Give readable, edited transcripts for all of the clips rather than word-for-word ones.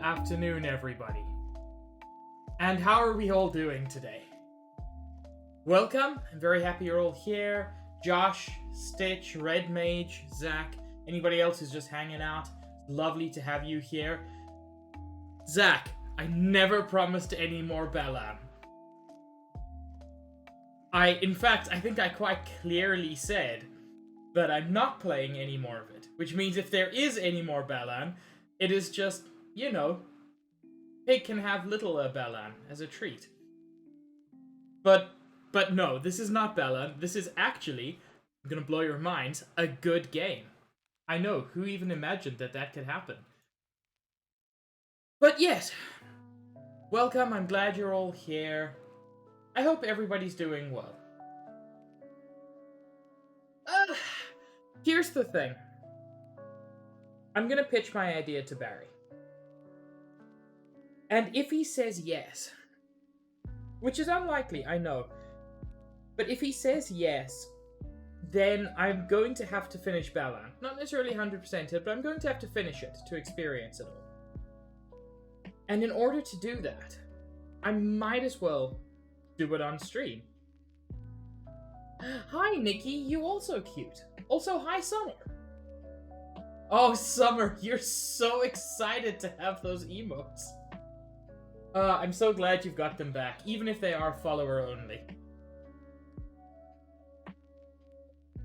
afternoon, everybody. And how are we all doing today? Welcome. I'm very happy you're all here. Josh, Stitch, Red Mage, Zach, anybody else who's just hanging out. Lovely to have you here. Zach, I never promised any more Bellan. In fact, I think I quite clearly said that I'm not playing any more of it. Which means if there is any more Bellan, it is just, you know, Pig can have little Bellan as a treat. But no, this is not Bellan. This is actually, I'm gonna blow your minds, a good game. I know, who even imagined that that could happen? But yes, welcome, I'm glad you're all here. I hope everybody's doing well. Here's the thing. I'm gonna pitch my idea to Barry. And if he says yes, which is unlikely, I know, but if he says yes, then I'm going to have to finish Bellan. Not necessarily 100% it, but I'm going to have to finish it to experience it all. And in order to do that, I might as well do it on stream. Hi, Nikki, you also cute. Also, hi, Summer. Oh, Summer, you're so excited to have those emotes. I'm so glad you've got them back, even if they are follower only.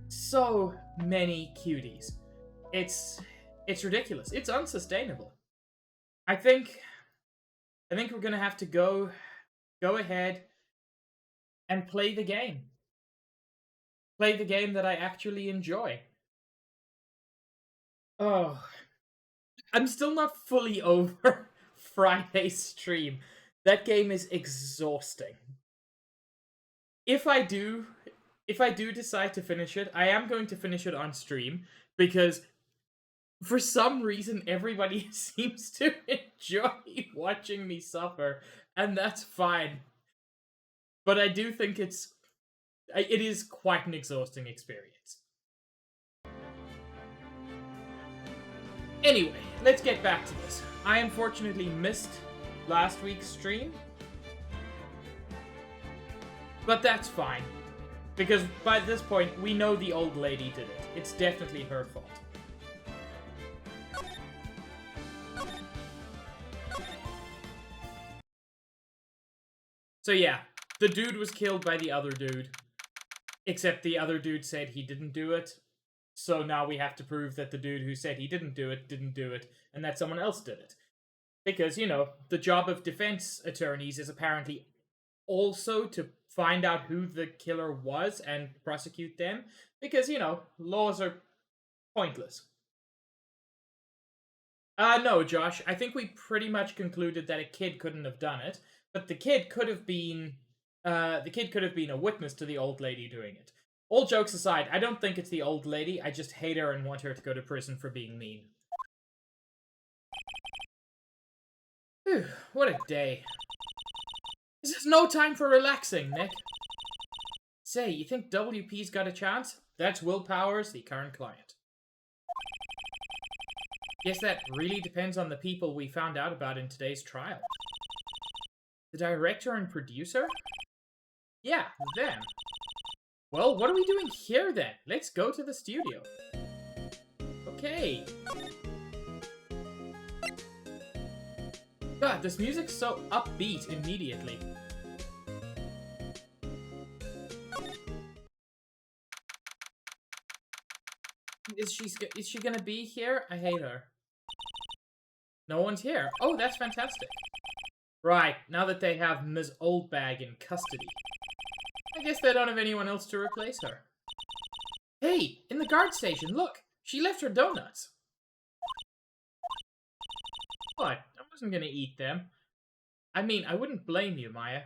So many cuties. It's ridiculous. It's unsustainable. I think we're gonna have to go ahead and play the game. Play the game that I actually enjoy. Oh, I'm still not fully over Friday's stream. That game is exhausting. If I do decide to finish it, I am going to finish it on stream because for some reason everybody seems to enjoy watching me suffer, and that's fine. But I do think it is quite an exhausting experience. Anyway, let's get back to this. I unfortunately missed last week's stream, but that's fine. Because by this point, we know the old lady did it. It's definitely her fault. So yeah, the dude was killed by the other dude. Except the other dude said he didn't do it. So now we have to prove that the dude who said he didn't do it, and that someone else did it. Because, you know, the job of defense attorneys is apparently also to find out who the killer was and prosecute them. Because, you know, laws are pointless. No, Josh, I think we pretty much concluded that a kid couldn't have done it. But the kid could have been a witness to the old lady doing it. All jokes aside, I don't think it's the old lady. I just hate her and want her to go to prison for being mean. Whew, what a day. This is no time for relaxing, Nick. Say, you think WP's got a chance? That's Will Powers, the current client. Guess that really depends on the people we found out about in today's trial. The director and producer? Yeah, them. Well, what are we doing here then? Let's go to the studio. Okay. God, this music's so upbeat immediately. Is she gonna be here? I hate her. No one's here. Oh, that's fantastic. Right, now that they have Ms. Oldbag in custody. I guess they don't have anyone else to replace her. Hey, in the guard station, look! She left her donuts. What? I wasn't gonna eat them. I mean, I wouldn't blame you, Maya.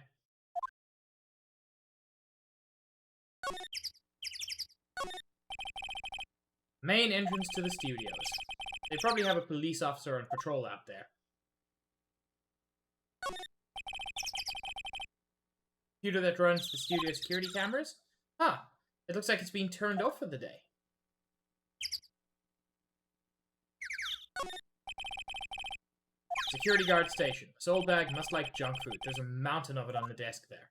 Main entrance to the studios. They probably have a police officer on patrol out there. Computer that runs the studio security cameras? Huh. It looks like it's been turned off for the day. Security guard station. Soul bag must like junk food. There's a mountain of it on the desk there.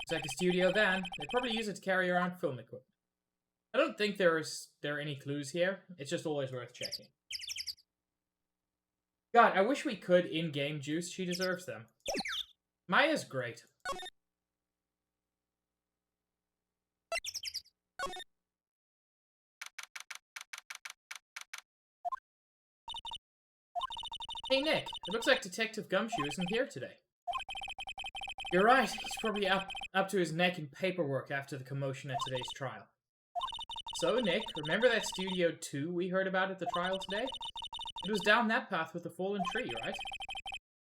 It's like a studio van. They probably use it to carry around film equipment. I don't think there are any clues here. It's just always worth checking. God, I wish we could in-game juice. She deserves them. Maya's great. Hey Nick, it looks like Detective Gumshoe isn't here today. You're right, he's probably up to his neck in paperwork after the commotion at today's trial. So Nick, remember that Studio 2 we heard about at the trial today? It was down that path with the fallen tree, right?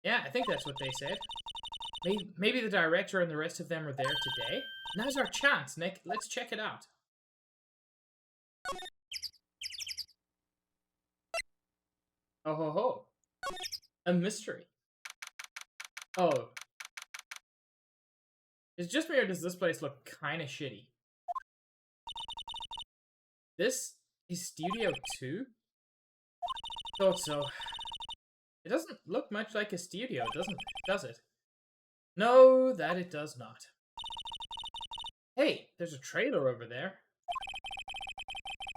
Yeah, I think that's what they said. Maybe the director and the rest of them are there today? Now's our chance, Nick. Let's check it out. Oh ho ho. A mystery. Oh. It's just me, or does this place look kinda shitty? This is Studio 2? Thought so. It doesn't look much like a studio, does it? No, that it does not. Hey, there's a trailer over there.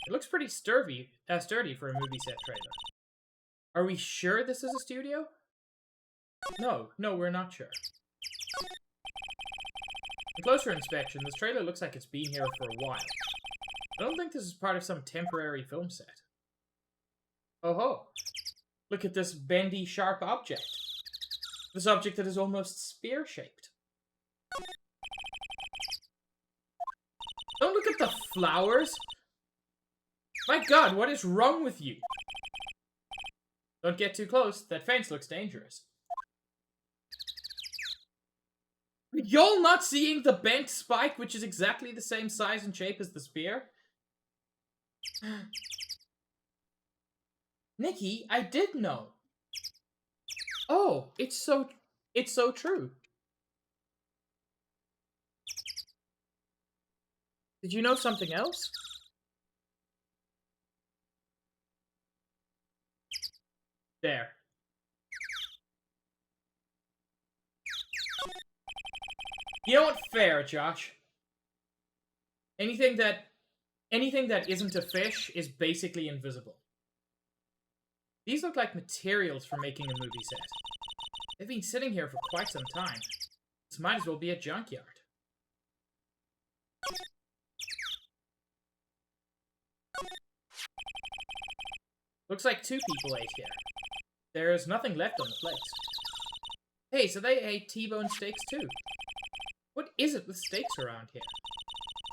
It looks pretty sturdy for a movie set trailer. Are we sure this is a studio? No, we're not sure. On closer inspection, this trailer looks like it's been here for a while. I don't think this is part of some temporary film set. Oh ho! Look at this bendy, sharp object. This object that is almost spear-shaped. Don't look at the flowers! My god, what is wrong with you? Don't get too close. That fence looks dangerous. Are y'all not seeing the bent spike, which is exactly the same size and shape as the spear? Nikki, I did know. Oh, it's so true. Did you know something else? There. You know what? Fair, Josh. Anything that isn't a fish is basically invisible. These look like materials for making a movie set. They've been sitting here for quite some time. This might as well be a junkyard. Looks like 2 people ate here. There's nothing left on the plate. Hey, so they ate T-bone steaks too. What is it with steaks around here?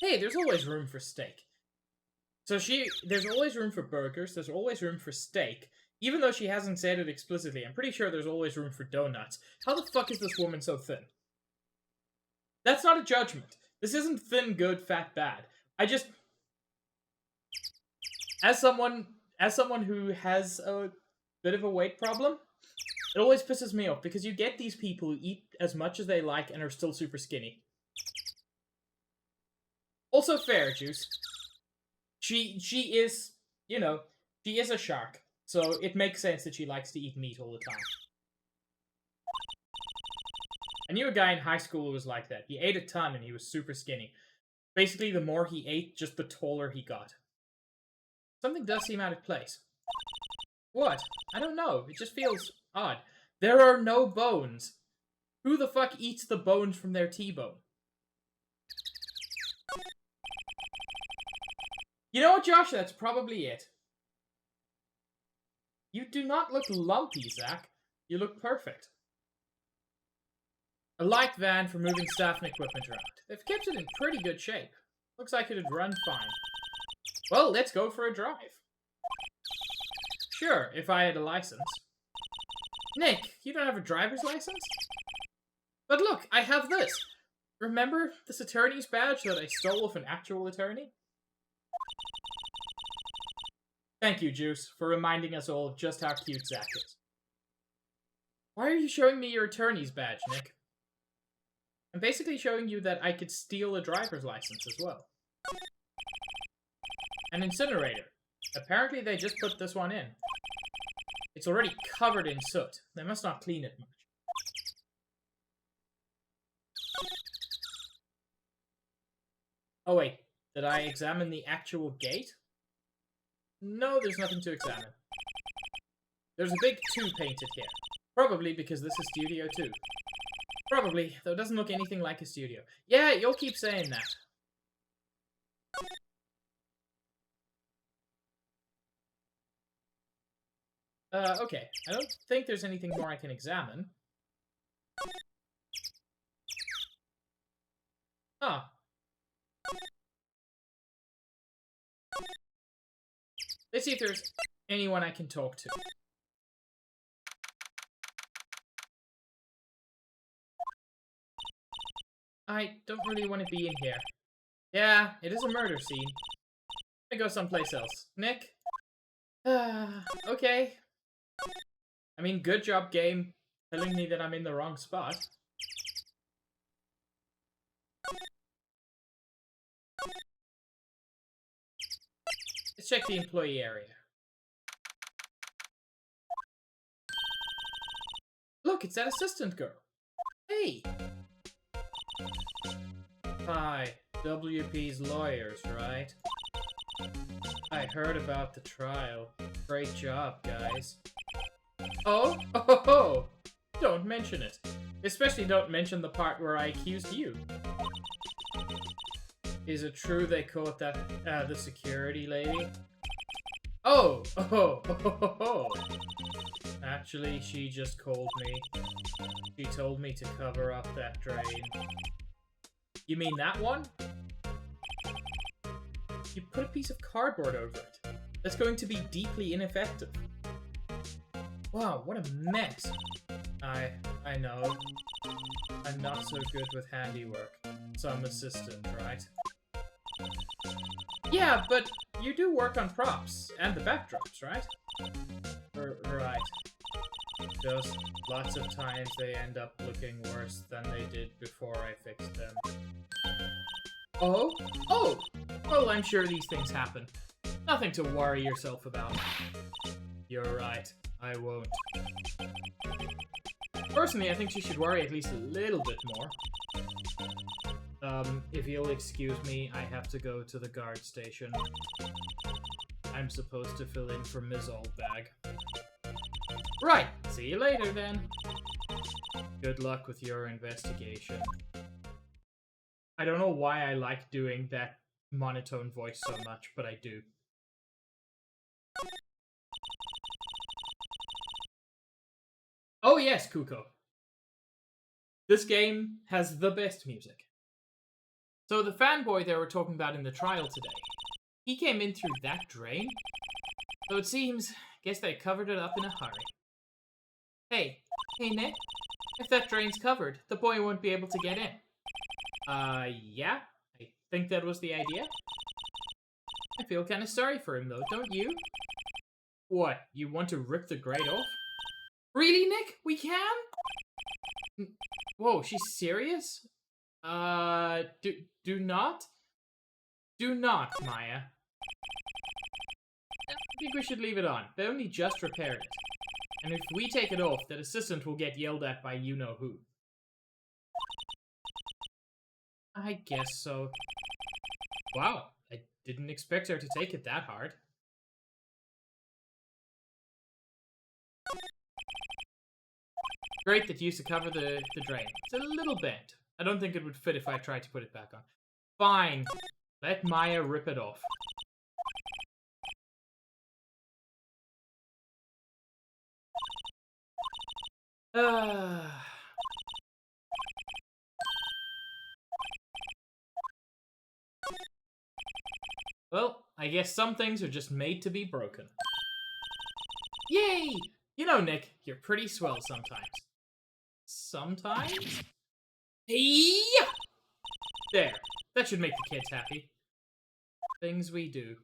Hey, there's always room for steak. So there's always room for burgers, there's always room for steak. Even though she hasn't said it explicitly, I'm pretty sure there's always room for donuts. How the fuck is this woman so thin? That's not a judgment. This isn't thin, good, fat, bad. I just... As someone who has a bit of a weight problem, it always pisses me off, because you get these people who eat as much as they like and are still super skinny. Also fair, Juice. She is, you know, she is a shark. So it makes sense that she likes to eat meat all the time. I knew a guy in high school who was like that. He ate a ton and he was super skinny. Basically, the more he ate, just the taller he got. Something does seem out of place. What? I don't know. It just feels odd. There are no bones. Who the fuck eats the bones from their T-bone? You know what, Josh? That's probably it. You do not look lumpy, Zach. You look perfect. A light van for moving staff and equipment around. They've kept it in pretty good shape. Looks like it'd run fine. Well, let's go for a drive. Sure, if I had a license. Nick, you don't have a driver's license? But look, I have this. Remember this attorney's badge that I stole off an actual attorney? Thank you, Juice, for reminding us all just how cute Zach is. Why are you showing me your attorney's badge, Nick? I'm basically showing you that I could steal a driver's license as well. An incinerator. Apparently they just put this one in. It's already covered in soot. They must not clean it much. Oh wait, did I examine the actual gate? No, there's nothing to examine. There's a big 2 painted here. Probably because this is Studio 2. Probably, though it doesn't look anything like a studio. Yeah, you'll keep saying that. Okay. I don't think there's anything more I can examine. Ah. Let's see if there's anyone I can talk to. I don't really want to be in here. Yeah, it is a murder scene. I go someplace else. Nick? Okay. I mean, good job, game, telling me that I'm in the wrong spot. Let's check the employee area. Look, it's that assistant girl. Hey! Hi, WP's lawyers, right? I heard about the trial. Great job, guys. Oh? Oh! Don't mention it. Especially don't mention the part where I accused you. Is it true they caught that, the security lady? Oh! Oh! Oh! Oh! Actually, she just called me. She told me to cover up that drain. You mean that one? You put a piece of cardboard over it. That's going to be deeply ineffective. Wow, what a mess. I know. I'm not so good with handiwork. Some assistant, right? Yeah, but you do work on props and the backdrops, right? Right. Just lots of times they end up looking worse than they did before I fixed them. Oh? Oh! Well, I'm sure these things happen. Nothing to worry yourself about. You're right. I won't. Personally, I think you should worry at least a little bit more. If you'll excuse me, I have to go to the guard station. I'm supposed to fill in for Ms. Oldbag. Right, see you later then. Good luck with your investigation. I don't know why I like doing that monotone voice so much, but I do. Oh yes, Kuko. This game has the best music. So the fanboy they were talking about in the trial today, he came in through that drain. So it seems, guess they covered it up in a hurry. Hey Nick, if that drain's covered, the boy won't be able to get in. Yeah, I think that was the idea. I feel kind of sorry for him though, don't you? What, you want to rip the grate off? Really, Nick? We can? Whoa, she's serious? Do not? Do not, Maya. I think we should leave it on. They only just repaired it. And if we take it off, that assistant will get yelled at by you-know-who. I guess so. Wow, I didn't expect her to take it that hard. Great that you used to cover the drain. It's a little bent. I don't think it would fit if I tried to put it back on. Fine. Let Maya rip it off. Well, I guess some things are just made to be broken. Yay! You know, Nick, you're pretty swell sometimes. Sometimes? Yeah! There. That should make the kids happy. Things we do.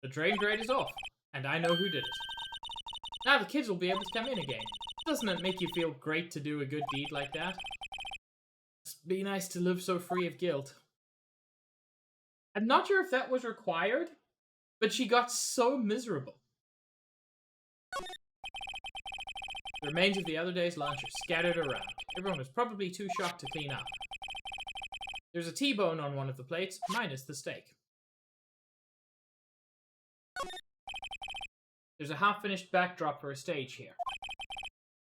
The drain grate is off, and I know who did it. Now the kids will be able to come in again. Doesn't it make you feel great to do a good deed like that? Must be nice to live so free of guilt. I'm not sure if that was required, But she got so miserable. The remains of the other day's lunch are scattered around. Everyone was probably too shocked to clean up. There's a T-bone on one of the plates, minus the steak. There's a half-finished backdrop for a stage here.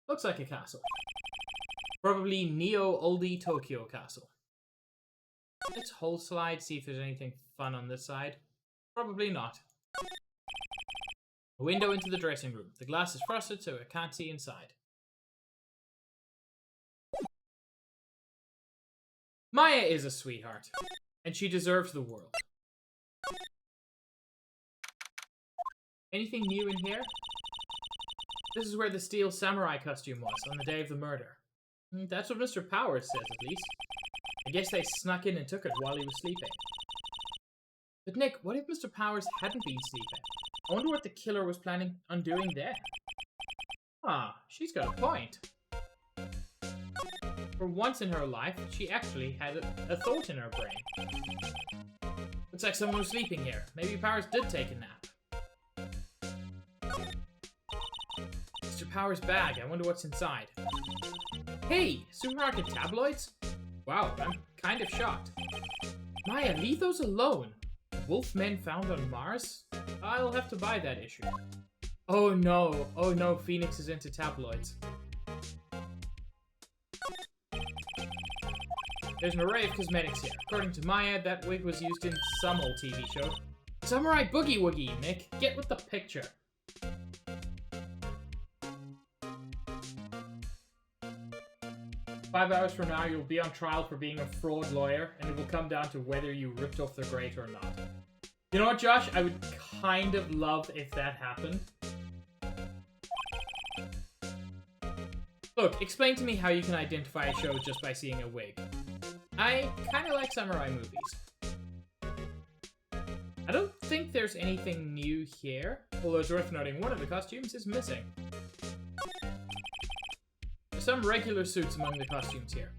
Looks like a castle. Probably Neo-Oldie Tokyo Castle. Let's whole slide, see if there's anything fun on this side. Probably not. A window into the dressing room. The glass is frosted so I can't see inside. Maya is a sweetheart, and she deserves the world. Anything new in here? This is where the steel samurai costume was on the day of the murder. That's what Mr. Powers says, at least. I guess they snuck in and took it while he was sleeping. But Nick, what if Mr. Powers hadn't been sleeping? I wonder what the killer was planning on doing then. Ah, she's got a point. For once in her life, she actually had a thought in her brain. Looks like someone was sleeping here. Maybe Powers did take a nap. Mr. Powers' bag. I wonder what's inside. Hey, supermarket tabloids? Wow, I'm kind of shocked. Maya, leave those alone. Wolfmen found on Mars? I'll have to buy that issue. Oh no, Phoenix is into tabloids. There's an array of cosmetics here. According to Maya, that wig was used in some old TV show. Samurai Boogie Woogie, Nick. Get with the picture. "5 hours from now, you'll be on trial for being a fraud lawyer, and it will come down to whether you ripped off the grate or not." You know what, Josh? I would kind of love if that happened. Look, explain to me how you can identify a show just by seeing a wig. I kind of like samurai movies. I don't think there's anything new here, although it's worth noting one of the costumes is missing. There's some regular suits among the costumes here.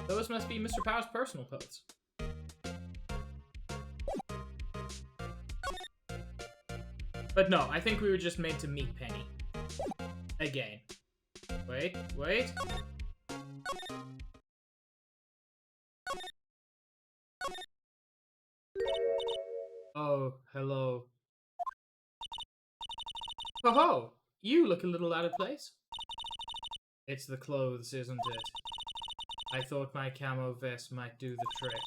Those must be Mr. Powers' personal clothes. But no, I think we were just meant to meet Penny. Again. Wait. Oh, hello. Ho-ho! You look a little out of place. It's the clothes, isn't it? I thought my camo vest might do the trick.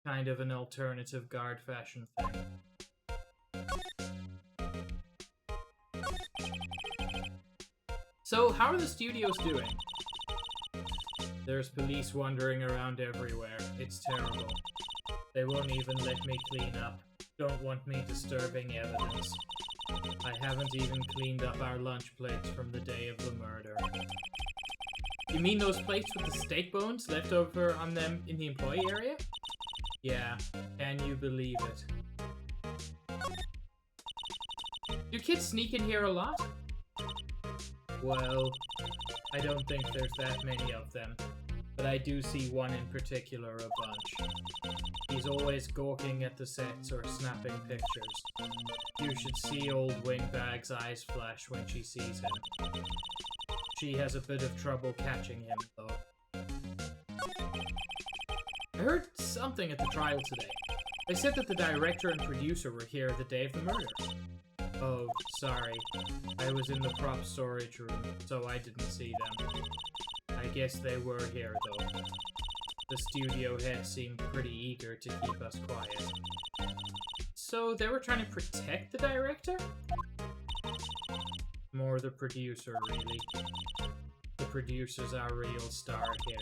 Kind of an alternative guard fashion thing. So, how are the studios doing? There's police wandering around everywhere. It's terrible. They won't even let me clean up. Don't want me disturbing evidence. I haven't even cleaned up our lunch plates from the day of the murder. You mean those plates with the steak bones left over on them in the employee area? Yeah, can you believe it? Do kids sneak in here a lot? Well, I don't think there's that many of them, but I do see one in particular a bunch. He's always gawking at the sets or snapping pictures. You should see old Wingbag's eyes flash when she sees him. She has a bit of trouble catching him, though. I heard something at the trial today. They said that the director and producer were here the day of the murder. Oh, sorry. I was in the prop storage room, so I didn't see them. I guess they were here, though. The studio head seemed pretty eager to keep us quiet. So they were trying to protect the director? More the producer, really. The producer's our real star here.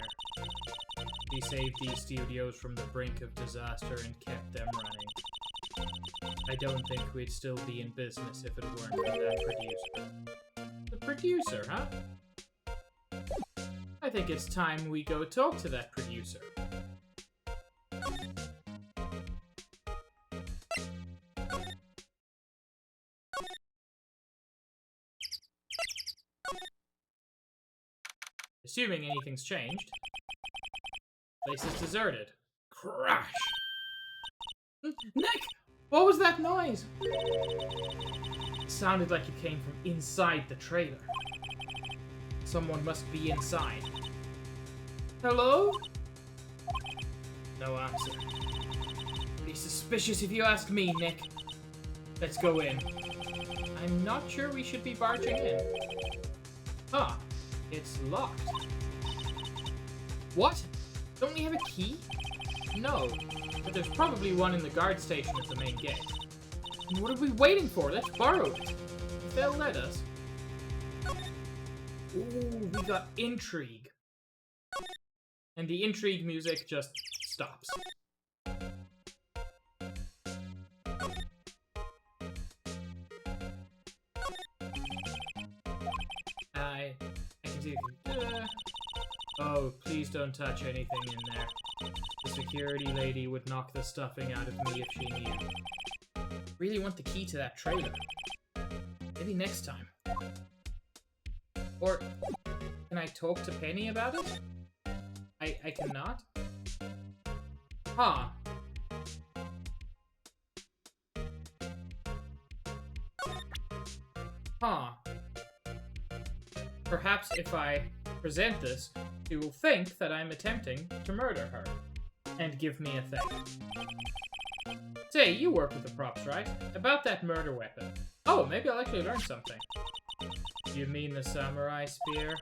He saved these studios from the brink of disaster and kept them running. I don't think we'd still be in business if it weren't for that producer. The producer, huh? I think it's time we go talk to that producer. Assuming anything's changed. Place is deserted. Crash! Nick! What was that noise? It sounded like it came from inside the trailer. Someone must be inside. Hello? No answer. Pretty suspicious if you ask me, Nick. Let's go in. I'm not sure we should be barging in. Ah, it's locked. What? Don't we have a key? No, but there's probably one in the guard station at the main gate. And what are we waiting for? Let's borrow it. If they'll let us. Ooh, we got intrigue. And the intrigue music just stops. I can see. Oh, please don't touch anything in there. The security lady would knock the stuffing out of me if she knew. Really want the key to that trailer. Maybe next time. Or can I talk to Penny about it? I cannot? Huh. Huh. Perhaps if I present this, she will think that I'm attempting to murder her. And give me a thing. Say, you work with the props, right? About that murder weapon. Oh, maybe I'll actually learn something. You mean the samurai spear?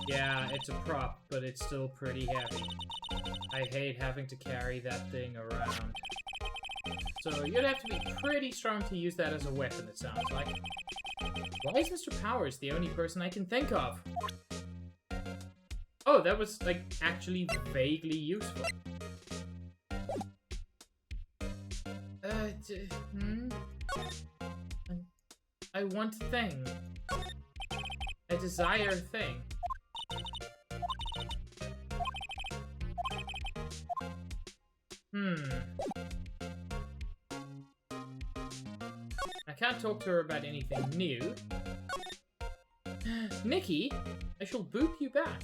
Yeah, it's a prop, but it's still pretty heavy. I hate having to carry that thing around. So you'd have to be pretty strong to use that as a weapon, it sounds like. Why is Mr. Powers the only person I can think of? Oh, that was, like, actually vaguely useful. I want thing. I desire thing. I can't talk to her about anything new. Nikki, I shall boop you back.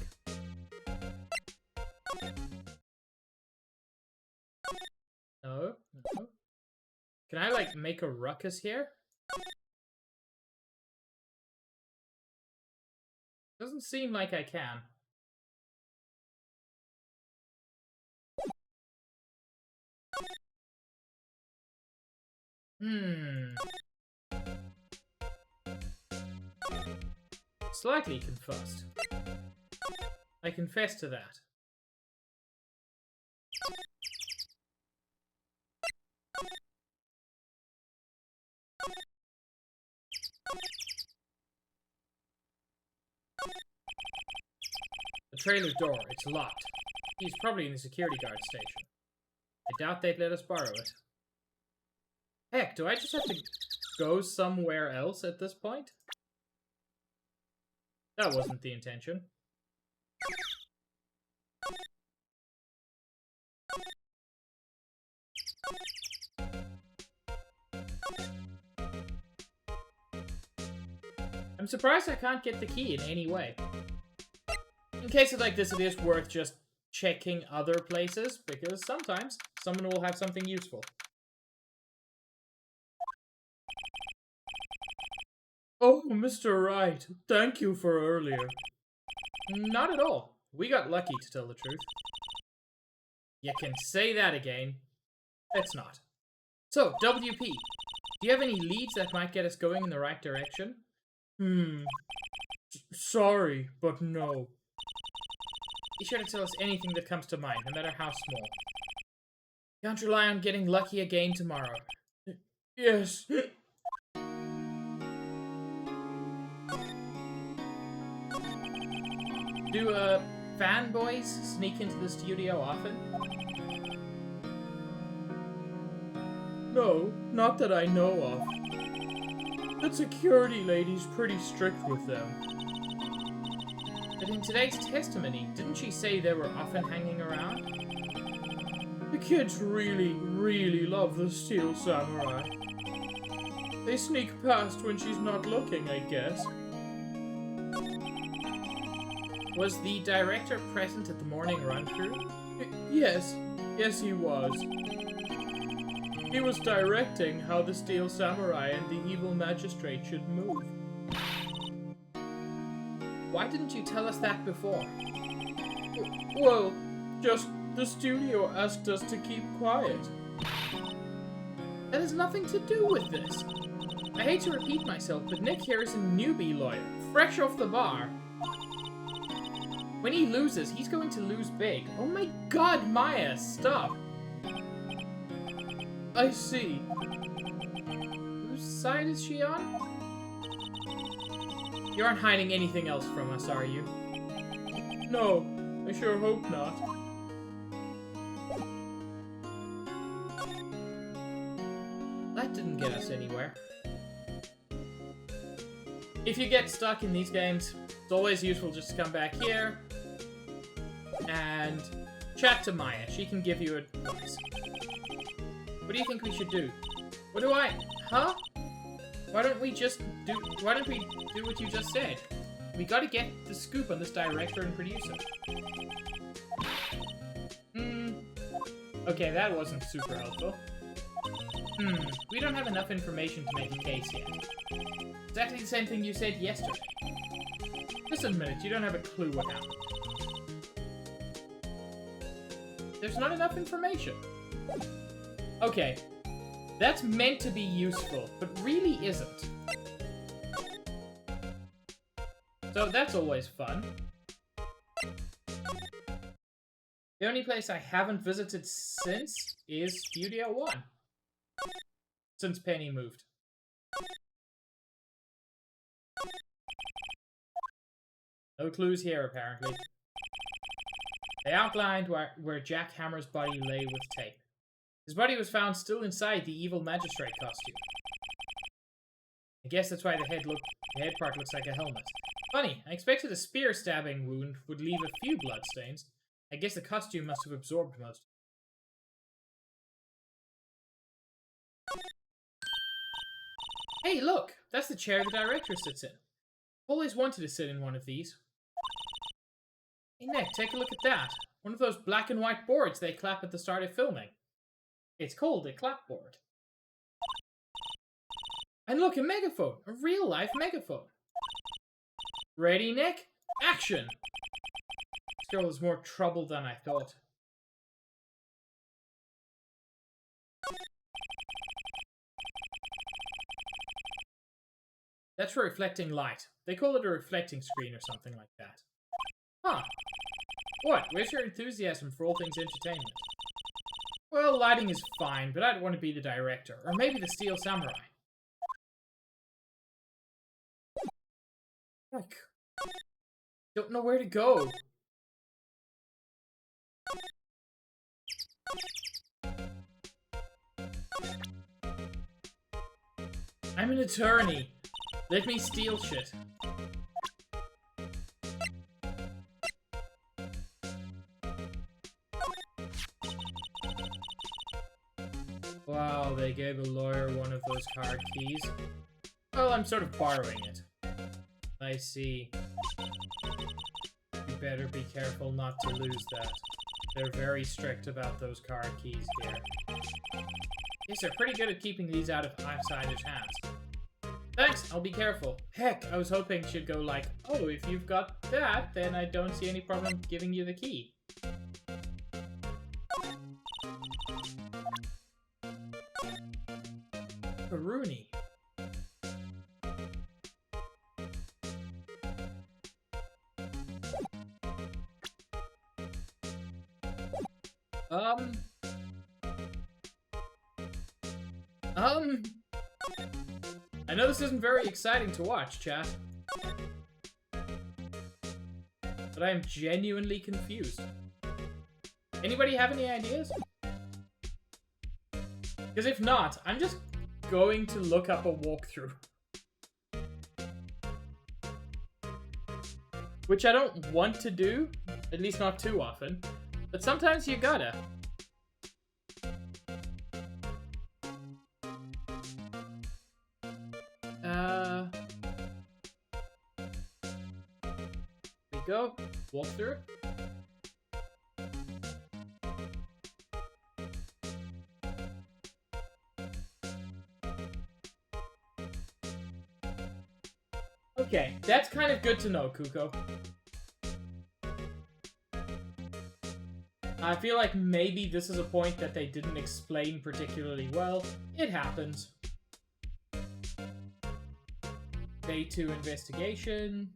No, no. Can I, like, make a ruckus here? Doesn't seem like I can. Slightly confussed. I confess to that. The trailer door, it's locked. He's probably in the security guard station. I doubt they'd let us borrow it. Heck, do I just have to go somewhere else at this point? That wasn't the intention. I'm surprised I can't get the key in any way. In cases like this, it is worth just checking other places, because sometimes someone will have something useful. Oh, Mr. Wright, thank you for earlier. Not at all. We got lucky, to tell the truth. You can say that again. Let's not. So, WP, do you have any leads that might get us going in the right direction? Sorry, but no. Be sure to tell us anything that comes to mind, no matter how small. Can't rely on getting lucky again tomorrow. Yes. Do, fanboys sneak into the studio often? No, not that I know of. That security lady's pretty strict with them. But in today's testimony, didn't she say they were often hanging around? The kids really, really love the Steel Samurai. They sneak past when she's not looking, I guess. Was the director present at the morning run-through? Yes. Yes, he was. He was directing how the Steel Samurai and the evil magistrate should move. Why didn't you tell us that before? Well, just the studio asked us to keep quiet. That has nothing to do with this. I hate to repeat myself, but Nick here is a newbie lawyer, fresh off the bar. When he loses, he's going to lose big. Oh my god, Maya, stop! I see. Whose side is she on? You aren't hiding anything else from us, are you? No, I sure hope not. That didn't get us anywhere. If you get stuck in these games, it's always useful just to come back here and chat to Maya. She can give you advice. What do you think we should do? What do I... Huh? Why don't we do what you just said? We gotta get the scoop on this director and producer. Okay, that wasn't super helpful. We don't have enough information to make a case yet. Exactly the same thing you said yesterday. Just a minute, you don't have a clue what happened. There's not enough information. Okay, that's meant to be useful, but really isn't. So that's always fun. The only place I haven't visited since is Studio One. Since Penny moved. No clues here, apparently. They outlined where Jack Hammer's body lay with tape. His body was found still inside the evil magistrate costume. I guess that's why the head part looks like a helmet. Funny, I expected a spear stabbing wound would leave a few bloodstains. I guess the costume must have absorbed most. Hey, look! That's the chair the director sits in. Always wanted to sit in one of these. Hey, Nick, take a look at that. One of those black and white boards they clap at the start of filming. It's called a clapboard. And look, a megaphone! A real-life megaphone! Ready, Nick? Action! This girl is more trouble than I thought. That's for reflecting light. They call it a reflecting screen or something like that. Huh. What? Where's your enthusiasm for all things entertainment? Well, lighting is fine, but I'd want to be the director. Or maybe the Steel Samurai. Look. Don't know where to go. I'm an attorney. Let me steal shit. Wow, they gave a lawyer one of those card keys. Well, I'm sort of borrowing it. I see. You better be careful not to lose that. They're very strict about those card keys here. Yes, they're pretty good at keeping these out of outsiders' hands. Thanks, I'll be careful. Heck, I was hoping she'd go like, oh, if you've got that, then I don't see any problem giving you the key. Rooney. I know this isn't very exciting to watch, chat. But I am genuinely confused. Anybody have any ideas? Because if not, I'm just going to look up a walkthrough. Which I don't want to do, at least not too often. But sometimes you gotta. We go. Walk through it. Okay, that's kind of good to know, Kuko. I feel like maybe this is a point that they didn't explain particularly well. It happens. Day 2 investigation.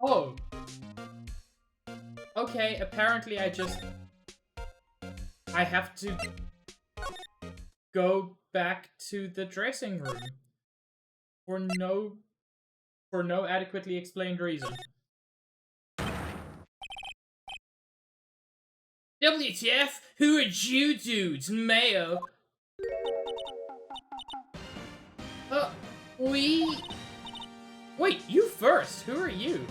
Oh. Okay, apparently I have to go back to the dressing room for no adequately explained reason. WTF? Who are you dudes? Mayo? Wait, you first! Who are you?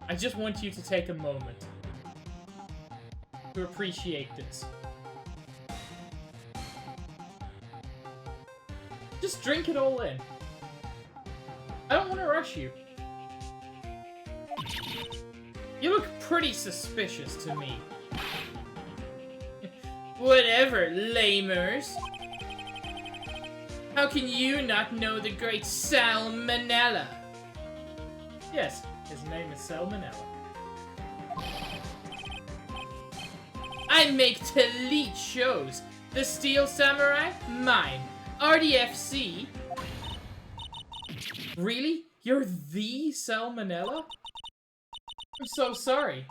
I just want you to take a moment to appreciate this. Just drink it all in. I don't want to rush you. You look pretty suspicious to me. Whatever, lamers. How can you not know the great Salmonella? Yes, his name is Salmonella. I make elite shows. The Steel Samurai? Mine. RDFC? Really? You're the Salmonella? I'm so sorry.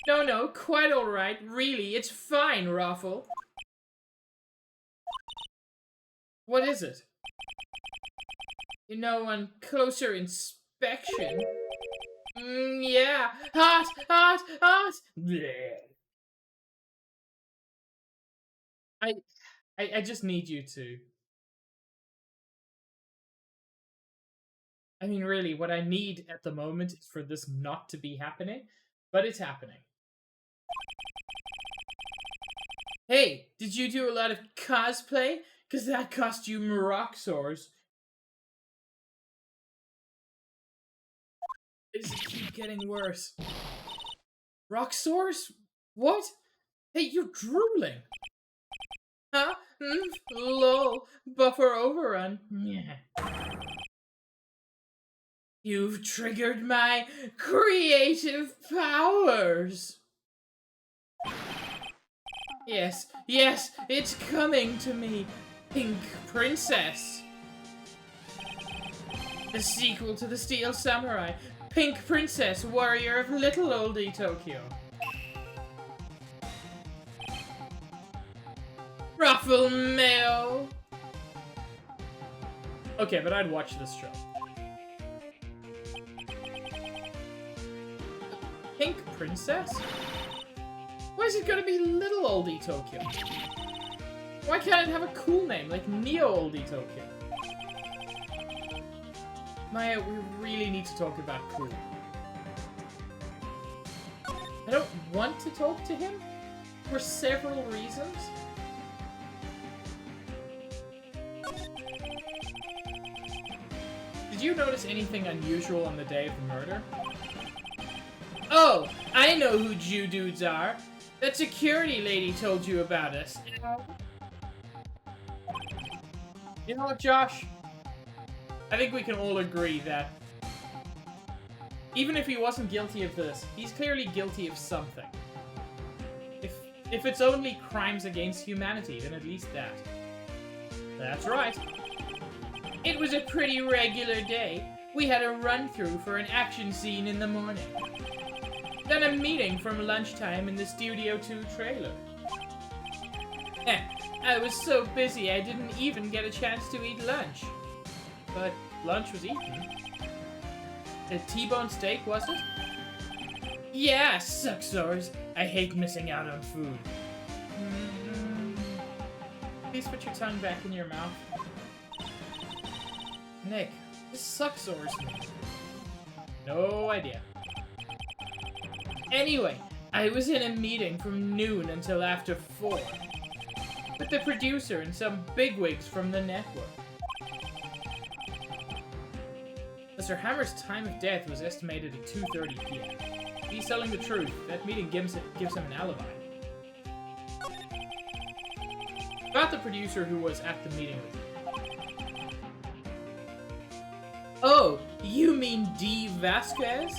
No, quite alright. Really, it's fine, Raffle. What is it? You know, on closer inspection... yeah. Hot! Blech. I just need you to... I mean, really, what I need at the moment is for this not to be happening, but it's happening. Hey, did you do a lot of cosplay? Because that costume rocks ours. It's keep getting worse. Rock sores? What? Hey, you're drooling. Huh? Lol. Buffer overrun. Yeah. You've triggered my creative powers. Yes, it's coming to me. Pink Princess. The sequel to the Steel Samurai. Pink Princess, warrior of little oldie Tokyo. Ruffle Mail. Okay, but I'd watch this show. Pink Princess? Why is it gonna be little oldie Tokyo? Why can't it have a cool name like Neo Oldie Tokyo? Maya, we really need to talk about Cool. I don't want to talk to him for several reasons. Did you notice anything unusual on the day of the murder? Oh, I know who Jew dudes are. That security lady told you about us. You know what, Josh? I think we can all agree that even if he wasn't guilty of this, he's clearly guilty of something. If it's only crimes against humanity, then at least that. That's right. It was a pretty regular day. We had a run-through for an action scene in the morning. Then a meeting from lunchtime in the Studio 2 trailer. I was so busy I didn't even get a chance to eat lunch. But lunch was eaten. A T-bone steak, was it? Yeah, sucksores. I hate missing out on food. Please put your tongue back in your mouth. Nick, this sucksores me. No idea. Anyway, I was in a meeting from noon until after 4. With the producer and some bigwigs from the network. Mr. Hammer's time of death was estimated at 2:30 p.m. He's telling the truth. That meeting gives him an alibi. About the producer who was at the meeting with you. Oh, you mean Dee Vasquez?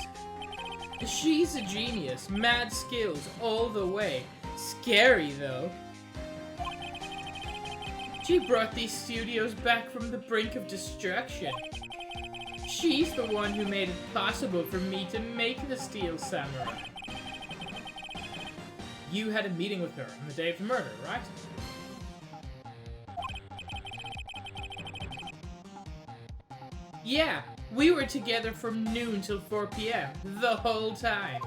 She's a genius. Mad skills all the way. Scary, though. She brought these studios back from the brink of destruction. She's the one who made it possible for me to make the Steel Samurai. You had a meeting with her on the day of the murder, right? Yeah, we were together from noon till 4 p.m. the whole time.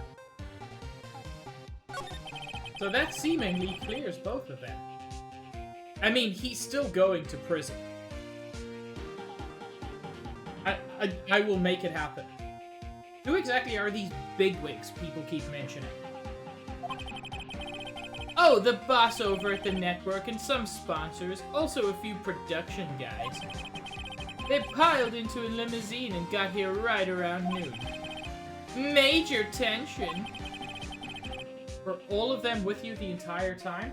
So that seemingly clears both of them. I mean, he's still going to prison. I will make it happen. Who exactly are these bigwigs people keep mentioning? Oh, the boss over at the network and some sponsors, also a few production guys. They piled into a limousine and got here right around noon. Major tension. Were all of them with you the entire time?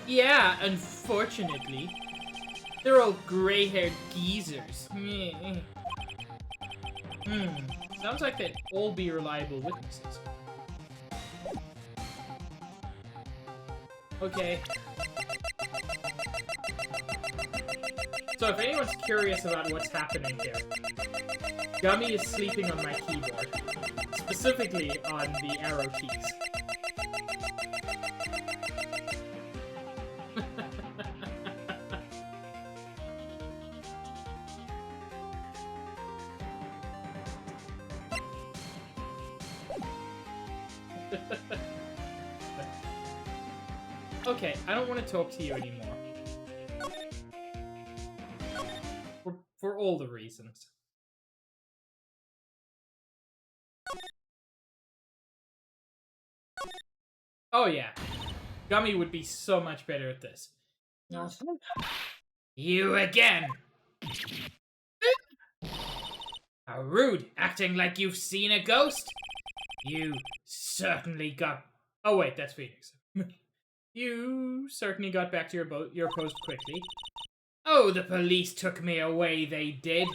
Yeah, unfortunately. They're all gray-haired geezers. Sounds like they'd all be reliable witnesses. Okay. So if anyone's curious about what's happening here, Gummy is sleeping on my keyboard. Specifically on the arrow keys. Okay, I don't want to talk to you anymore. For all the reasons. Oh yeah. Gummy would be so much better at this. You again! How rude, acting like you've seen a ghost! You certainly got... Oh wait, that's Phoenix. You certainly got back to your post quickly. Oh, the police took me away, they did.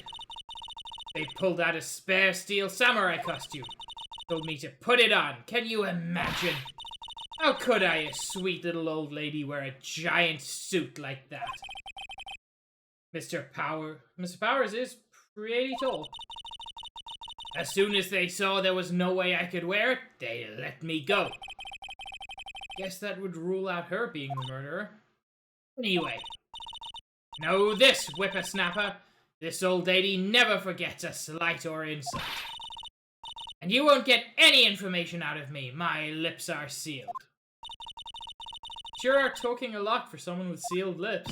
They pulled out a spare steel samurai costume. Told me to put it on. Can you imagine? How could I, a sweet little old lady, wear a giant suit like that? Mr. Powers is pretty tall. As soon as they saw there was no way I could wear it, they let me go. Guess that would rule out her being the murderer. Anyway, know this, whippersnapper. This old lady never forgets a slight or insult. And you won't get any information out of me. My lips are sealed. Sure are talking a lot for someone with sealed lips.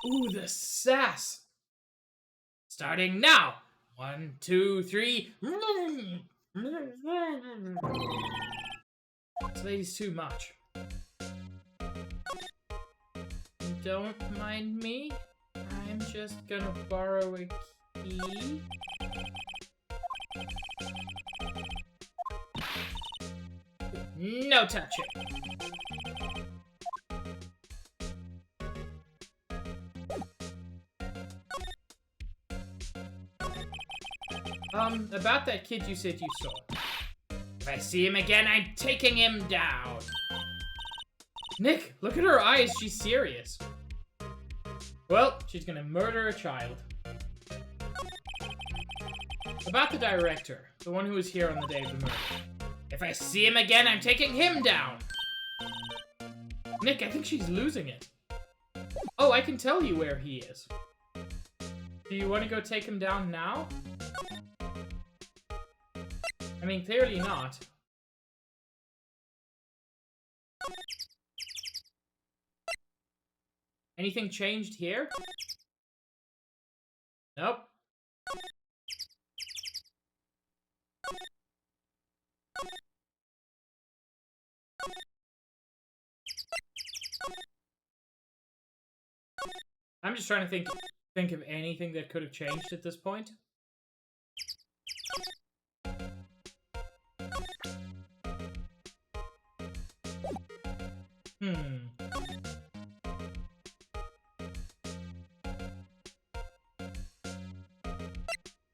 Ooh, the sass. Starting now. 1, 2, 3. This lady's too much. Don't mind me. I'm just gonna borrow a key. No touching. About that kid you said you saw. If I see him again, I'm taking him down. Nick, look at her eyes. She's serious. Well, she's gonna murder a child. About the director, the one who was here on the day of the murder. If I see him again, I'm taking him down. Nick, I think she's losing it. Oh, I can tell you where he is. Do you want to go take him down now? I mean, clearly not. Anything changed here? Nope. I'm just trying to think of anything that could have changed at this point.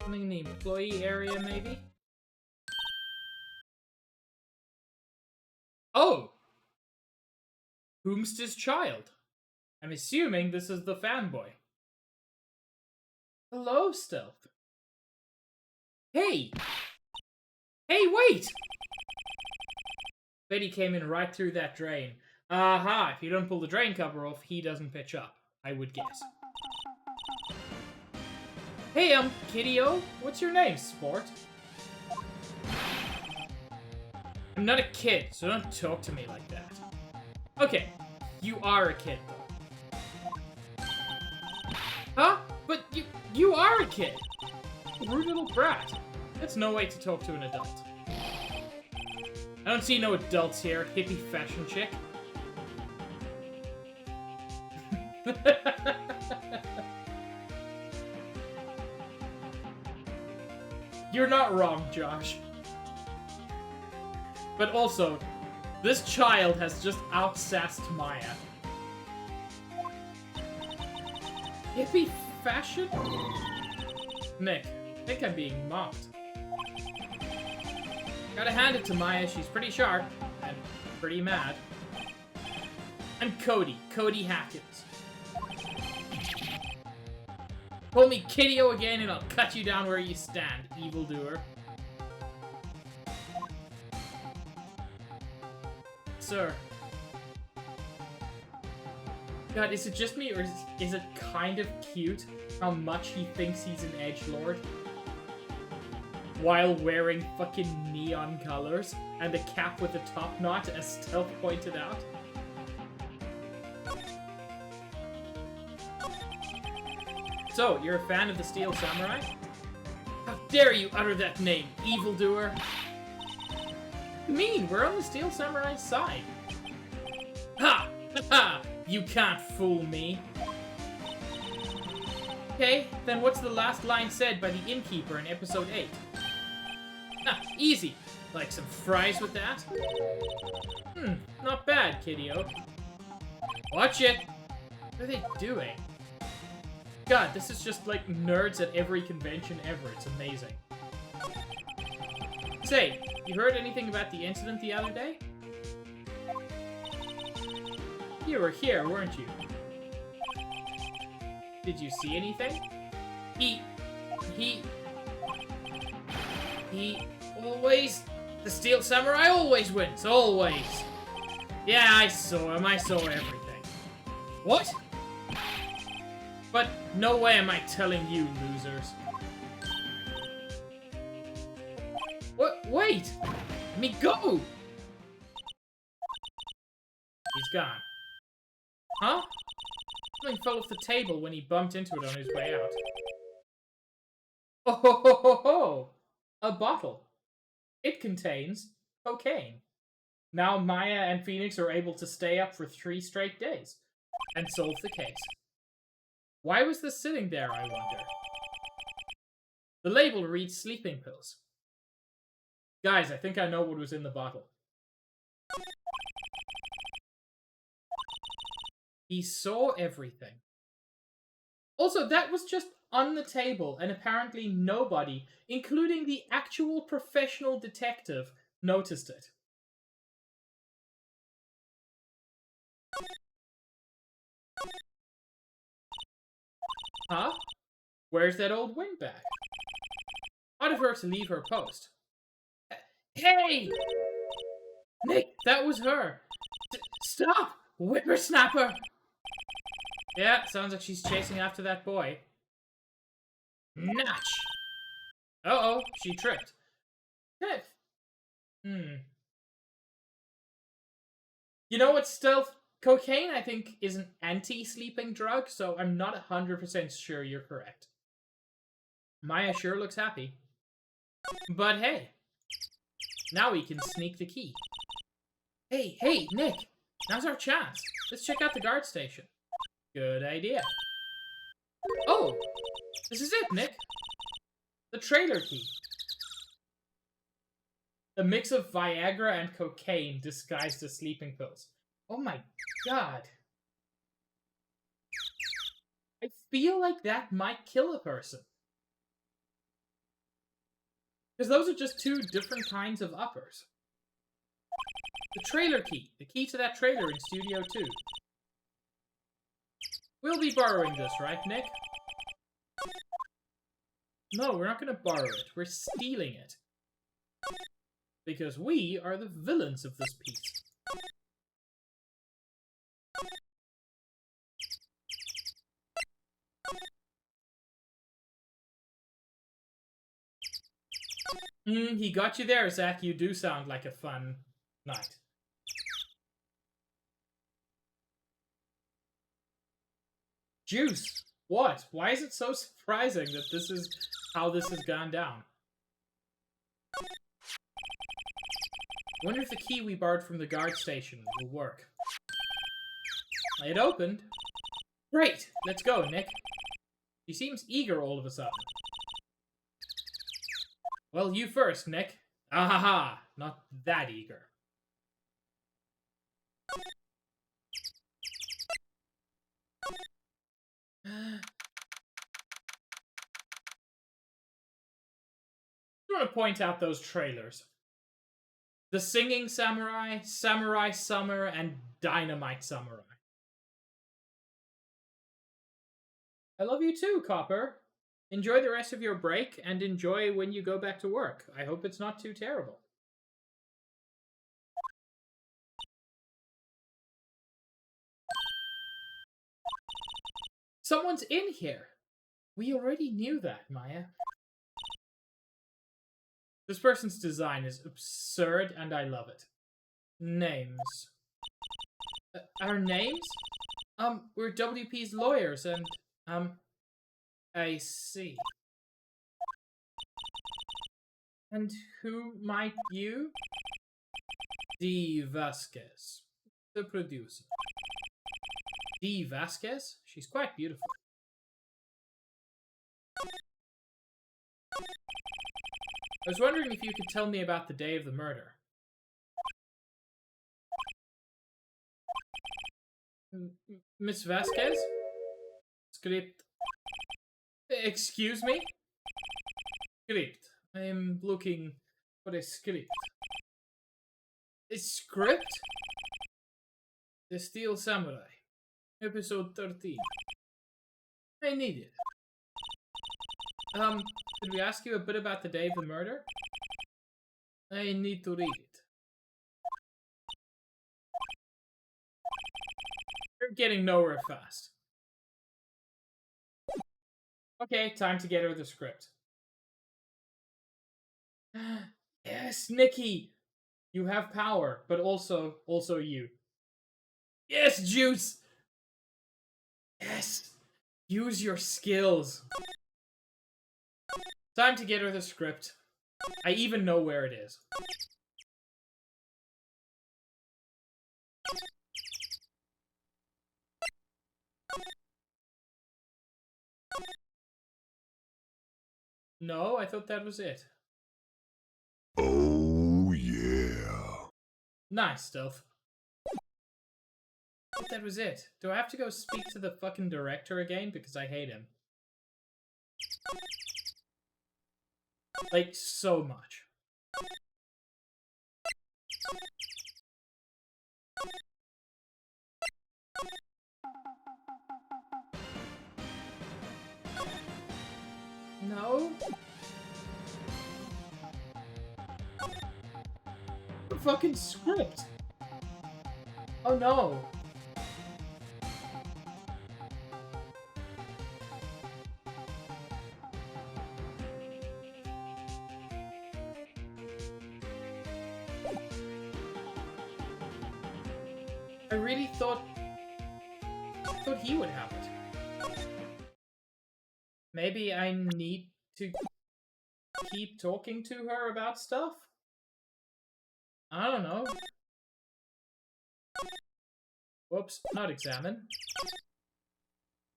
Something in the employee area, maybe? Oh! Whom's this child? I'm assuming this is the fanboy. Hello, Stealth. Hey! Hey, wait! Bet he came in right through that drain. Aha, if you don't pull the drain cover off, he doesn't pitch up, I would guess. Hey, Kiddo. What's your name, sport? I'm not a kid, so don't talk to me like that. Okay, you are a kid, though. Huh? But you are a kid! Rude little brat. That's no way to talk to an adult. I don't see no adults here, hippie fashion chick. You're not wrong, Josh. But also, this child has just outsassed Maya. Hippie fashion? Nick, I think I'm being mocked. Gotta hand it to Maya, she's pretty sharp, and pretty mad. I'm Cody Hackett. Call me Kiddo again and I'll cut you down where you stand, evildoer. Sir. God, is it just me, or is it kind of cute how much he thinks he's an edgelord? While wearing fucking neon colors and a cap with a top knot, as Stealth pointed out. So, you're a fan of the Steel Samurai? How dare you utter that name, evildoer! Mean, we're on the Steel Samurai's side. Ha! Ha! You can't fool me. Okay, then what's the last line said by the innkeeper in episode 8? Ah, easy. Like some fries with that? Not bad, Kiddo. Watch it! What are they doing? God, this is just like nerds at every convention ever. It's amazing. Say, you heard anything about the incident the other day? You were here, weren't you? Did you see anything? He always... The Steel Samurai always wins, always. Yeah, I saw him, I saw everything. What? But no way am I telling you, losers. What? Wait! Let me go! He's gone. Huh? Something fell off the table when he bumped into it on his way out. Oh ho ho ho ho! A bottle. It contains cocaine. Now Maya and Phoenix are able to stay up for 3 straight days and solve the case. Why was this sitting there, I wonder? The label reads sleeping pills. Guys, I think I know what was in the bottle. He saw everything. Also, that was just on the table, and apparently nobody, including the actual professional detective, noticed it. Huh? Where's that old windbag? Odd of her to leave her post. Hey! Nick, that was her! Stop! Whippersnapper! Yeah, sounds like she's chasing after that boy. Notch! Uh-oh, she tripped. You know what, Stealth? Cocaine, I think, is an anti-sleeping drug, so I'm not 100% sure you're correct. Maya sure looks happy. But hey, now we can sneak the key. Hey, Nick! Now's our chance. Let's check out the guard station. Good idea. Oh! This is it, Nick! The trailer key. A mix of Viagra and cocaine disguised as sleeping pills. Oh my god. I feel like that might kill a person. Because those are just two different kinds of uppers. The trailer key. The key to that trailer in Studio 2. We'll be borrowing this, right, Nick? No, we're not going to borrow it. We're stealing it. Because we are the villains of this piece. He got you there, Zach. You do sound like a fun night. Juice! What? Why is it so surprising that this is how this has gone down? Wonder if the key we borrowed from the guard station will work. It opened. Great! Let's go, Nick. He seems eager all of a sudden. Well, you first, Nick. Ahaha! Not that eager. I want to point out those trailers. The Singing Samurai, Samurai Summer, and Dynamite Samurai. I love you too, Copper. Enjoy the rest of your break, and enjoy when you go back to work. I hope it's not too terrible. Someone's in here. We already knew that, Maya. This person's design is absurd, and I love it. Names. Our names? We're WP's lawyers, and, I see. And who might you? Dee Vasquez, the producer. Dee Vasquez? She's quite beautiful. I was wondering if you could tell me about the day of the murder. Miss Vasquez? Script. Excuse me? Script. I am looking for a script. A script? The Steel Samurai. Episode 13. I need it. Could we ask you a bit about the day of the murder? I need to read it. You're getting nowhere fast. Okay, time to get her the script. Yes, Nikki! You have power, but also you. Yes, Juice! Yes! Use your skills. Time to get her the script. I even know where it is. No, I thought that was it. Oh, yeah. Nice, Stealth. I thought that was it. Do I have to go speak to the fucking director again? Because I hate him. Like, so much. No? The fucking script! Oh no! I really thought he would have it. Maybe I need to keep talking to her about stuff? I don't know. Whoops, not examine.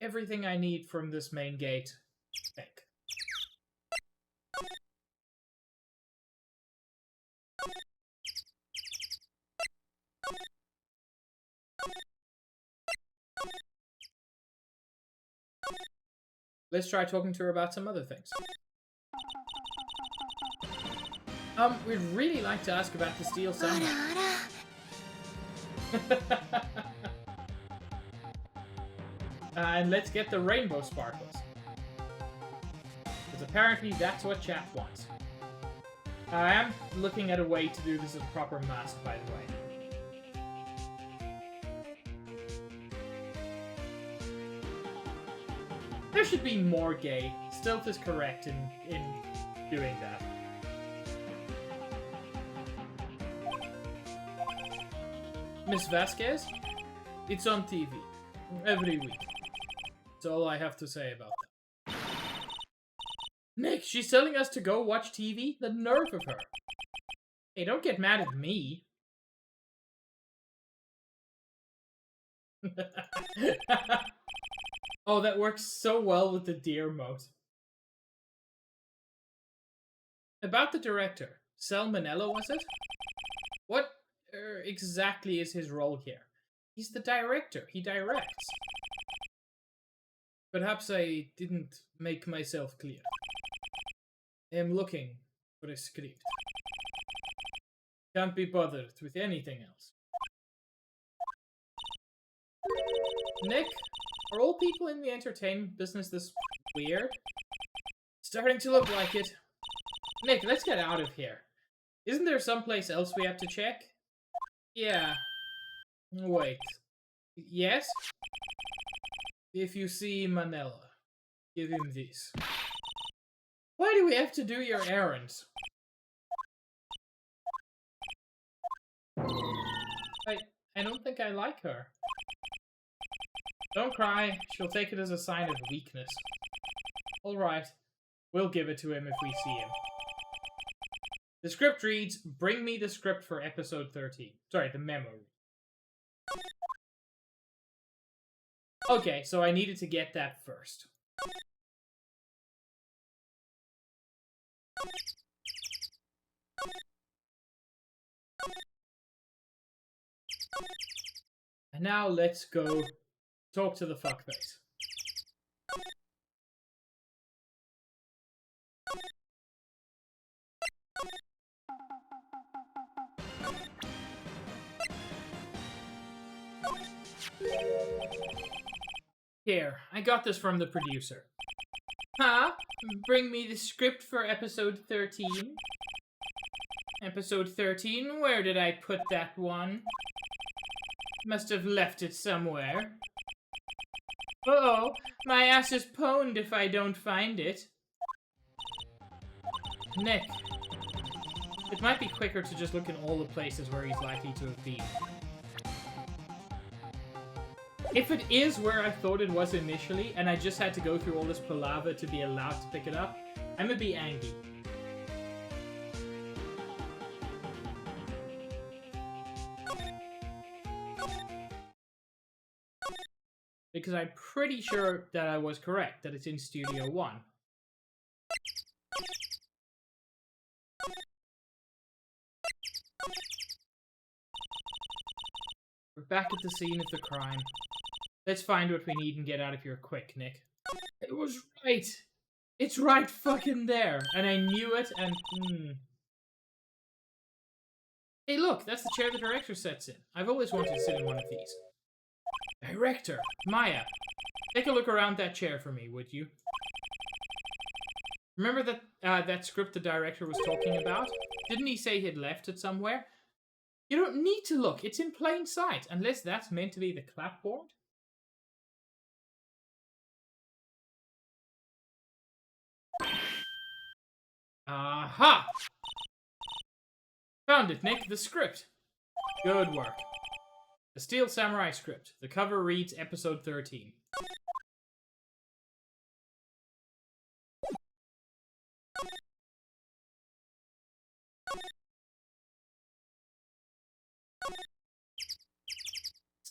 everything I need from this main gate. I think. Let's try talking to her about some other things. We'd really like to ask about the steel samurai. And let's get the rainbow sparkles. Because apparently that's what chat wants. I am looking at a way to do this as a proper mask, by the way. There should be more gay. Stealth is correct in doing that. Miss Vasquez? It's on TV. Every week. That's all I have to say about that. Nick, she's telling us to go watch TV? The nerve of her. Hey, don't get mad at me. Oh, that works so well with the deer mode. About the director. Salmonella, was it? What exactly is his role here? He's the director. He directs. Perhaps I didn't make myself clear. I am looking for a script. Can't be bothered with anything else. Nick, are all people in the entertainment business this weird? Starting to look like it. Nick, let's get out of here. Isn't there someplace else we have to check? Yeah. Wait. Yes? If you see Manila, give him this. Why do we have to do your errands? I don't think I like her. Don't cry. She'll take it as a sign of weakness. Alright. We'll give it to him if we see him. The script reads, bring me the script for episode 13. Sorry, the memo. Okay, so I needed to get that first. And now let's go talk to the fuckface. Here, I got this from the producer. Huh? Bring me the script for episode 13? Episode 13? Where did I put that one? Must have left it somewhere. Uh-oh, my ass is pwned if I don't find it. Nick. It might be quicker to just look in all the places where he's likely to have been. If it is where I thought it was initially, and I just had to go through all this palaver to be allowed to pick it up, I'm gonna be angry. Because I'm pretty sure that I was correct, that it's in Studio 1. We're back at the scene of the crime. Let's find what we need and get out of here quick, Nick. It was right! It's right fucking there! And I knew it, and... Hey look, that's the chair the director sits in. I've always wanted to sit in one of these. Director! Maya! Take a look around that chair for me, would you? Remember that, that script the director was talking about? Didn't he say he'd left it somewhere? You don't need to look, it's in plain sight, unless that's meant to be the clapboard. Aha! Found it, Nick, the script. Good work. The Steel Samurai script. The cover reads episode 13.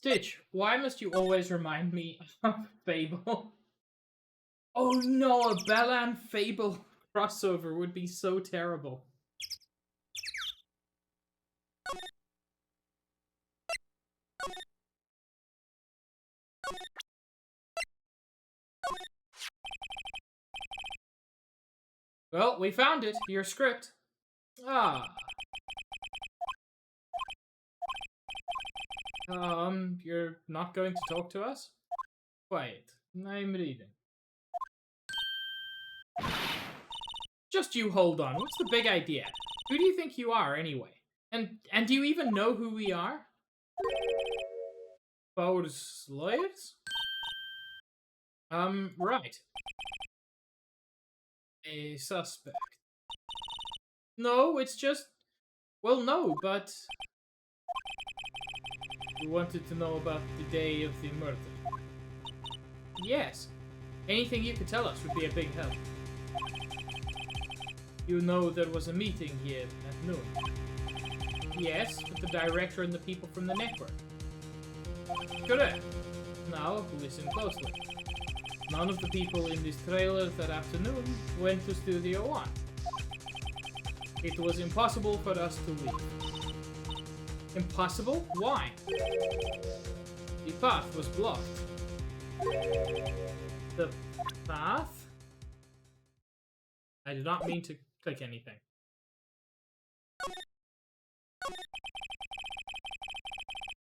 Stitch, why must you always remind me of Fable? Oh no, a Bella and Fable crossover would be so terrible. Well, we found it. Your script. Ah. You're not going to talk to us? Quiet. I'm reading. Just you hold on. What's the big idea? Who do you think you are, anyway? And do you even know who we are? Bowers lawyers? Right. A suspect. No, it's just... Well, no, but... You wanted to know about the day of the murder. Yes. Anything you could tell us would be a big help. You know there was a meeting here at noon. Yes, with the director and the people from the network. Correct. Now, listen closely. None of the people in this trailer that afternoon went to Studio One. It was impossible for us to leave. Impossible? Why? The path was blocked. The path? I did not mean to click anything.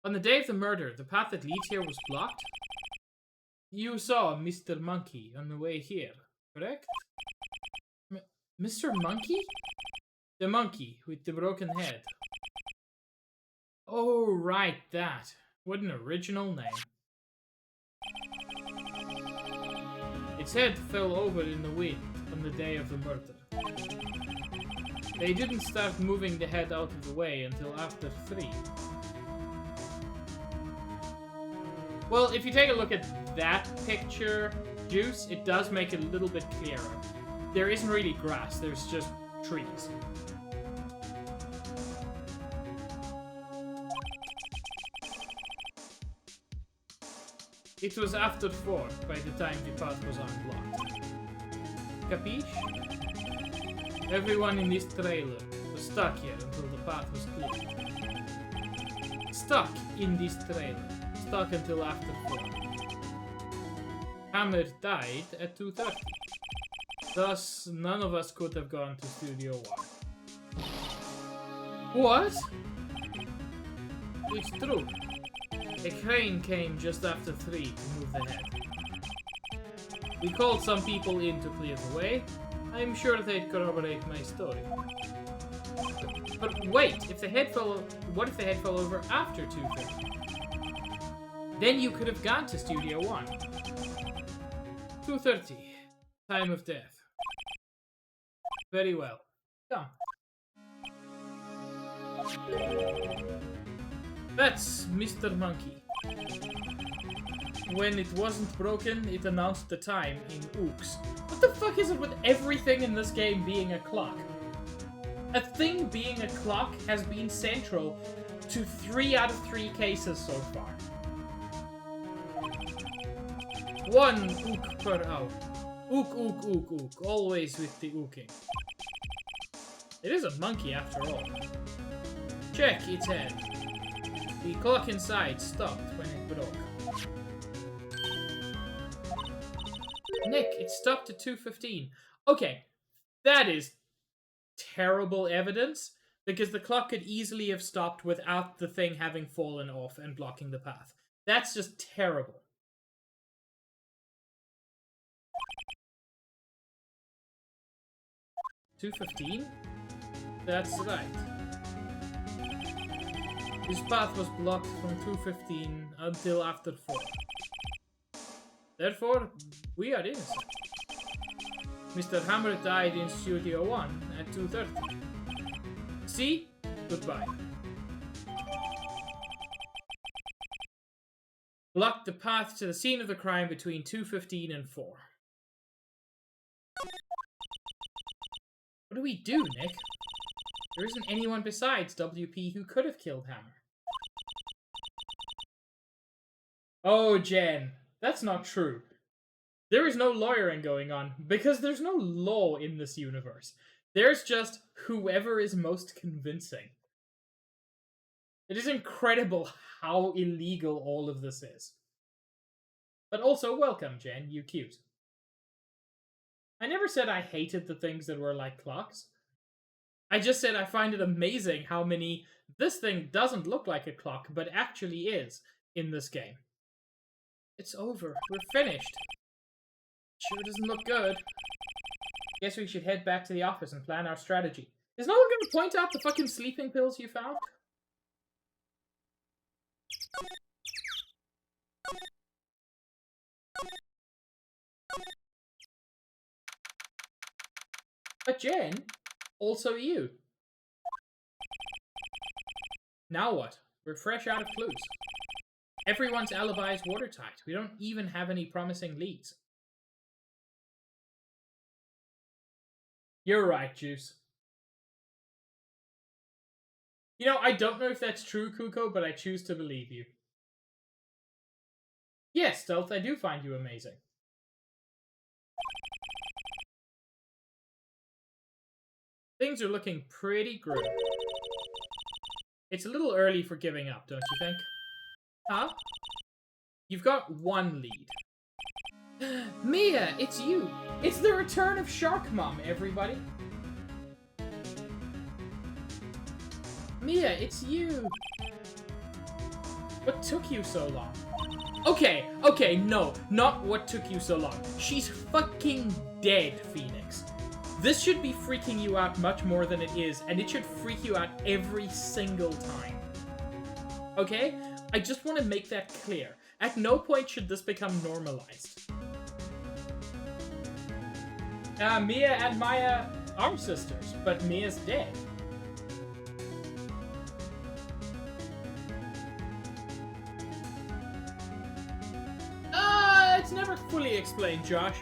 On the day of the murder, the path that leads here was blocked? You saw Mr. Monkey on the way here, correct? Mr. Monkey? The monkey with the broken head. Oh, right, that. What an original name. Its head fell over in the wind on the day of the murder. They didn't start moving the head out of the way until after 3. Well, if you take a look at that picture, Juice, it does make it a little bit clearer. There isn't really grass, there's just trees. It was after 4 by the time the path was unblocked. Capiche? Everyone in this trailer was stuck here until the path was cleared. Stuck in this trailer. Stuck until after 4. Hammer died at 2:30. Thus, none of us could have gone to Studio One. What? It's true. A crane came just after 3 to move the head. We called some people in to clear the way. I'm sure they'd corroborate my story. But wait, if the head fell, what if the head fell over after 2:30? Then you could have gone to Studio One. 2:30, time of death. Very well. Come. That's Mr. Monkey. When it wasn't broken, it announced the time in ooks. What the fuck is it with everything in this game being a clock? A thing being a clock has been central to 3 out of 3 cases so far. 1 ook per hour. Ook, ook, ook, ook. Always with the ooking. It is a monkey after all. Check its head. The clock inside stopped when it broke. Nick, it stopped at 2:15. Okay, that is terrible evidence, because the clock could easily have stopped without the thing having fallen off and blocking the path. That's just terrible. $2:15? That's right. This path was blocked from 2:15 until after 4. Therefore, we are innocent. Mr. Hammer died in Studio One at 2:30. See? Goodbye. Blocked the path to the scene of the crime between 2:15 and 4. What do we do, Nick? There isn't anyone besides WP who could have killed Hammer. Oh, Jen, that's not true. There is no lawyering going on, because there's no law in this universe. There's just whoever is most convincing. It is incredible how illegal all of this is. But also, welcome, Jen, you cute. I never said I hated the things that were like clocks. I just said I find it amazing how many this thing doesn't look like a clock, but actually is in this game. It's over. We're finished. Sure doesn't look good. Guess we should head back to the office and plan our strategy. Is no one going to point out the fucking sleeping pills you found? But Jen, also you. Now what? We're fresh out of clues. Everyone's alibi is watertight. We don't even have any promising leads. You're right, Juice. You know, I don't know if that's true, Kuko, but I choose to believe you. Yes, Stealth, I do find you amazing. Things are looking pretty grim. It's a little early for giving up, don't you think? Huh? You've got one lead. Mia, it's you! It's the return of Shark Mom, everybody! Mia, it's you! What took you so long? Okay, no, not what took you so long. She's fucking dead, Phoenix. This should be freaking you out much more than it is, and it should freak you out every single time. Okay? I just want to make that clear. At no point should this become normalized. Mia and Maya are sisters, but Mia's dead. It's never fully explained, Josh.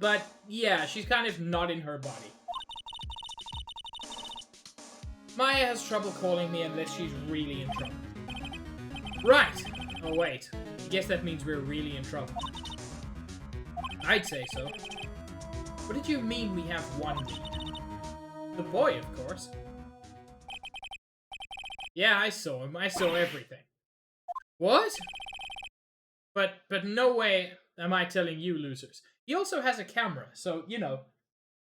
But yeah, she's kind of not in her body. Maya has trouble calling me unless she's really in trouble. Right! Oh wait, I guess that means we're really in trouble. I'd say so. What did you mean we have one lead? The boy, of course. Yeah, I saw him. I saw everything. What? But no way am I telling you losers. He also has a camera, so, you know,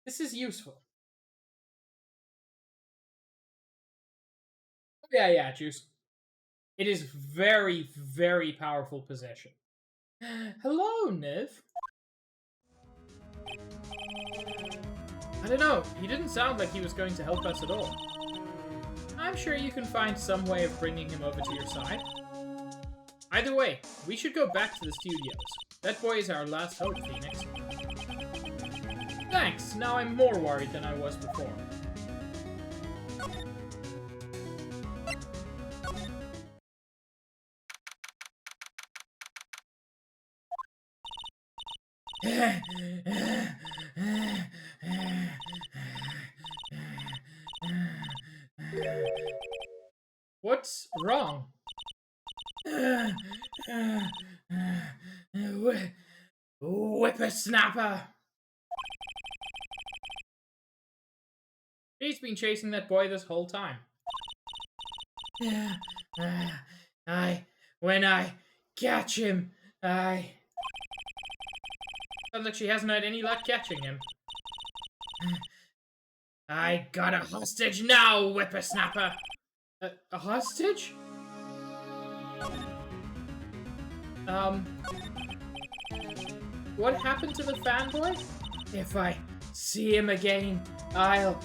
this is useful. Yeah, Juice. It is very, very powerful possession. Hello, Niv. I don't know. He didn't sound like he was going to help us at all. I'm sure you can find some way of bringing him over to your side. Either way, we should go back to the studios. That boy is our last hope, Phoenix. Thanks. Now I'm more worried than I was before. What's wrong? Whippersnapper! He's been chasing that boy this whole time. When I catch him, Sounds like she hasn't had any luck catching him. I got a hostage now, whippersnapper! A hostage? What happened to the fanboy? If I see him again, I'll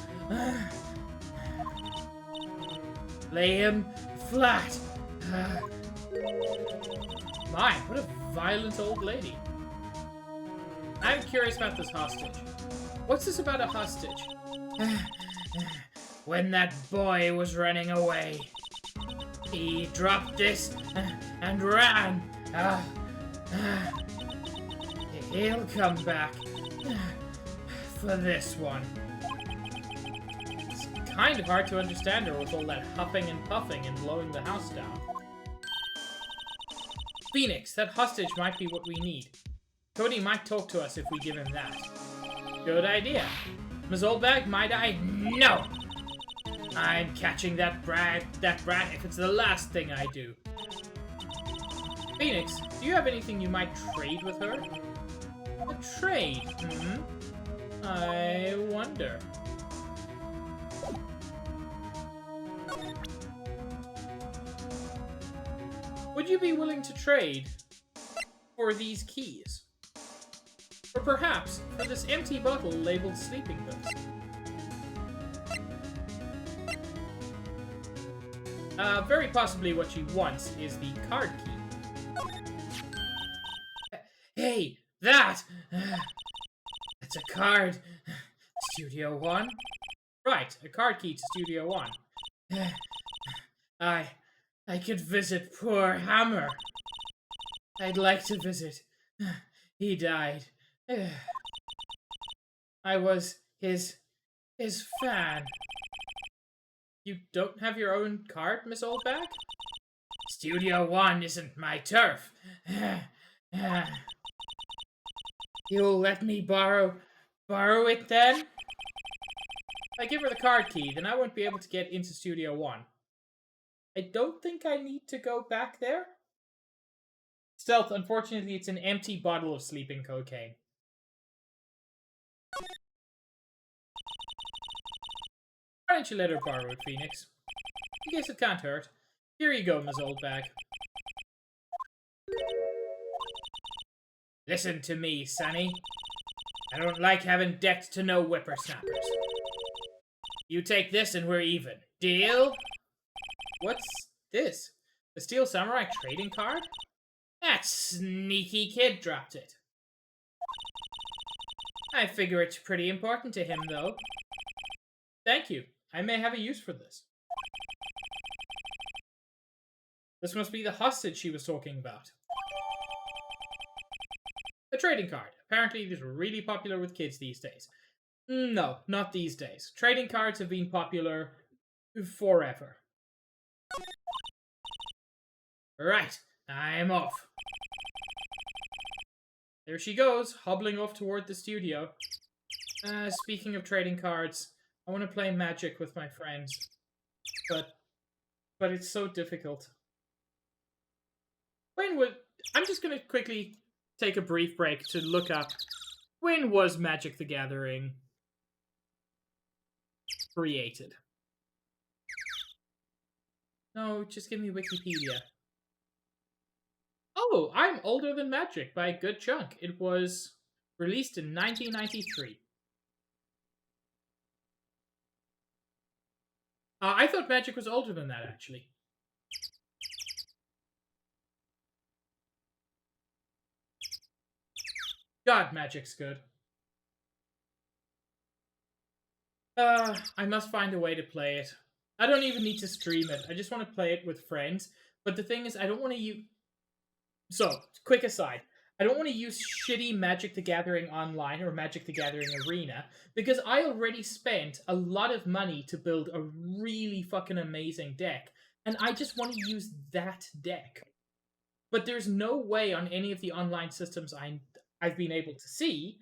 lay him flat. My, what a violent old lady. I'm curious about this hostage. What's this about a hostage? When that boy was running away, he dropped this and ran. He'll come back for this one. It's kind of hard to understand her with all that huffing and puffing and blowing the house down. Phoenix, that hostage might be what we need. Cody might talk to us if we give him that. Good idea. Ms. Oldbag, might I? No! I'm catching that brat if it's the last thing I do. Phoenix, do you have anything you might trade with her? A trade? I wonder. Would you be willing to trade for these keys? Or perhaps for this empty bottle labeled sleeping pills? Very possibly what she wants is the card key. Hey, that's a card. Studio One? Right, a card key to Studio One. I could visit poor Hammer. I'd like to visit. He died. I was his fan. You don't have your own card, Miss Oldbag? Studio One isn't my turf. You'll let me borrow it then? If I give her the card key, then I won't be able to get into Studio One. I don't think I need to go back there. Stealth, unfortunately, it's an empty bottle of sleeping cocaine. Why don't you let her borrow it, Phoenix? I guess it can't hurt. Here you go, Ms. Oldbag. Listen to me, Sonny. I don't like having debt to no whippersnappers. You take this and we're even. Deal? What's this? The Steel Samurai trading card? That sneaky kid dropped it. I figure it's pretty important to him, though. Thank you. I may have a use for this. This must be the hostage she was talking about. A trading card. Apparently it is really popular with kids these days. No, not these days. Trading cards have been popular forever. Right, I'm off. There she goes, hobbling off toward the studio. Speaking of trading cards, I want to play Magic with my friends. But it's so difficult. I'm just gonna quickly take a brief break to look up when was Magic the Gathering created. No, just give me Wikipedia. Oh, I'm older than Magic by a good chunk. It was released in 1993. I thought Magic was older than that, actually. God, Magic's good. I must find a way to play it. I don't even need to stream it. I just want to play it with friends. But the thing is, I don't want to use... So, quick aside. I don't want to use shitty Magic the Gathering Online or Magic the Gathering Arena because I already spent a lot of money to build a really fucking amazing deck. And I just want to use that deck. But there's no way on any of the online systems I've been able to see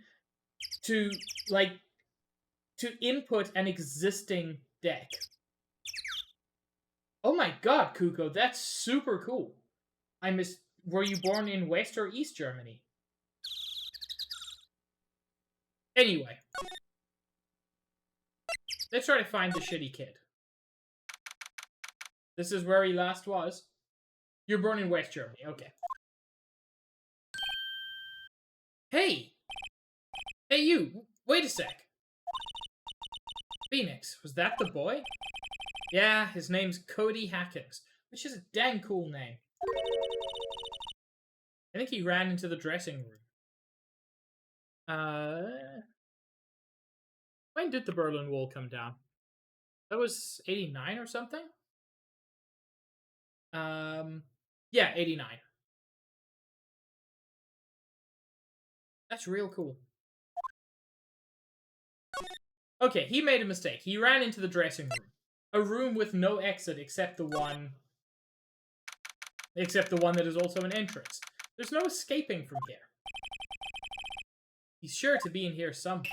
to, to input an existing deck. Oh my god, Kuko, that's super cool. Were you born in West or East Germany? Anyway. Let's try to find the shitty kid. This is where he last was. You're born in West Germany, okay. Hey! Hey you! Wait a sec. Phoenix, was that the boy? Yeah, his name's Cody Hackins, which is a dang cool name. I think he ran into the dressing room. When did the Berlin Wall come down? That was 89 or something? Yeah, 89. That's real cool. Okay, he made a mistake. He ran into the dressing room. A room with no exit except the one Except the one that is also an entrance. There's no escaping from here. He's sure to be in here somewhere.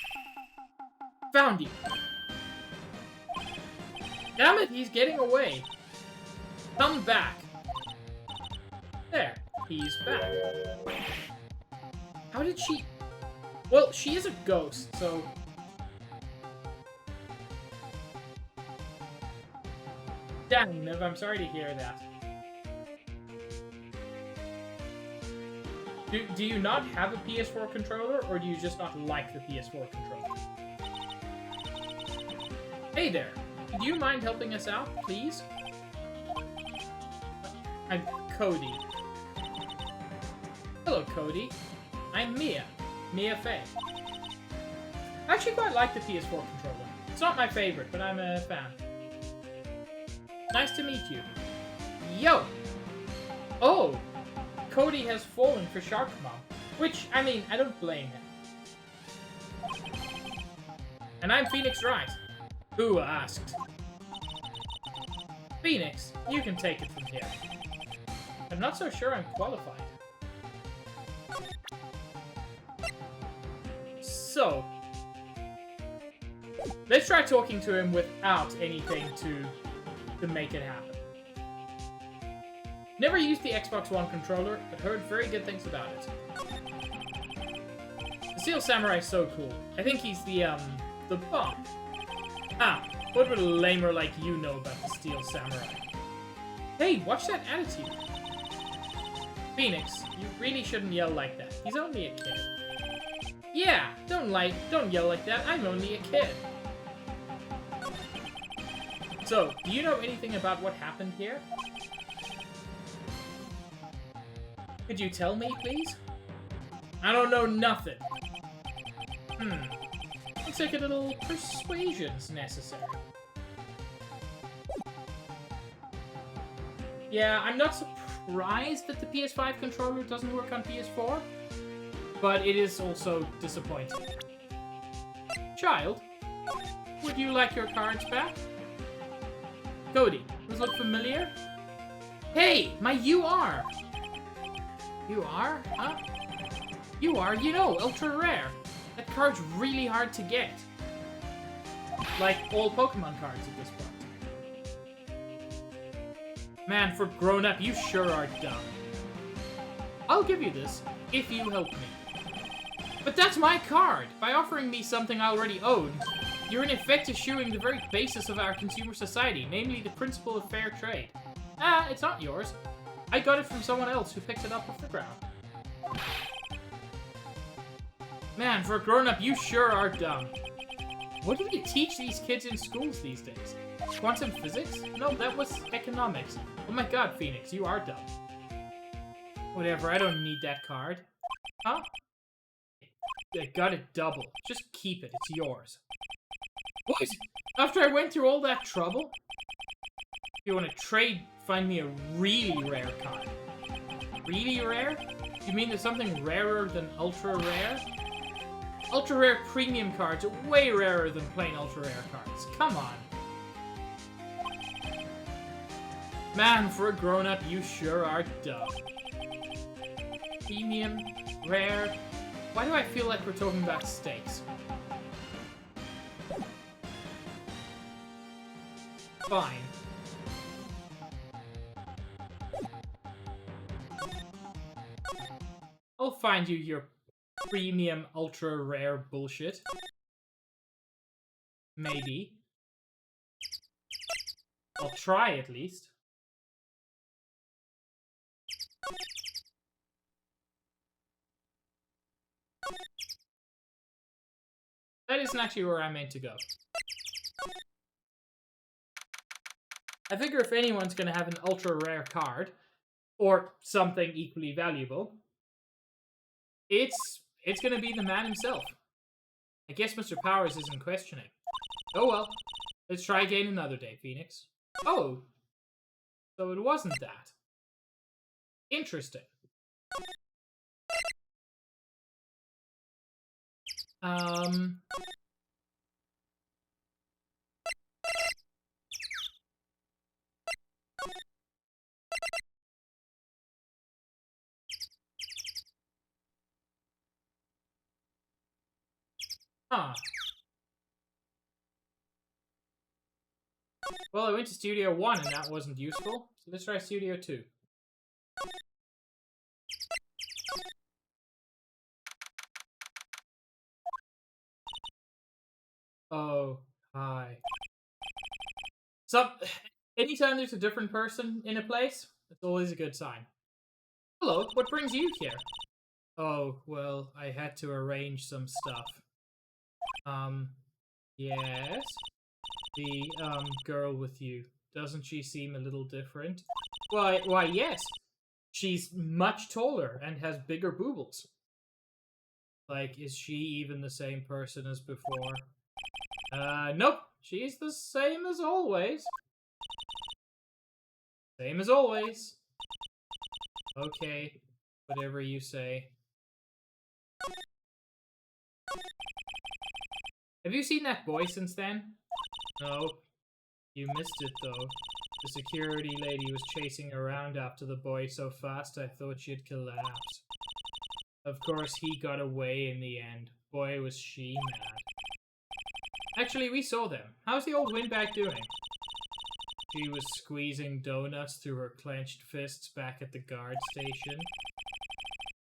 Found you! Damn it, he's getting away. Come back. There, he's back. How did she... Well, she is a ghost, so... Damn, Niv, I'm sorry to hear that. Do you not have a PS4 controller, or do you just not like the PS4 controller? Hey there. Do you mind helping us out, please? I'm Cody. Hello, Cody. I'm Mia. Mia Fey. I actually quite like the PS4 controller. It's not my favorite, but I'm a fan. Nice to meet you. Yo! Oh! Cody has fallen for Shark Mom. Which, I mean, I don't blame him. And I'm Phoenix Wright. Who asked? Phoenix, you can take it from here. I'm not so sure I'm qualified. So, let's try talking to him without anything to make it happen. Never used the Xbox One controller, but heard very good things about it. The Steel Samurai is so cool. I think he's the bomb. Ah, what would a lamer like you know about the Steel Samurai? Hey, watch that attitude. Phoenix, you really shouldn't yell like that. He's only a kid. Yeah, don't yell like that. I'm only a kid. So, do you know anything about what happened here? Could you tell me, please? I don't know nothing. Looks like a little persuasion's necessary. Yeah, I'm not surprised that the PS5 controller doesn't work on PS4, but it is also disappointing. Child, would you like your cards back? Cody, does it look familiar? Hey, my UR! UR? Huh? UR, you know, ultra rare. That card's really hard to get. Like all Pokemon cards at this point. Man, for grown up, you sure are dumb. I'll give you this, if you help me. But that's my card! By offering me something I already own, you're in effect eschewing the very basis of our consumer society, namely the principle of fair trade. Ah, it's not yours. I got it from someone else who picked it up off the ground. Man, for a grown-up, you sure are dumb. What do you teach these kids in schools these days? Quantum physics? No, that was economics. Oh my god, Phoenix, you are dumb. Whatever, I don't need that card. Huh? I got it double. Just keep it, it's yours. What? After I went through all that trouble? If you want to trade, find me a really rare card. Really rare? You mean there's something rarer than ultra rare? Ultra rare premium cards are way rarer than plain ultra rare cards. Come on. Man, for a grown-up, you sure are dumb. Premium, rare. Why do I feel like we're talking about steaks? Fine. I'll find you your premium ultra rare bullshit. Maybe. I'll try at least. That isn't actually where I meant to go. I figure if anyone's gonna have an ultra rare card, or something equally valuable, it's gonna be the man himself. I guess Mr. Powers isn't questioning. Oh well. Let's try again another day, Phoenix. Oh. So it wasn't that. Interesting. Huh. Well, I went to Studio 1 and that wasn't useful, so let's try Studio 2. Oh, hi. So, anytime there's a different person in a place, it's always a good sign. Hello, what brings you here? Oh, well, I had to arrange some stuff. Yes? The, girl with you. Doesn't she seem a little different? Why, yes. She's much taller and has bigger boobles. Like, is she even the same person as before? Nope. She's the same as always. Same as always. Okay, whatever you say. Have you seen that boy since then? No. You missed it, though. The security lady was chasing around after the boy so fast I thought she'd collapse. Of course, he got away in the end. Boy, was she mad. Actually, we saw them. How's the old windbag doing? She was squeezing donuts through her clenched fists back at the guard station.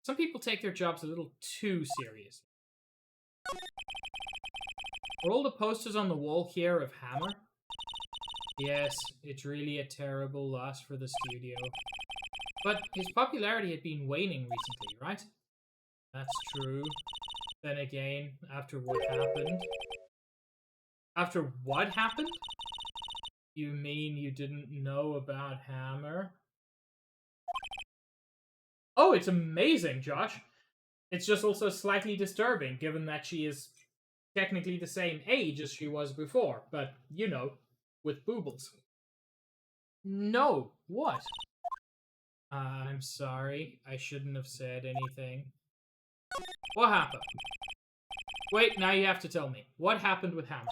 Some people take their jobs a little too seriously. Are all the posters on the wall here of Hammer? Yes, it's really a terrible loss for the studio. But his popularity had been waning recently, right? That's true. Then again, after what happened... After what happened? You mean you didn't know about Hammer? Oh, it's amazing, Josh. It's just also slightly disturbing, given that she is technically the same age as she was before, but, you know, with boobles. No, what? I'm sorry, I shouldn't have said anything. What happened? Wait, now you have to tell me. What happened with Hammer?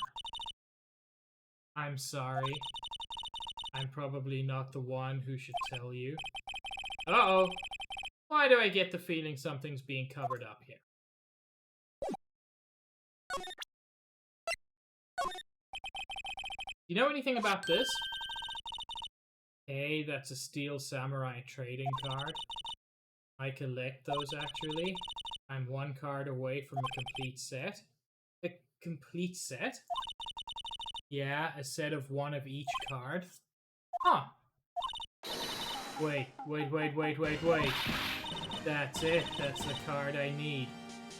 I'm sorry. I'm probably not the one who should tell you. Uh-oh. Why do I get the feeling something's being covered up here? You know anything about this? Hey, that's a Steel Samurai trading card. I collect those, actually. I'm one card away from a complete set. A complete set? Yeah, a set of one of each card. Huh. Wait. That's it. That's the card I need.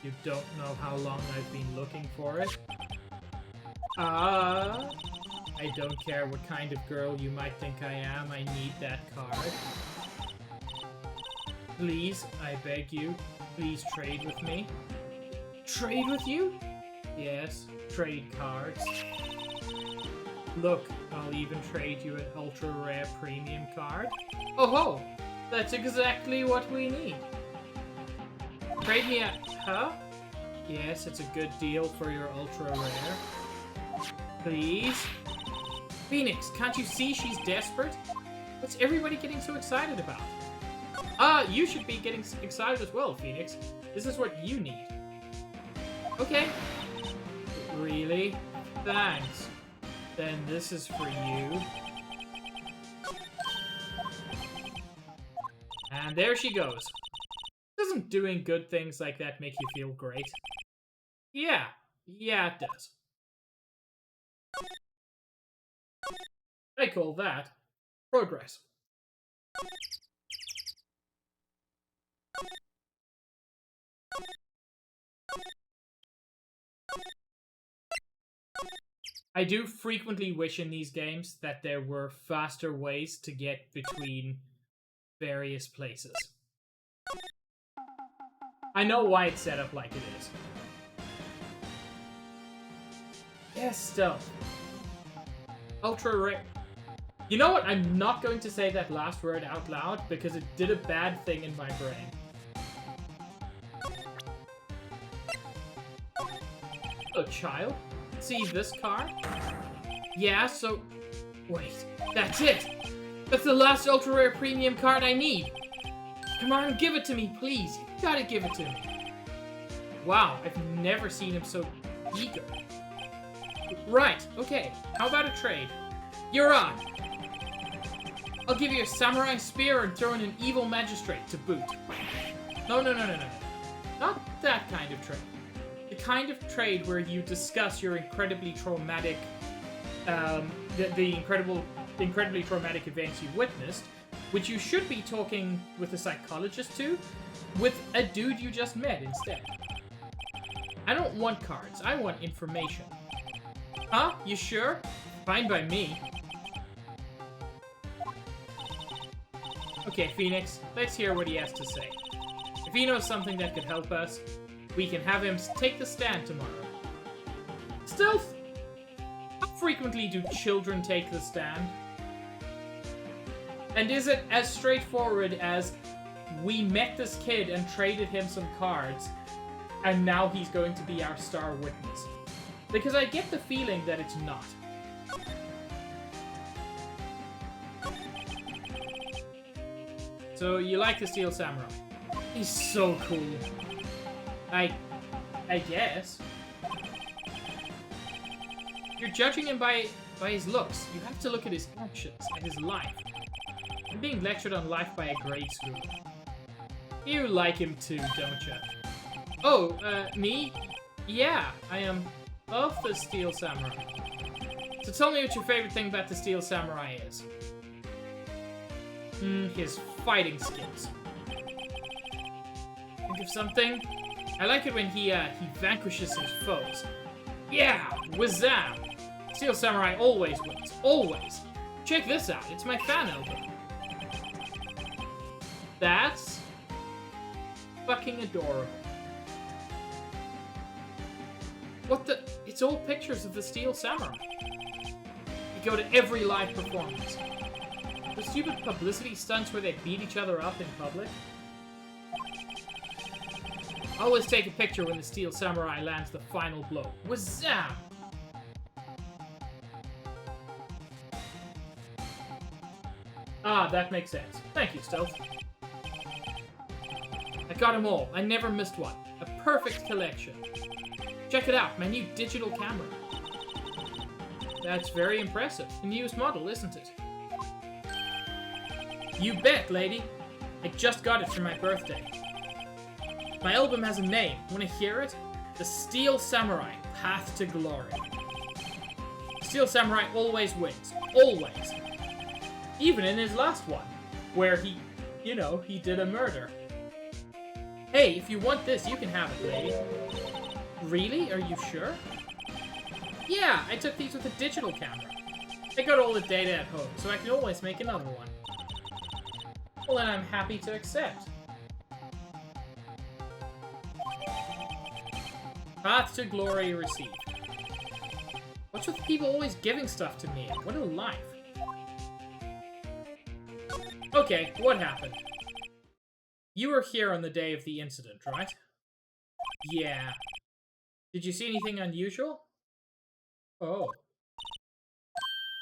You don't know how long I've been looking for it? I don't care what kind of girl you might think I am, I need that card. Please, I beg you, please trade with me. Trade with you? Yes, trade cards. Look, I'll even trade you an ultra rare premium card. Oh ho! That's exactly what we need. Trade me a... Huh? Yes, it's a good deal for your ultra rare. Please? Phoenix, can't you see she's desperate? What's everybody getting so excited about? You should be getting excited as well, Phoenix. This is what you need. Okay. Really? Thanks. Then this is for you. And there she goes. Doesn't doing good things like that make you feel great? Yeah, it does. I call that progress. I do frequently wish in these games that there were faster ways to get between various places. I know why it's set up like it is. Yes, stealth. Ultra rare. You know what? I'm not going to say that last word out loud because it did a bad thing in my brain. Hello, child. See this card? Yeah, so... Wait, that's it! That's the last ultra rare premium card I need! Come on, give it to me, please! You gotta give it to me! Wow, I've never seen him so Eager. Right, okay. How about a trade? You're on. I'll give you a samurai spear and throw in an evil magistrate to boot. No. Not that kind of trade. The kind of trade where you discuss your incredibly traumatic, the incredibly traumatic events you witnessed, which you should be talking with a psychologist to, with a dude you just met instead. I don't want cards, I want information. Huh? You sure? Fine by me. Okay, Phoenix, let's hear what he has to say. If he knows something that could help us, we can have him take the stand tomorrow. Stealth! How frequently do children take the stand? And is it as straightforward as we met this kid and traded him some cards, and now he's going to be our star witness? Because I get the feeling that it's not. So, you like the Steel Samurai? He's so cool. I guess. You're judging him by his looks. You have to look at his actions and his life. I'm being lectured on life by a grade school. You like him too, don't you? Oh, me? Yeah, I am of the Steel Samurai. So tell me what your favorite thing about the Steel Samurai is. His fighting skills. Think of something? I like it when he vanquishes his foes. Yeah! Wazam! Steel Samurai always wins. Always! Check this out, it's my fan album. That's fucking adorable. What the? It's all pictures of the Steel Samurai. You go to every live performance. The stupid publicity stunts where they beat each other up in public. Always take a picture when the Steel Samurai lands the final blow. Wazam! Ah, that makes sense. Thank you, Stealth. I got them all. I never missed one. A perfect collection. Check it out, my new digital camera. That's very impressive. The newest model, isn't it? You bet, lady. I just got it for my birthday. My album has a name. Want to hear it? The Steel Samurai, Path to Glory. Steel Samurai always wins. Always. Even in his last one, where he did a murder. Hey, if you want this, you can have it, lady. Really? Are you sure? Yeah, I took these with a digital camera. I got all the data at home, so I can always make another one. Well, then I'm happy to accept. Path to Glory received. What's with people always giving stuff to me? What a life. Okay, what happened? You were here on the day of the incident, right? Yeah. Did you see anything unusual? Oh.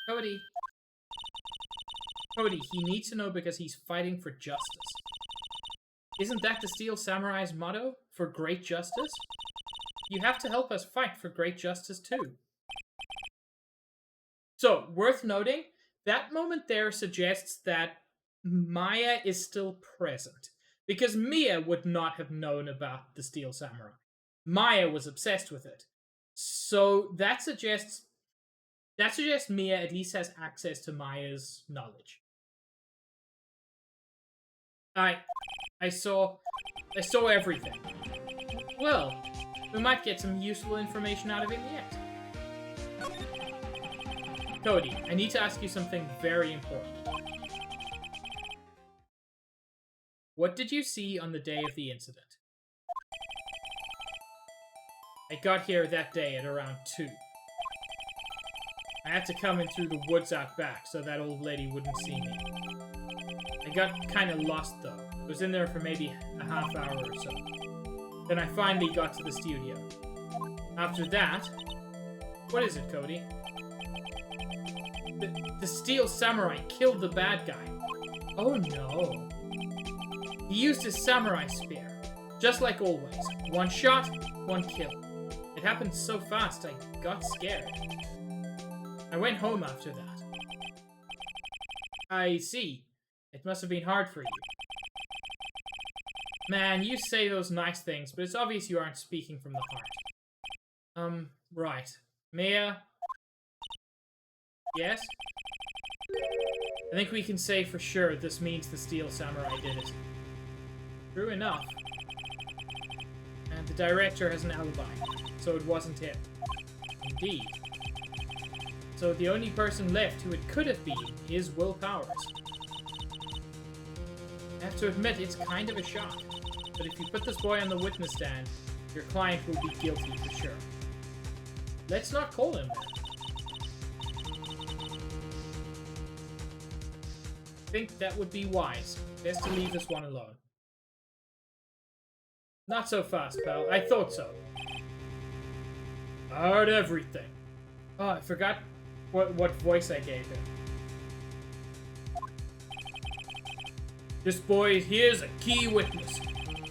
Cody, he needs to know because he's fighting for justice. Isn't that the Steel Samurai's motto? For great justice? You have to help us fight for great justice too. So, worth noting, that moment there suggests that Maya is still present. Because Mia would not have known about the Steel Samurai. Maya was obsessed with it. So that suggests Mia at least has access to Maya's knowledge. I saw everything. Well, we might get some useful information out of him yet. Cody, I need to ask you something very important. What did you see on the day of the incident? I got here that day at around 2. I had to come in through the woods out back so that old lady wouldn't see me. I got kinda lost though. I was in there for maybe a half hour or so. Then I finally got to the studio. After that... What is it, Cody? The Steel Samurai killed the bad guy. Oh no. He used his samurai spear. Just like always. One shot, one kill. It happened so fast, I got scared. I went home after that. I see. It must have been hard for you. Man, you say those nice things, but it's obvious you aren't speaking from the heart. Right. Mia? Yes? I think we can say for sure this means the Steel Samurai did it. True enough. And the director has an alibi, so it wasn't him. Indeed. So the only person left who it could have been is Will Powers. I have to admit, it's kind of a shock. But if you put this boy on the witness stand, your client will be guilty for sure. Let's not call him that. I think that would be wise. Best to leave this one alone. Not so fast, pal. I thought so. Heard everything. Oh, I forgot what voice I gave him. This boy here is a key witness,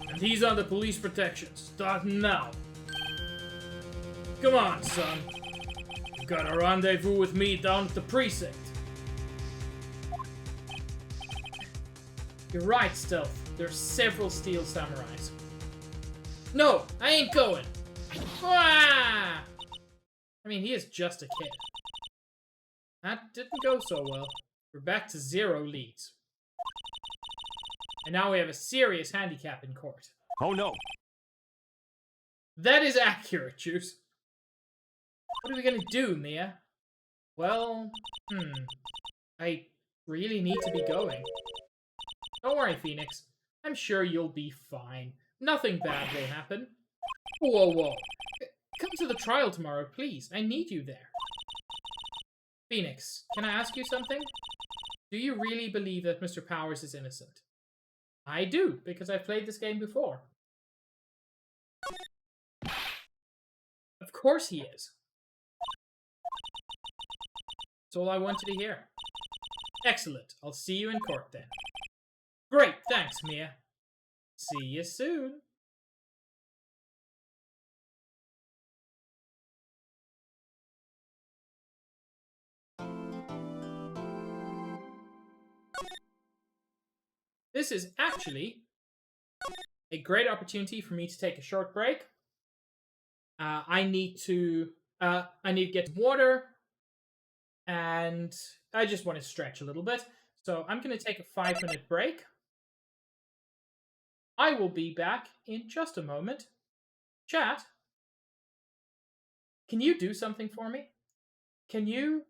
and he's under police protection, starting now. Come on, son. You got a rendezvous with me down at the precinct. You're right, Stealth. There's several Steel Samurais. No, I ain't going. Ah! I mean, he is just a kid. That didn't go so well. We're back to 0 leads. And now we have a serious handicap in court. Oh no. That is accurate, Juice. What are we gonna do, Mia? Well, I really need to be going. Don't worry, Phoenix. I'm sure you'll be fine. Nothing bad will happen. Whoa, whoa. Come to the trial tomorrow, please. I need you there. Phoenix, can I ask you something? Do you really believe that Mr. Powers is innocent? I do, because I've played this game before. Of course he is. That's all I wanted to hear. Excellent. I'll see you in court then. Great, thanks, Mia. See you soon. This is actually a great opportunity for me to take a short break. I need to get some water, and I just want to stretch a little bit. So I'm going to take a 5-minute break. I will be back in just a moment. Chat, can you do something for me? Can you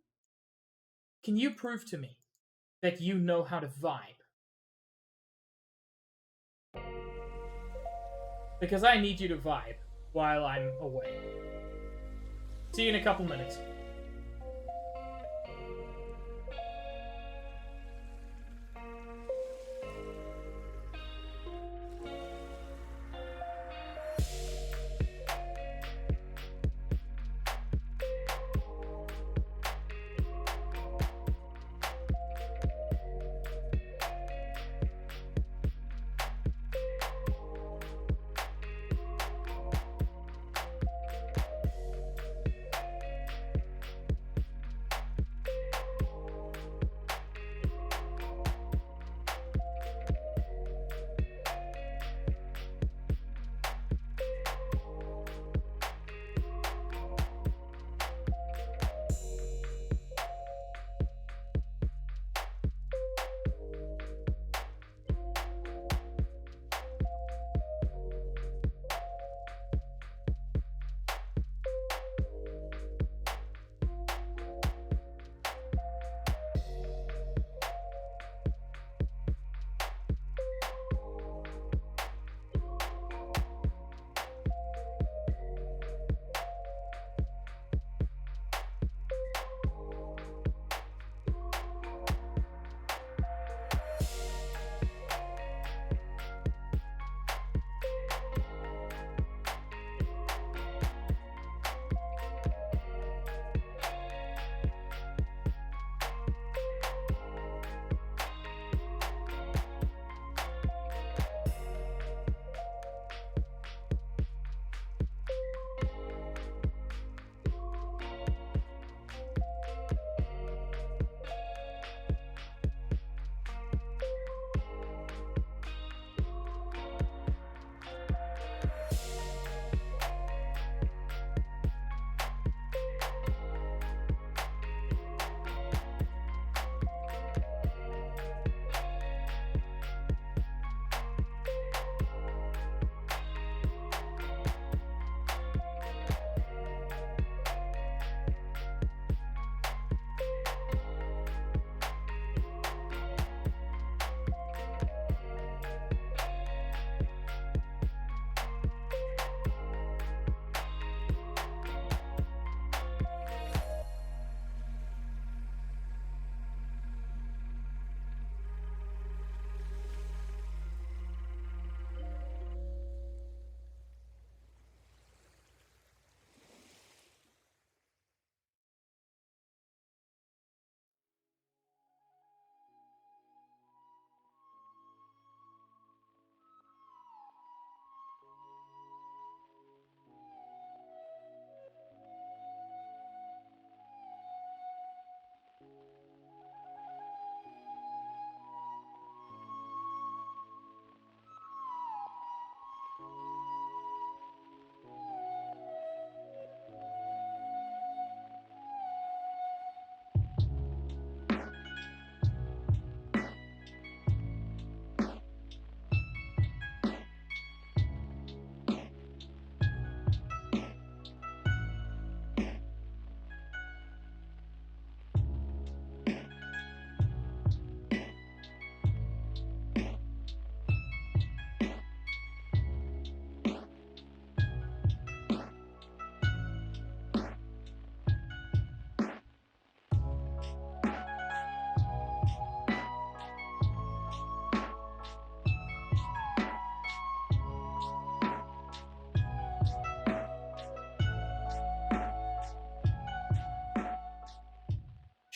prove to me that you know how to vibe? Because I need you to vibe while I'm away. See you in a couple minutes.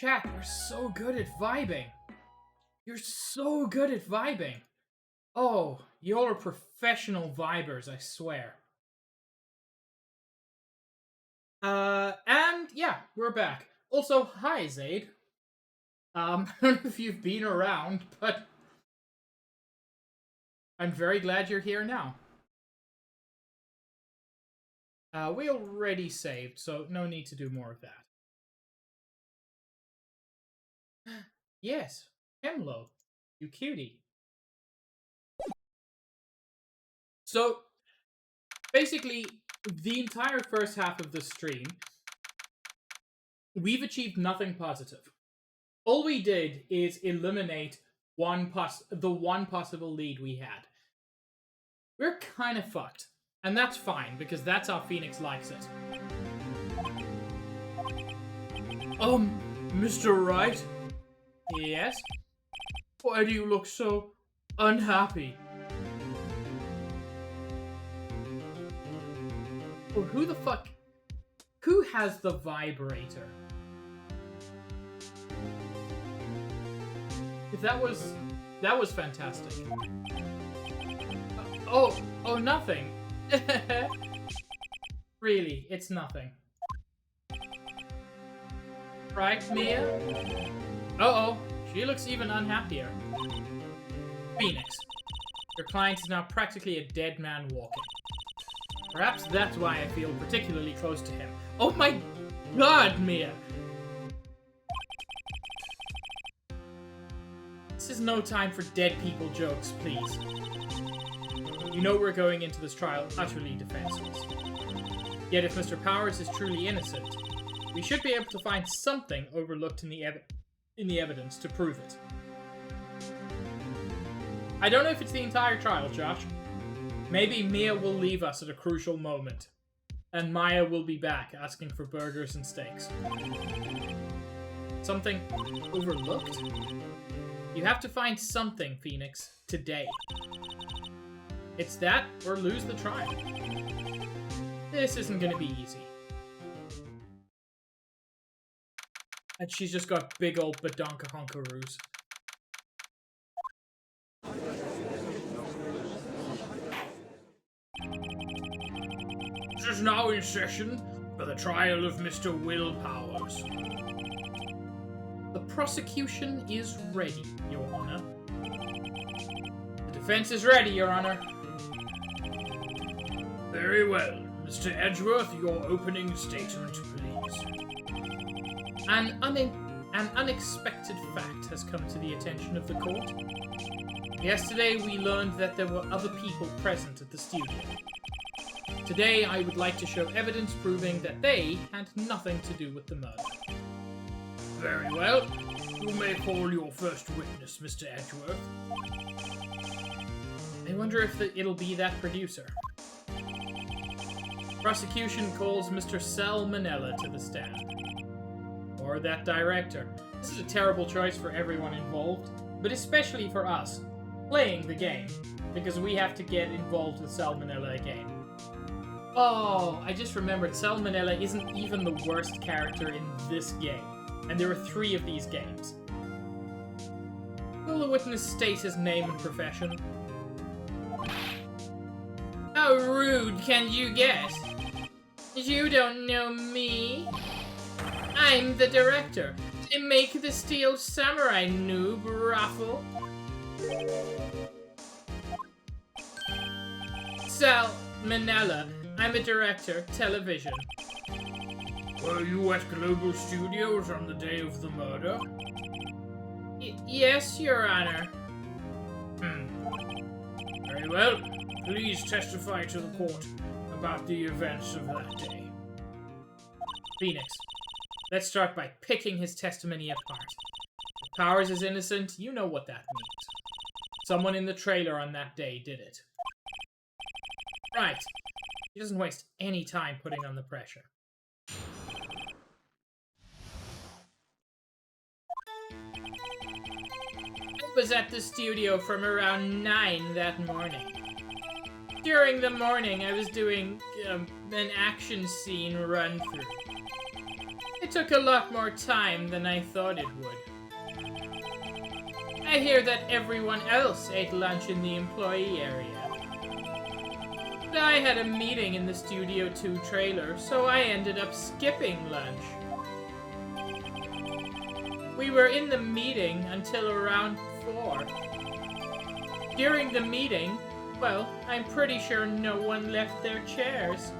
Chat, you're so good at vibing. You're so good at vibing. Oh, you're professional vibers, I swear. And yeah, we're back. Also, hi, Zaid. I don't know if you've been around, but I'm very glad you're here now. We already saved, so no need to do more of that. Yes, Hemlo, you cutie. So, basically, the entire first half of the stream, we've achieved nothing positive. All we did is eliminate the one possible lead we had. We're kind of fucked. And that's fine, because that's how Phoenix likes it. Mr. Wright? Yes? Why do you look so unhappy? Well, who the fuck... Who has the vibrator? If that was fantastic. Oh, nothing. Really, it's nothing. Right, Mia? Uh-oh, she looks even unhappier. Phoenix, your client is now practically a dead man walking. Perhaps that's why I feel particularly close to him. Oh my god, Mia! This is no time for dead people jokes, please. You know we're going into this trial utterly defenseless. Yet if Mr. Powers is truly innocent, we should be able to find something overlooked in the evidence to prove it. I don't know if it's the entire trial, Josh. Maybe Mia will leave us at a crucial moment, and Maya will be back asking for burgers and steaks. Something overlooked? You have to find something, Phoenix, today. It's that or lose the trial. This isn't gonna be easy. And she's just got big old badonka honkaroos. This is now in session for the trial of Mr. Will Powers. The prosecution is ready, Your Honor. The defense is ready, Your Honor. Very well. Mr. Edgeworth, your opening statement, please. An unexpected fact has come to the attention of the court. Yesterday, we learned that there were other people present at the studio. Today, I would like to show evidence proving that they had nothing to do with the murder. Very well. You may call your first witness, Mr. Edgeworth. I wonder if it'll be that producer. Prosecution calls Mr. Salmonella to the stand. Or that director. This is a terrible choice for everyone involved, but especially for us, playing the game, because we have to get involved with Salmonella again. Oh, I just remembered Salmonella isn't even the worst character in this game, and there are 3 of these games. Will the witness state his name and profession? How rude can you get? You don't know me. I'm the director. To make the Steel Samurai, noob, raffle. Salmonella. I'm a director, television. Were you at Global Studios on the day of the murder? Yes, Your Honor. Very well. Please testify to the court about the events of that day. Phoenix, let's start by picking his testimony apart. If Powers is innocent, you know what that means. Someone in the trailer on that day did it. Right. He doesn't waste any time putting on the pressure. I was at the studio from around 9 that morning. During the morning, I was doing an action scene run-through. I It took a lot more time than I thought it would. I hear that everyone else ate lunch in the employee area. But I had a meeting in the Studio 2 trailer, so I ended up skipping lunch. We were in the meeting until around 4. During the meeting, well, I'm pretty sure no one left their chairs.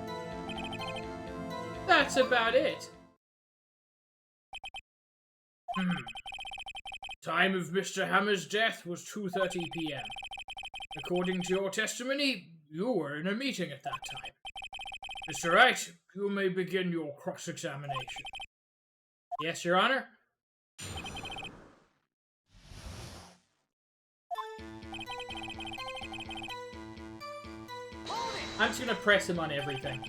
That's about it. Time of Mr. Hammer's death was 2:30 p.m. According to your testimony, you were in a meeting at that time. Mr. Wright, you may begin your cross-examination. Yes, Your Honor. I'm just gonna press him on everything.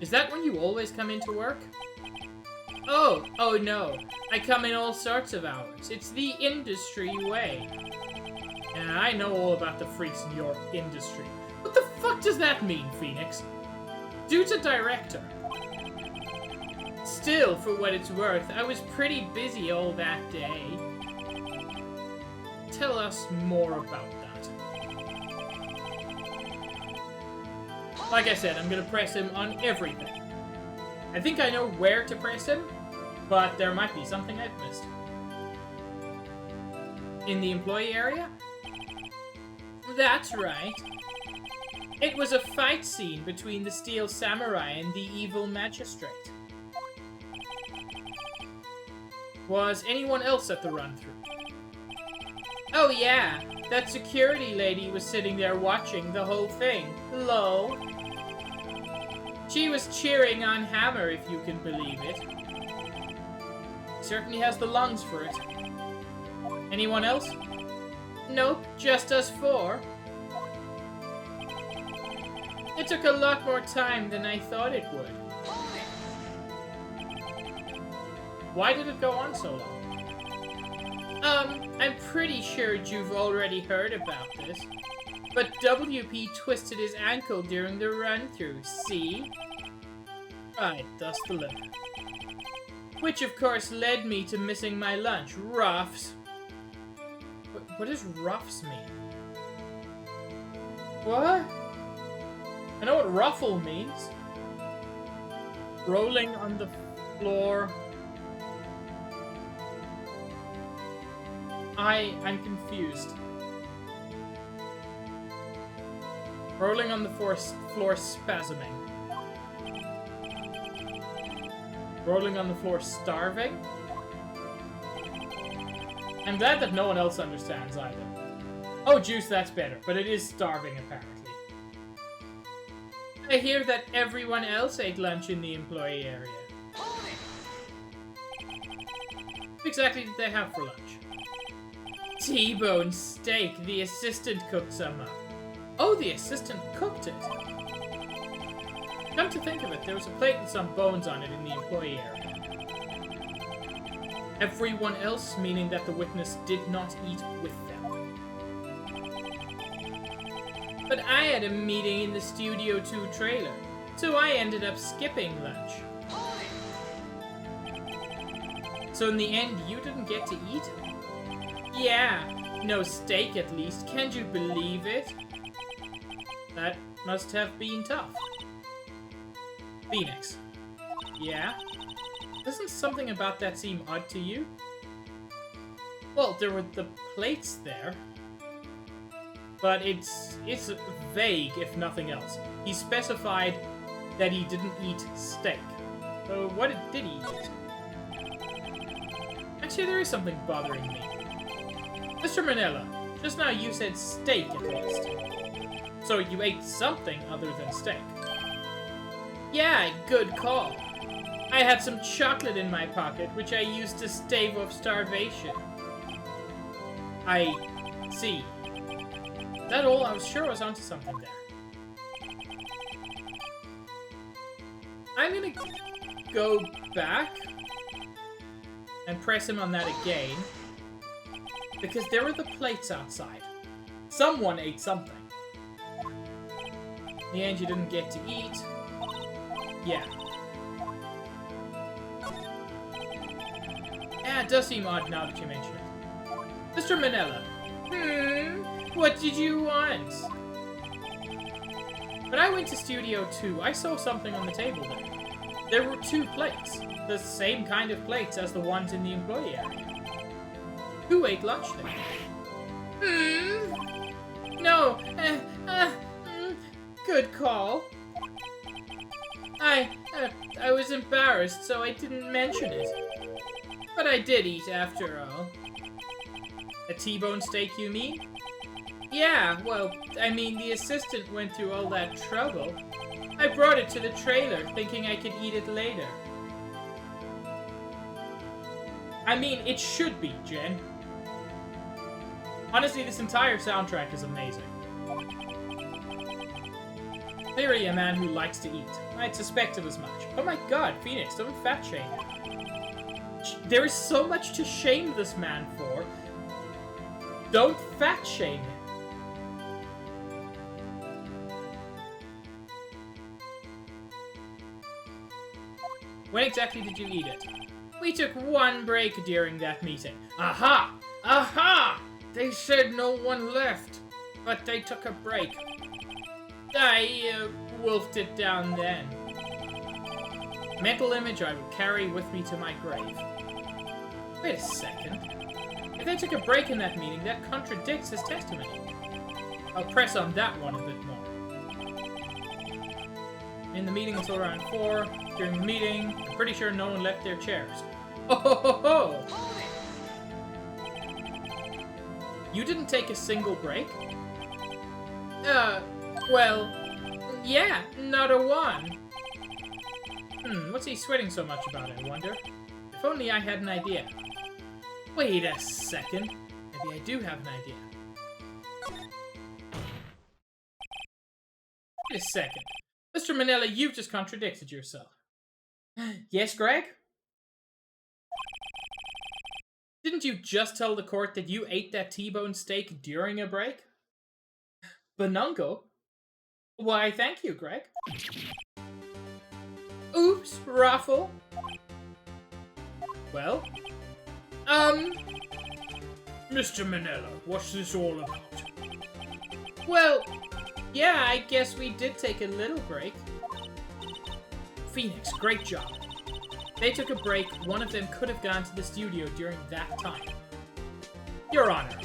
Is that when you always come into work? Oh no. I come in all sorts of hours. It's the industry way. And I know all about the freaks in your industry. What the fuck does that mean, Phoenix? Dude's a director. Still, for what it's worth, I was pretty busy all that day. Tell us more about that. Like I said, I'm gonna press him on everything. I think I know where to press him, but there might be something I've missed. In the employee area? That's right. It was a fight scene between the Steel Samurai and the evil magistrate. Was anyone else at the run-through? Oh yeah, that security lady was sitting there watching the whole thing. Lol. She was cheering on Hammer, if you can believe it. He certainly has the lungs for it. Anyone else? Nope, just us 4. It took a lot more time than I thought it would. Why did it go on so long? I'm pretty sure you've already heard about this. But WP twisted his ankle during the run-through, see? Right, that's the letter. Which of course led me to missing my lunch. Roughs. What does roughs mean? What? I know what ruffle means. Rolling on the floor. I'm confused. Rolling on the floor spasming. Rolling on the floor starving? I'm glad that no one else understands either. Oh, juice, that's better. But it is starving, apparently. I hear that everyone else ate lunch in the employee area. What exactly did they have for lunch? T-bone steak. The assistant cooked some up. Oh, the assistant cooked it. Come to think of it, there was a plate with some bones on it in the employee area. Everyone else, meaning that the witness did not eat with them. But I had a meeting in the Studio 2 trailer, so I ended up skipping lunch. So in the end, you didn't get to eat? Yeah, no steak at least. Can't you believe it? That must have been tough. Phoenix. Yeah? Doesn't something about that seem odd to you? Well, there were the plates there. But it's vague, if nothing else. He specified that he didn't eat steak. So what did he eat? Actually, there is something bothering me. Mr. Manila, just now you said steak at least. So you ate something other than steak. Yeah, good call. I had some chocolate in my pocket, which I used to stave off starvation. I see. That all? I was sure I was onto something there. I'm gonna go back and press him on that again. Because there were the plates outside. Someone ate something. In the end, you didn't get to eat. Yeah. does seem odd now that you mention it. Mr. Manila. What did you want? When I went to Studio 2, I saw something on the table there. There were 2 plates. The same kind of plates as the ones in the employee area. Who ate lunch there? No. Good call. I was embarrassed, so I didn't mention it. But I did eat after all. A T-bone steak, you mean? Yeah, well, I mean, the assistant went through all that trouble. I brought it to the trailer, thinking I could eat it later. I mean, it should be, Jen. Honestly, this entire soundtrack is amazing. Clearly a man who likes to eat. I'd suspected as much. Oh my god, Phoenix, don't fat shame him. There is so much to shame this man for. Don't fat shame him. When exactly did you eat it? We took 1 break during that meeting. Aha! Aha! They said no one left, but they took a break. I wolfed it down then. Mental image I would carry with me to my grave. Wait a second. If they took a break in that meeting, that contradicts his testimony. I'll press on that one a bit more. In the meeting until around 4. During the meeting, I'm pretty sure no one left their chairs. Oh ho ho ho! You didn't take a single break? Well, yeah, not a one. What's he sweating so much about, I wonder? If only I had an idea. Wait a second. Maybe I do have an idea. Wait a second. Mr. Manila, you've just contradicted yourself. Yes, Greg? Didn't you just tell the court that you ate that T-bone steak during a break? Benungo? Why, thank you, Greg. Oops, Raffle. Well? Mr. Manila, what's this all about? Well, yeah, I guess we did take a little break. Phoenix, great job. They took a break. One of them could have gone to the studio during that time. Your Honor,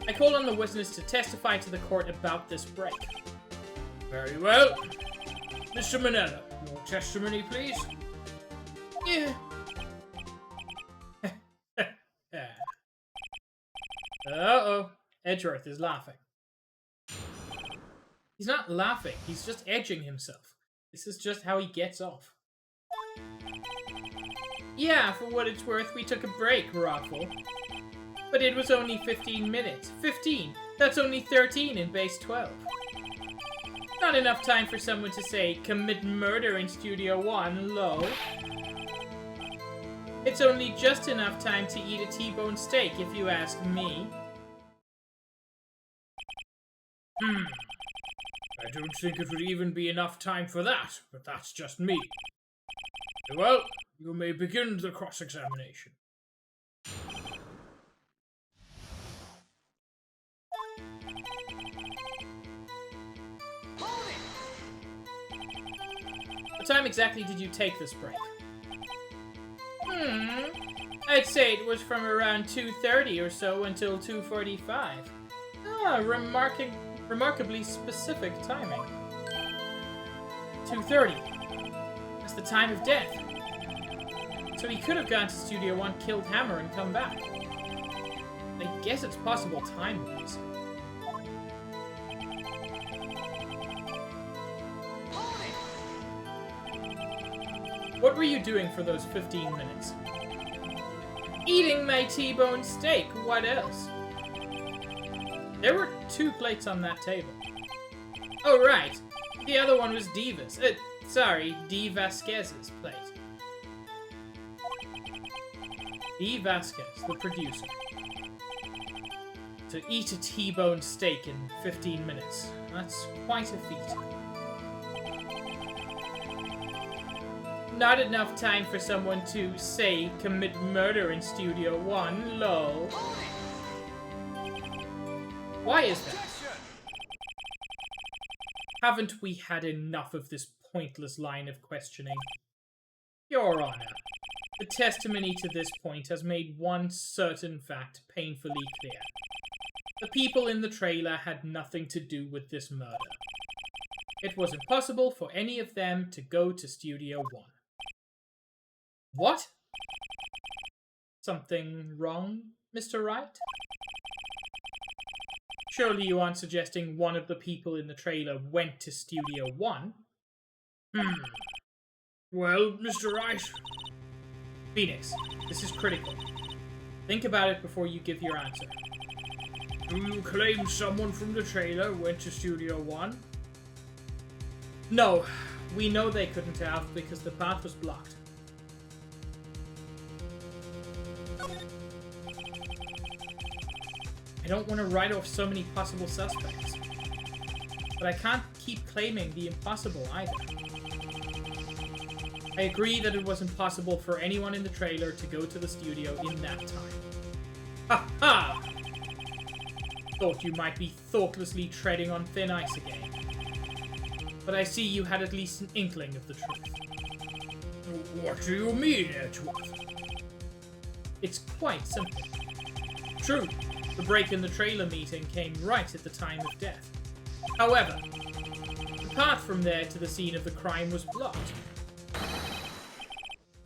I called on the witness to testify to the court about this break. Very well. Mr. Manila, your testimony, please. Yeah. Uh-oh. Edgeworth is laughing. He's not laughing. He's just edging himself. This is just how he gets off. Yeah, for what it's worth, we took a break, Raffle. But it was only 15 minutes. 15? That's only 13 in base 12. Not enough time for someone to say, commit murder in Studio 1, lol. It's only just enough time to eat a T-bone steak, if you ask me. I don't think it would even be enough time for that, but that's just me. Well, you may begin the cross-examination. What time exactly did you take this break? I'd say it was from around 2:30 or so until 2:45. Ah, remarkably specific timing. 2:30. That's the time of death. So he could have gone to Studio 1, killed Hammer, and come back. I guess it's possible time-wise. What were you doing for those 15 minutes? Eating my T-bone steak, what else? There were 2 plates on that table. Oh, right. The other one was Diva's. Sorry, D. Vasquez's plate. D. Vasquez, the producer. To eat a T-bone steak in 15 minutes. That's quite a feat. Not enough time for someone to, say, commit murder in Studio 1, lol. Why is that? Haven't we had enough of this pointless line of questioning? Your Honor, the testimony to this point has made one certain fact painfully clear. The people in the trailer had nothing to do with this murder. It was impossible for any of them to go to Studio 1. What? Something wrong, Mr. Wright? Surely you aren't suggesting one of the people in the trailer went to Studio 1? Well, Mr. Wright... Phoenix, this is critical. Think about it before you give your answer. Do you claim someone from the trailer went to Studio 1? No, we know they couldn't have because the path was blocked. I don't want to write off so many possible suspects. But I can't keep claiming the impossible either. I agree that it was impossible for anyone in the trailer to go to the studio in that time. Ha ha! Thought you might be thoughtlessly treading on thin ice again. But I see you had at least an inkling of the truth. What do you mean, Edgeworth? It's quite simple. True, the break in the trailer meeting came right at the time of death. However, the path from there to the scene of the crime was blocked.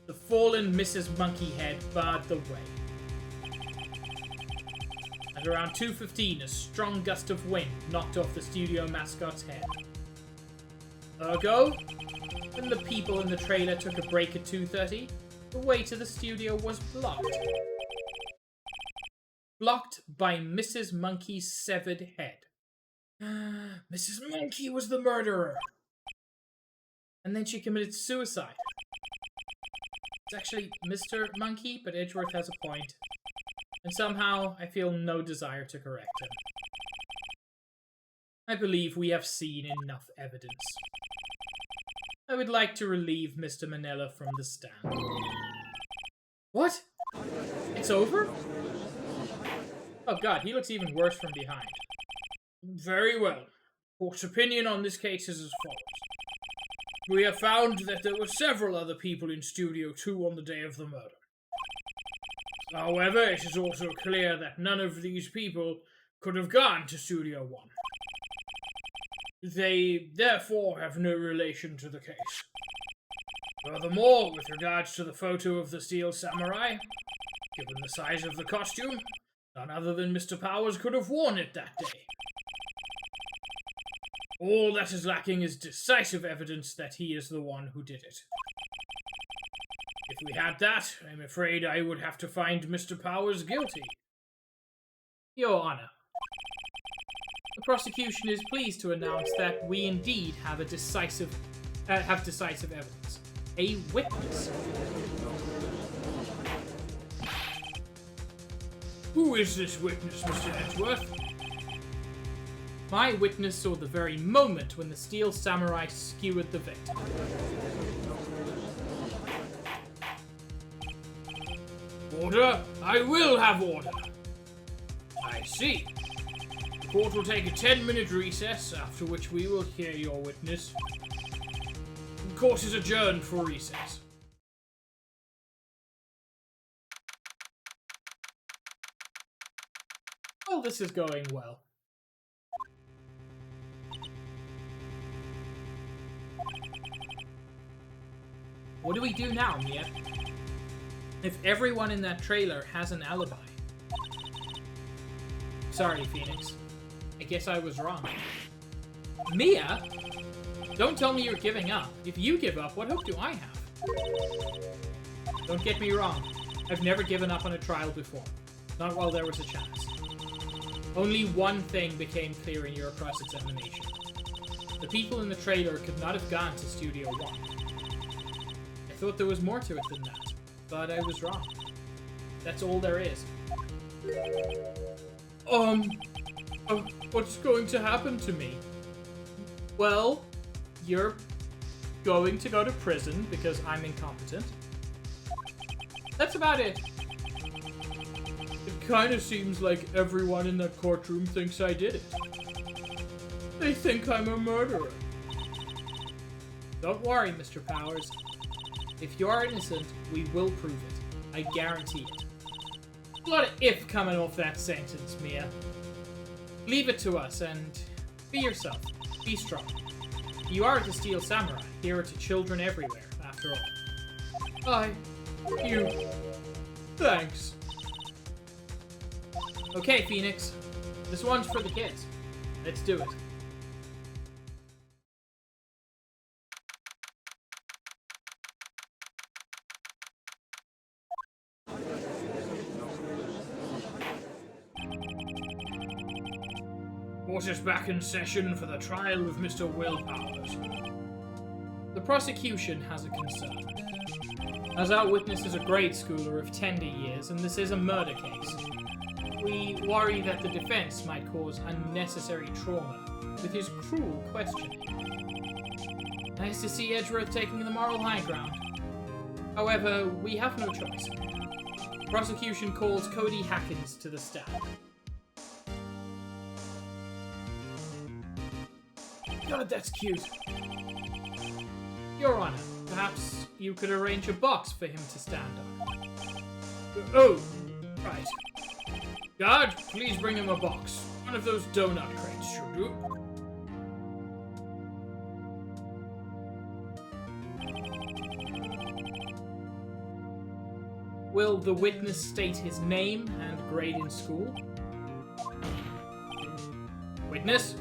The fallen Mrs. Monkeyhead barred the way. At around 2:15, a strong gust of wind knocked off the studio mascot's head. Ergo, when the people in the trailer took a break at 2:30, the way to the studio was blocked. Blocked by Mrs. Monkey's severed head. Mrs. Monkey was the murderer! And then she committed suicide. It's actually Mr. Monkey, but Edgeworth has a point. And somehow, I feel no desire to correct him. I believe we have seen enough evidence. I would like to relieve Mr. Manella from the stand. What? It's over? Oh god, he looks even worse from behind. Very well. Court's opinion on this case is as follows. We have found that there were several other people in Studio 2 on the day of the murder. However, it is also clear that none of these people could have gone to Studio 1. They, therefore, have no relation to the case. Furthermore, with regards to the photo of the Steel Samurai, given the size of the costume, none other than Mr. Powers could have worn it that day. All that is lacking is decisive evidence that he is the one who did it. If we had that, I'm afraid I would have to find Mr. Powers guilty. Your Honor, the prosecution is pleased to announce that we indeed have decisive evidence. A witness. Who is this witness, Mr. Edgeworth? My witness saw the very moment when the Steel Samurai skewered the victim. Order! I will have order! I see. The court will take a 10-minute recess, after which we will hear your witness. The court is adjourned for recess. Well, this is going well. What do we do now, Mia? If everyone in that trailer has an alibi. Sorry, Phoenix. I guess I was wrong. Mia? Don't tell me you're giving up. If you give up, what hope do I have? Don't get me wrong. I've never given up on a trial before. Not while there was a chance. Only one thing became clear in your cross-examination. The people in the trailer could not have gone to Studio 1. I thought there was more to it than that, but I was wrong. That's all there is. What's going to happen to me? Well, you're going to go to prison because I'm incompetent. That's about it. It kind of seems like everyone in that courtroom thinks I did it. They think I'm a murderer. Don't worry, Mr. Powers. If you are innocent, we will prove it. I guarantee it. A lot of if coming off that sentence, Mia. Leave it to us and be yourself. Be strong. You are the Steel Samurai. Here are to children everywhere, after all. You. Thanks. Okay, Phoenix. This one's for the kids. Let's do it. Court is back in session for the trial of Mr. Will Powers. The prosecution has a concern. As our witness is a grade schooler of tender years, and this is a murder case, we worry that the defense might cause unnecessary trauma with his cruel questioning. Nice to see Edgeworth taking the moral high ground. However, we have no choice. Prosecution calls Cody Hackins to the stand. God, that's cute. Your Honor, perhaps you could arrange a box for him to stand on. Oh, right. Guard, please bring him a box. One of those donut crates should do. Will the witness state his name and grade in school? Witness?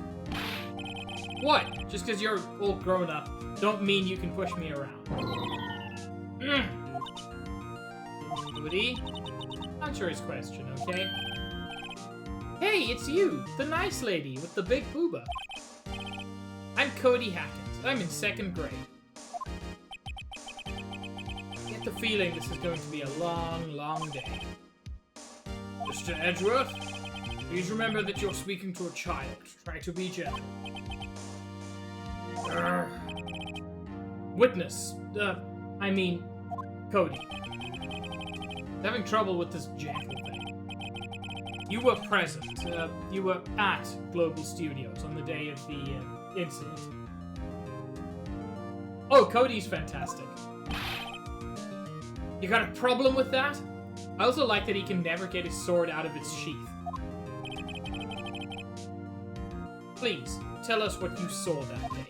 What? Just because you're all grown up, don't mean you can push me around. Cody? Answer his question, okay? Hey, it's you, the nice lady with the big booba. I'm Cody Hackins. I'm in 2nd grade. I get the feeling this is going to be a long, long day. Mr. Edgeworth, please remember that you're speaking to a child. Try to be gentle. Witness. I mean, Cody. Having trouble with this gentle thing. You were present. You were at Global Studios on the day of the incident. Oh, Cody's fantastic. You got a problem with that? I also like that he can never get his sword out of its sheath. Please, tell us what you saw that day.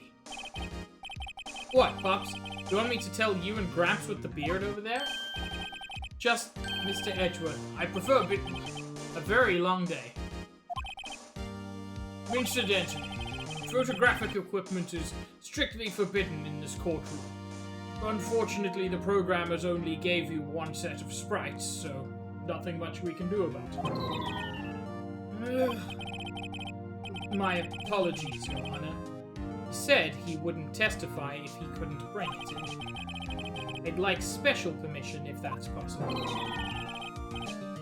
What, Pops? Do you want me to tell you and Gramps with the beard over there? Just, Mr. Edgeworth, I prefer a very long day. Incidentally, photographic equipment is strictly forbidden in this courtroom. Unfortunately, the programmers only gave you one set of sprites, so nothing much we can do about it. My apologies, Your Honor. He said he wouldn't testify if he couldn't bring it. I'd like special permission if that's possible.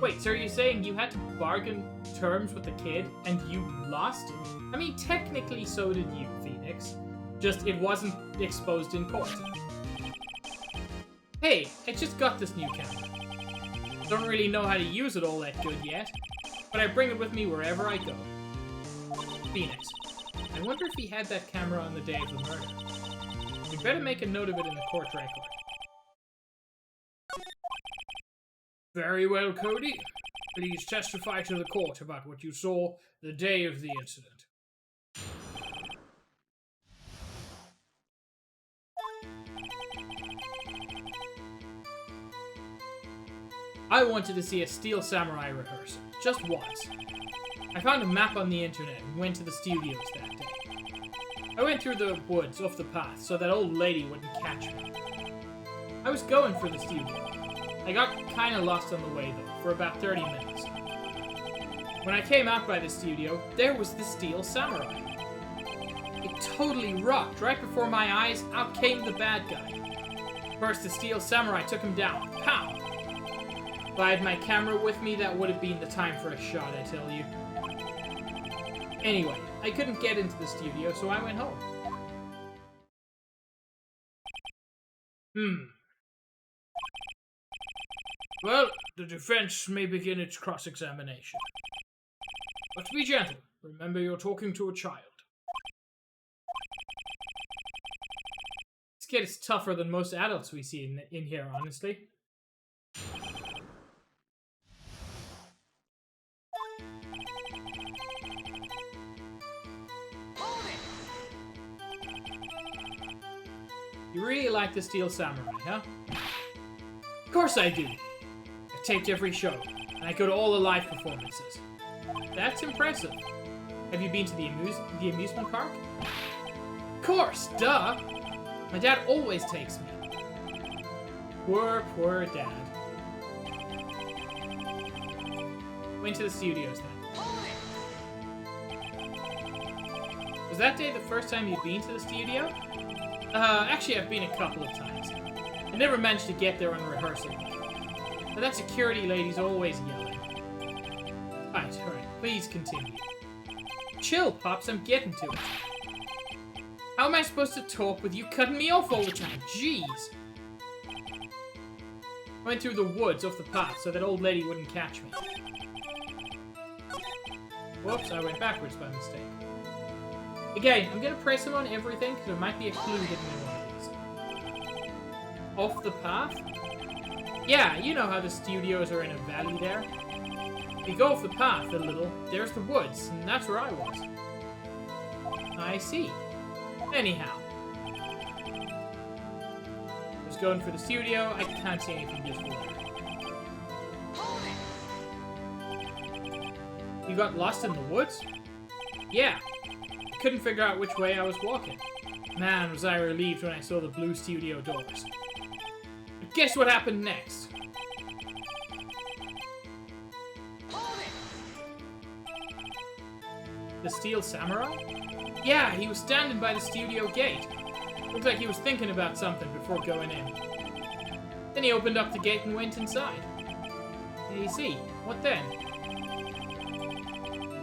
Wait, so are you saying you had to bargain terms with the kid and you lost? I mean, technically so did you, Phoenix. Just it wasn't exposed in court. Hey, I just got this new camera. Don't really know how to use it all that good yet, but I bring it with me wherever I go. Phoenix, I wonder if he had that camera on the day of the murder. We'd better make a note of it in the court record. Very well, Cody. Please testify to the court about what you saw the day of the incident. I wanted to see a Steel Samurai rehearsal, just once. I found a map on the internet and went to the studios that day. I went through the woods off the path so that old lady wouldn't catch me. I was going for the studio. I got kinda lost on the way though, for about 30 minutes. When I came out by the studio, there was the Steel Samurai. It totally rocked. Right before my eyes, out came the bad guy. First, the Steel Samurai took him down. Pow! If I had my camera with me, that would have been the time for a shot, I tell you. Anyway, I couldn't get into the studio, so I went home. Well, the defense may begin its cross-examination. But be gentle. Remember, you're talking to a child. This kid is tougher than most adults we see in here, honestly. You really like the Steel Samurai, huh? Of course I do. I've taped every show, and I go to all the live performances. That's impressive. Have you been to the amusement park? Of course, duh! My dad always takes me. Poor dad. Went to the studios then. Was that day the first time you'd been to the studio? Actually, I've been a couple of times. I never managed to get there on rehearsal. But that security lady's always yelling. Alright, please continue. Chill, Pops, I'm getting to it. How am I supposed to talk with you cutting me off all the time? Jeez. I went through the woods off the path so that old lady wouldn't catch me. Whoops, I went backwards by mistake. Again, I'm gonna press him on everything because there might be a clue hidden in one of these. Off the path? Yeah, you know how the studios are in a valley there. If you go off the path a little, there's the woods, and that's where I was. I see. Anyhow. I was going for the studio, I can't see anything useful there. You got lost in the woods? Yeah. Couldn't figure out which way I was walking. Man, was I relieved when I saw the blue studio doors. But guess what happened next? The Steel Samurai? Yeah, he was standing by the studio gate. Looked like he was thinking about something before going in. Then he opened up the gate and went inside. You see, what then?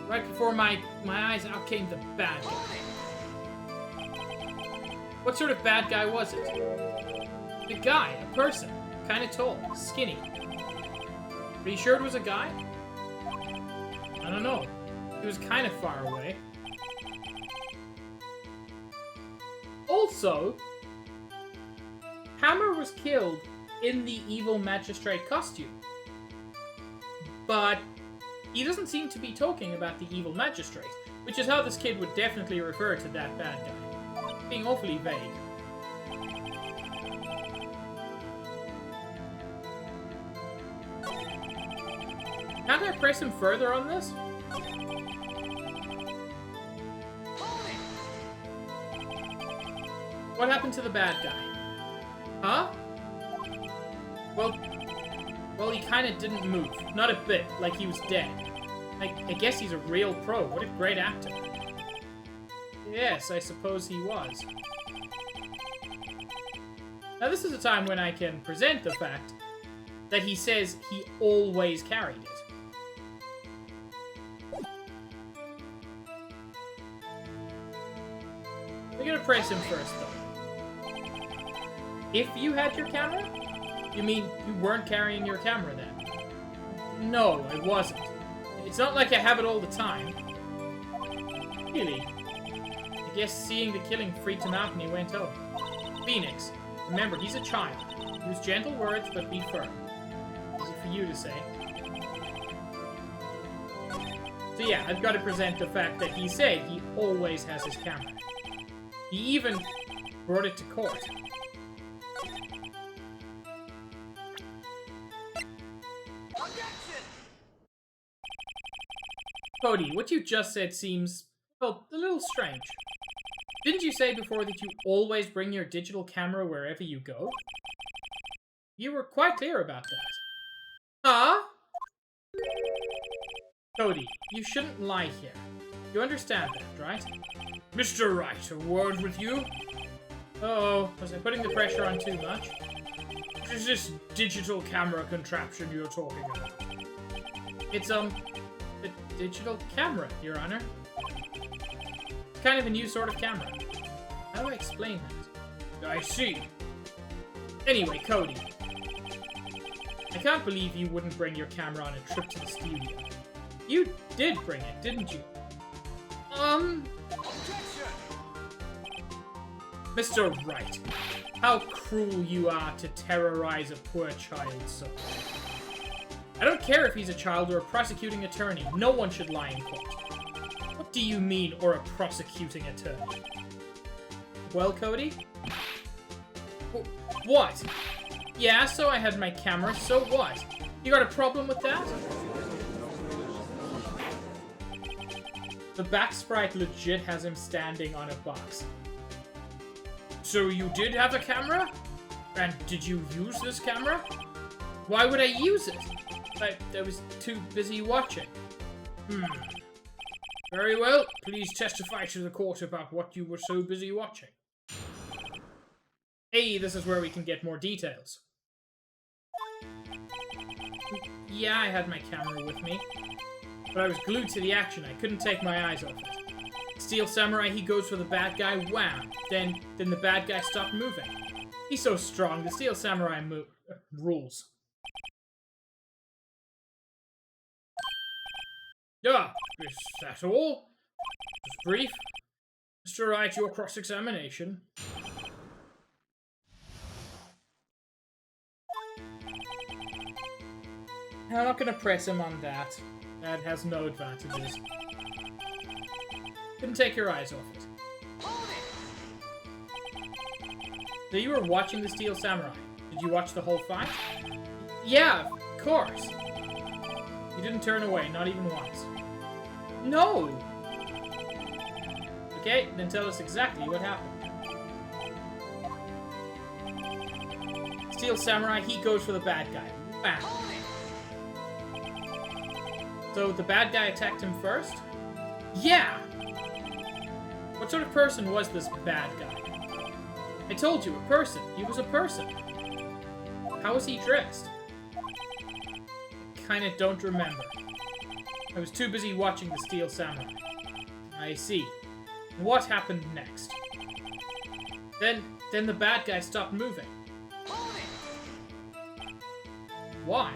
Right before my eyes, out came the bad guy. What sort of bad guy was it? A guy, a person. Kind of tall, skinny. Are you sure it was a guy? I don't know. He was kind of far away. Also, Hammer was killed in the evil magistrate costume. But he doesn't seem to be talking about the evil magistrate, which is how this kid would definitely refer to that bad guy. Being awfully vague. Can't I press him further on this? What happened to the bad guy? Huh? Well, he kind of didn't move. Not a bit, like he was dead. I guess he's a real pro. What a great actor. Yes, I suppose he was. Now this is a time when I can present the fact that he says he always carried it. We're gonna press him first, though. If you had your camera? You mean you weren't carrying your camera then? No, I wasn't. It's not like I have it all the time. Really? I guess seeing the killing freaked him out and he went home. Phoenix, remember, he's a child. Use gentle words, but be firm. Easy for you to say. So yeah, I've got to present the fact that he said he always has his camera. He even brought it to court. Cody, what you just said seems, well, a little strange. Didn't you say before that you always bring your digital camera wherever you go? You were quite clear about that. Huh? Cody, you shouldn't lie here. You understand that, right? Mr. Wright, a word with you? Uh-oh, was I putting the pressure on too much? What is this digital camera contraption you're talking about? It's, a digital camera, Your Honor. It's kind of a new sort of camera. How do I explain that? I see. Anyway, Cody. I can't believe you wouldn't bring your camera on a trip to the studio. You did bring it, didn't you? Mr. Wright, how cruel you are to terrorize a poor child so. I don't care if he's a child or a prosecuting attorney. No one should lie in court. What do you mean, or a prosecuting attorney? Well, Cody? What? Yeah, so I had my camera, so what? You got a problem with that? The back sprite legit has him standing on a box. So you did have a camera? And did you use this camera? Why would I use it? I was too busy watching. Very well. Please testify to the court about what you were so busy watching. Hey, this is where we can get more details. Yeah, I had my camera with me. But I was glued to the action. I couldn't take my eyes off it. Steel Samurai, he goes for the bad guy. Wham! Then the bad guy stopped moving. He's so strong. The Steel Samurai rules. Ah, is that all? Just brief. Mr. Wright, your cross-examination. I'm not gonna press him on that. That has no advantages. Couldn't take your eyes off it. So you were watching the Steel Samurai. Did you watch the whole fight? Yeah, of course. You didn't turn away, not even once. No! Okay, then tell us exactly what happened. Steel Samurai, he goes for the bad guy. Bam! So the bad guy attacked him first? Yeah! What sort of person was this bad guy? I told you, a person. He was a person. How was he dressed? Kinda don't remember. I was too busy watching the Steel Samurai. I see. What happened next? Then the bad guy stopped moving. Why?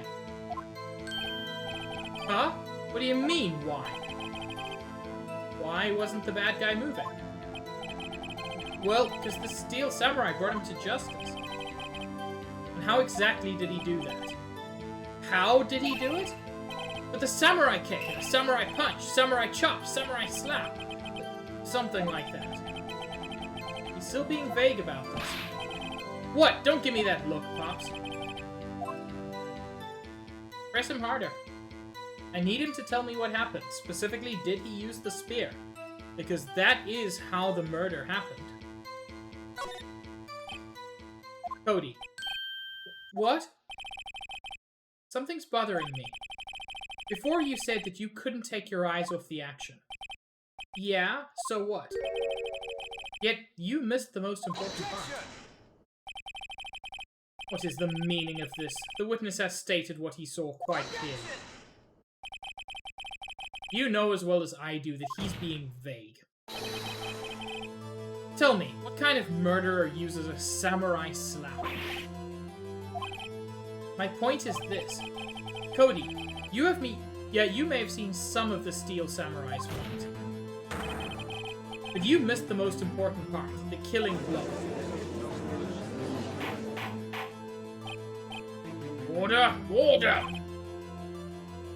Huh? What do you mean, why? Why wasn't the bad guy moving? Well, because the Steel Samurai brought him to justice. And how exactly did he do that? How did he do it? With a samurai kick, a samurai punch, samurai chop, samurai slap. Something like that. He's still being vague about this. What? Don't give me that look, Pops. Press him harder. I need him to tell me what happened. Specifically, did he use the spear? Because that is how the murder happened. Cody. What? Something's bothering me. Before you said that you couldn't take your eyes off the action. Yeah, so what? Yet you missed the most important part. What is the meaning of this? The witness has stated what he saw quite clearly. You know as well as I do that he's being vague. Tell me, what kind of murderer uses a samurai slap? My point is this. Cody, you may have seen some of the Steel Samurai's fight. But you missed the most important part, the killing blow. Order! Order!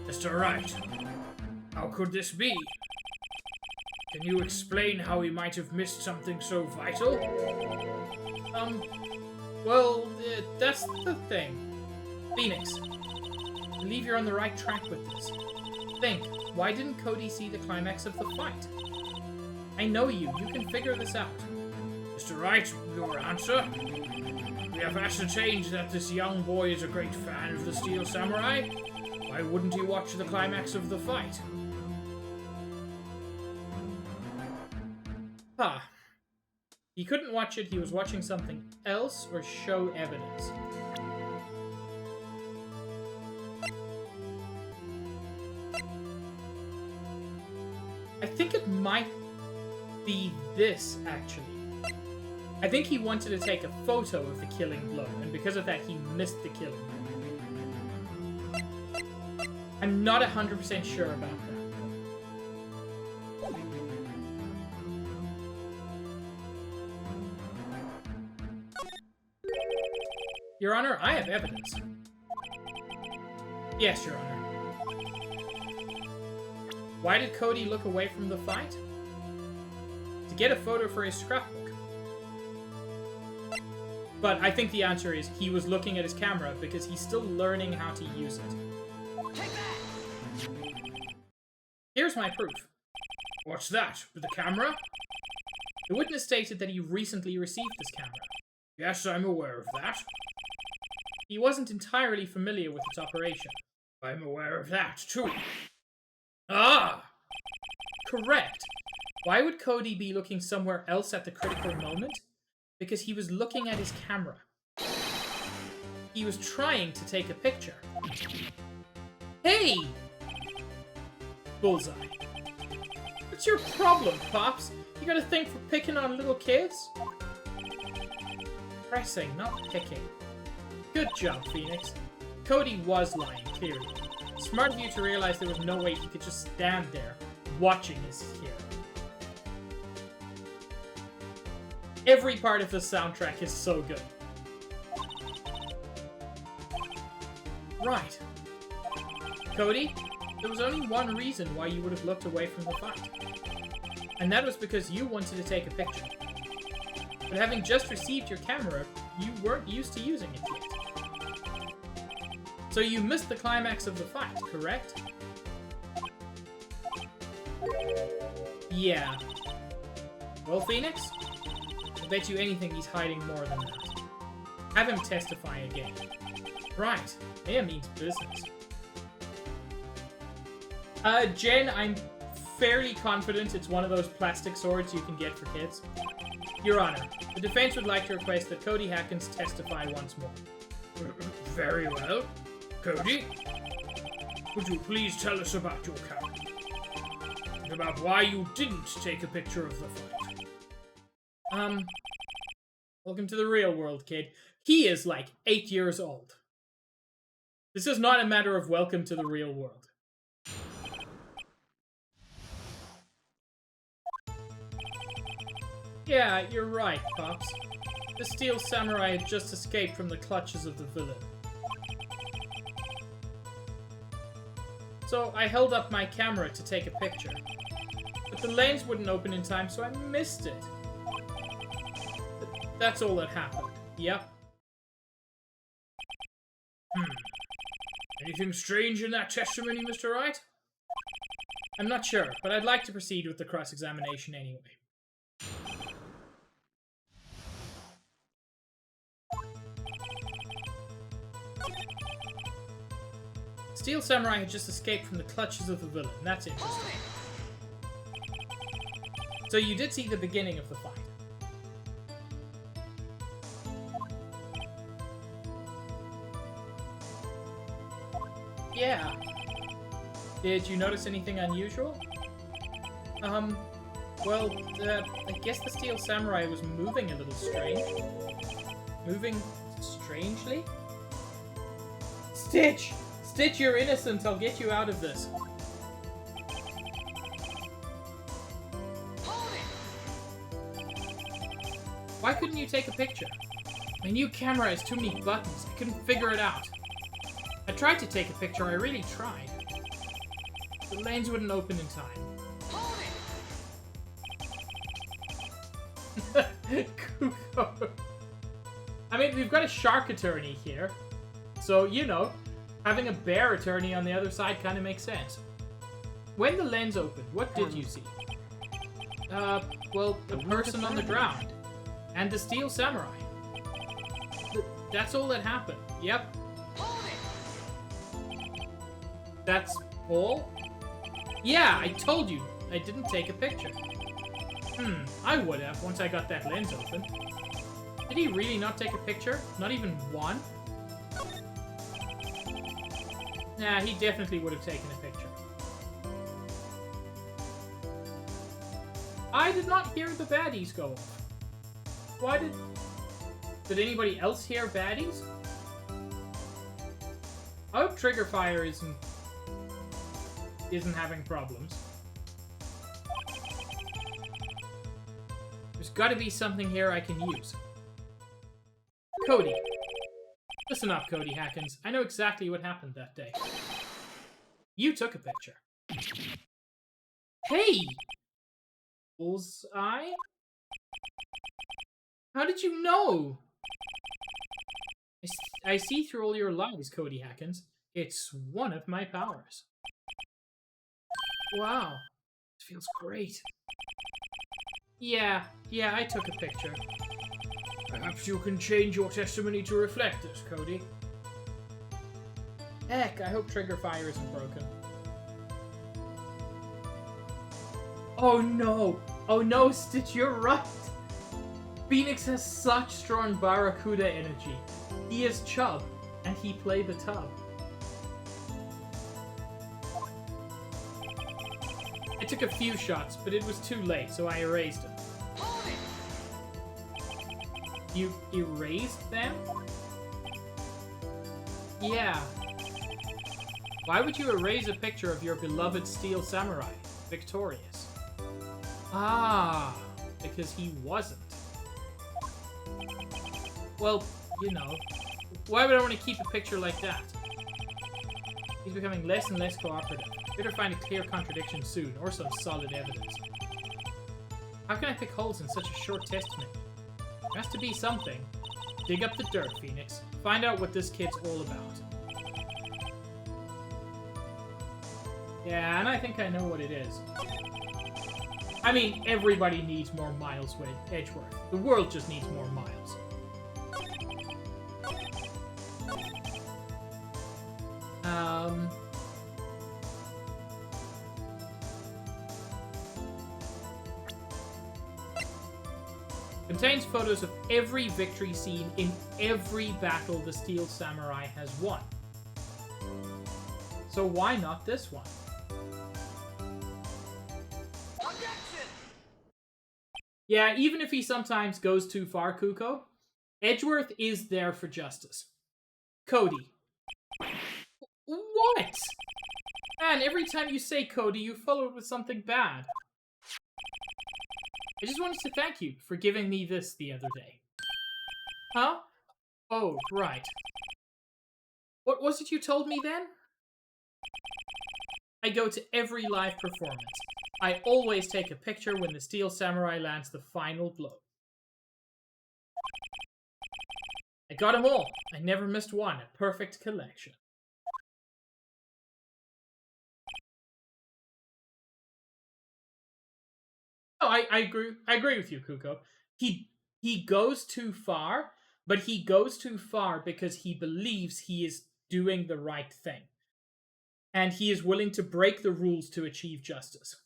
Mr. Wright, how could this be? Can you explain how he might have missed something so vital? Well, that's the thing. Phoenix, I believe you're on the right track with this. Think, why didn't Cody see the climax of the fight? I know you can figure this out. Mr. Wright, your answer? We have ascertained that this young boy is a great fan of the Steel Samurai. Why wouldn't he watch the climax of the fight? He couldn't watch it, he was watching something else or show evidence. I think it might be this, actually. I think he wanted to take a photo of the killing blow, and because of that, he missed the killing blow. I'm not 100% sure about that. Your Honor, I have evidence. Yes, Your Honor. Why did Cody look away from the fight? To get a photo for his scrapbook. But I think the answer is he was looking at his camera because he's still learning how to use it. Take that! Here's my proof. What's that? With the camera? The witness stated that he recently received this camera. Yes, I'm aware of that. He wasn't entirely familiar with its operation. I'm aware of that, too. Ah! Correct. Why would Cody be looking somewhere else at the critical moment? Because he was looking at his camera. He was trying to take a picture. Hey! Bullseye. What's your problem, Pops? You got a thing for picking on little kids? Pressing, not picking. Good job, Phoenix. Cody was lying, clearly. Smart of you to realize there was no way he could just stand there, watching his hero. Every part of the soundtrack is so good. Right. Cody, there was only one reason why you would have looked away from the fight. And that was because you wanted to take a picture. But having just received your camera, you weren't used to using it yet. So you missed the climax of the fight, correct? Yeah. Well, Phoenix? I bet you anything he's hiding more than that. Have him testify again. Right. Mayor means business. Jen, I'm fairly confident it's one of those plastic swords you can get for kids. Your Honor, the defense would like to request that Cody Hackins testify once more. Very well. Cody, would you please tell us about your character? And about why you didn't take a picture of the fight? Welcome to the real world, kid. He is like 8 years old. This is not a matter of welcome to the real world. Yeah, you're right, Pops. The Steel Samurai had just escaped from the clutches of the villain. So I held up my camera to take a picture. But the lens wouldn't open in time, so I missed it. That's all that happened. Yep. Anything strange in that testimony, Mr. Wright? I'm not sure, but I'd like to proceed with the cross-examination anyway. Steel Samurai had just escaped from the clutches of the villain. That's interesting. So you did see the beginning of the fight. Yeah. Did you notice anything unusual? Well, I guess the Steel Samurai was moving a little strange. Moving strangely? Stitch! Stitch, you're innocent. I'll get you out of this. Why couldn't you take a picture? My new camera has too many buttons. I couldn't figure it out. I tried to take a picture. I really tried. The lanes wouldn't open in time. Kuko. I mean, we've got a shark attorney here. So, you know, having a bear attorney on the other side kind of makes sense. When the lens opened, what did you see? Well, a person on the ground. And the Steel Samurai. That's all that happened. Yep. That's all? Yeah, I told you. I didn't take a picture. I would have once I got that lens open. Did he really not take a picture? Not even one? Nah, he definitely would have taken a picture. I did not hear the baddies go off. Why did anybody else hear baddies? I hope Trigger Fire isn't having problems. There's gotta be something here I can use. Cody. Listen up, Cody Hackins. I know exactly what happened that day. You took a picture. Hey! Bullseye? How did you know? I see through all your lies, Cody Hackins. It's one of my powers. Wow. It feels great. Yeah, I took a picture. Perhaps you can change your testimony to reflect this, Cody. Heck, I hope Trigger Fire isn't broken. Oh no! Oh no, Stitch, you're right! Phoenix has such strong Barracuda energy. He is Chub, and he played the tub. I took a few shots, but it was too late, so I erased them. You erased them? Yeah. Why would you erase a picture of your beloved Steel Samurai, victorious? Ah, because he wasn't. Well, you know, why would I want to keep a picture like that? He's becoming less and less cooperative. Better find a clear contradiction soon, or some solid evidence. How can I pick holes in such a short testimony? There has to be something. Dig up the dirt, Phoenix. Find out what this kid's all about. Yeah, and I think I know what it is. I mean, everybody needs more Miles with Edgeworth. The world just needs more Miles. Contains photos of every victory scene in every battle the Steel Samurai has won. So why not this one? Objection! Yeah, even if he sometimes goes too far, Kuko, Edgeworth is there for justice. Cody. What? Man, every time you say Cody, you follow it with something bad. I just wanted to thank you for giving me this the other day. Huh? Oh, right. What was it you told me then? I go to every live performance. I always take a picture when the Steel Samurai lands the final blow. I got them all. I never missed one. A perfect collection. Oh, I agree with you, Kuko. He goes too far, but he goes too far because he believes he is doing the right thing. And he is willing to break the rules to achieve justice.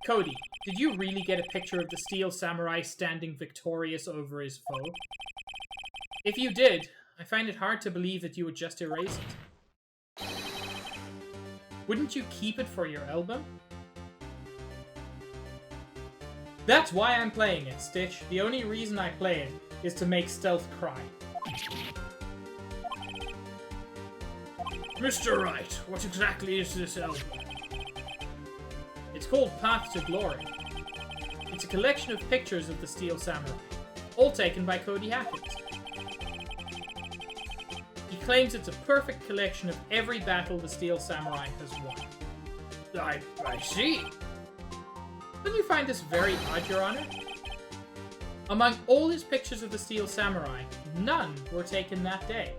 Cody, did you really get a picture of the Steel Samurai standing victorious over his foe? If you did, I find it hard to believe that you would just erase it. Wouldn't you keep it for your album? That's why I'm playing it, Stitch. The only reason I play it is to make Stealth cry. Mr. Wright, what exactly is this album? It's called Path to Glory. It's a collection of pictures of the Steel Samurai, all taken by Cody Hackins. He claims it's a perfect collection of every battle the Steel Samurai has won. I see. Don't you find this very odd, Your Honor? Among all his pictures of the Steel Samurai, none were taken that day.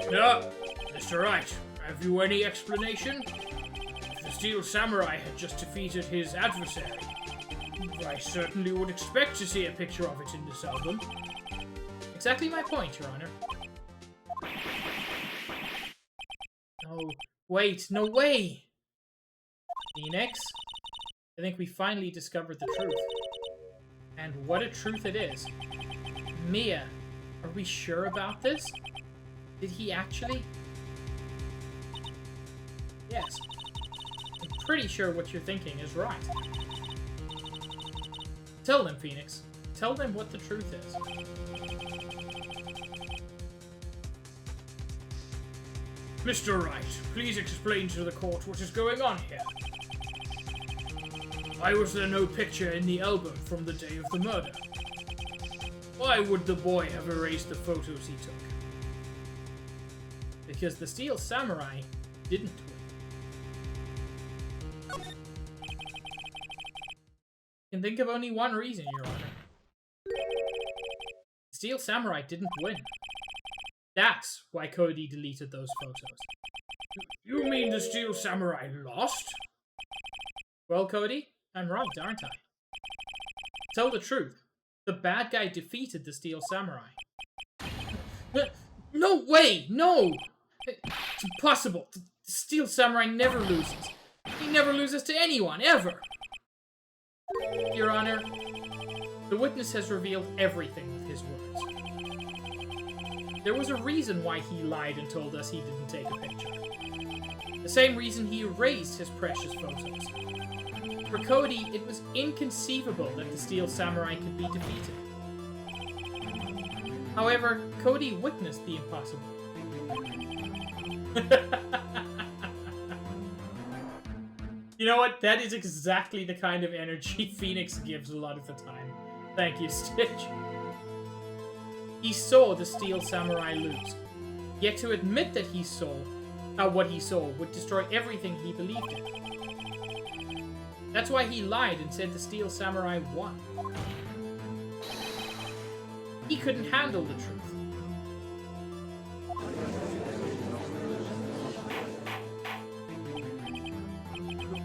No, Mr. Wright, have you any explanation? If the Steel Samurai had just defeated his adversary, I certainly would expect to see a picture of it in this album. Exactly my point, Your Honor. Oh, wait, no way! Phoenix? I think we finally discovered the truth. And what a truth it is. Mia, are we sure about this? Did he actually? Yes. pretty sure what you're thinking is right. Tell them, Phoenix. Tell them what the truth is. Mr. Wright, please explain to the court what is going on here. Why was there no picture in the album from the day of the murder? Why would the boy have erased the photos he took? Because the Steel Samurai didn't win. I can think of only one reason, Your Honor. The Steel Samurai didn't win. That's why Cody deleted those photos. You mean the Steel Samurai lost? Well, Cody, I'm right, aren't I? Tell the truth. The bad guy defeated the Steel Samurai. No way! No! It's impossible. The Steel Samurai never loses. He never loses to anyone, ever! Your Honor, the witness has revealed everything with his words. There was a reason why he lied and told us he didn't take a picture. The same reason he erased his precious photos. For Cody, it was inconceivable that the Steel Samurai could be defeated. However, Cody witnessed the impossible. You know what? That is exactly the kind of energy Phoenix gives a lot of the time. Thank you, Stitch. He saw the Steel Samurai lose. Yet to admit that he saw what he saw would destroy everything he believed in. That's why he lied and said the Steel Samurai won. He couldn't handle the truth.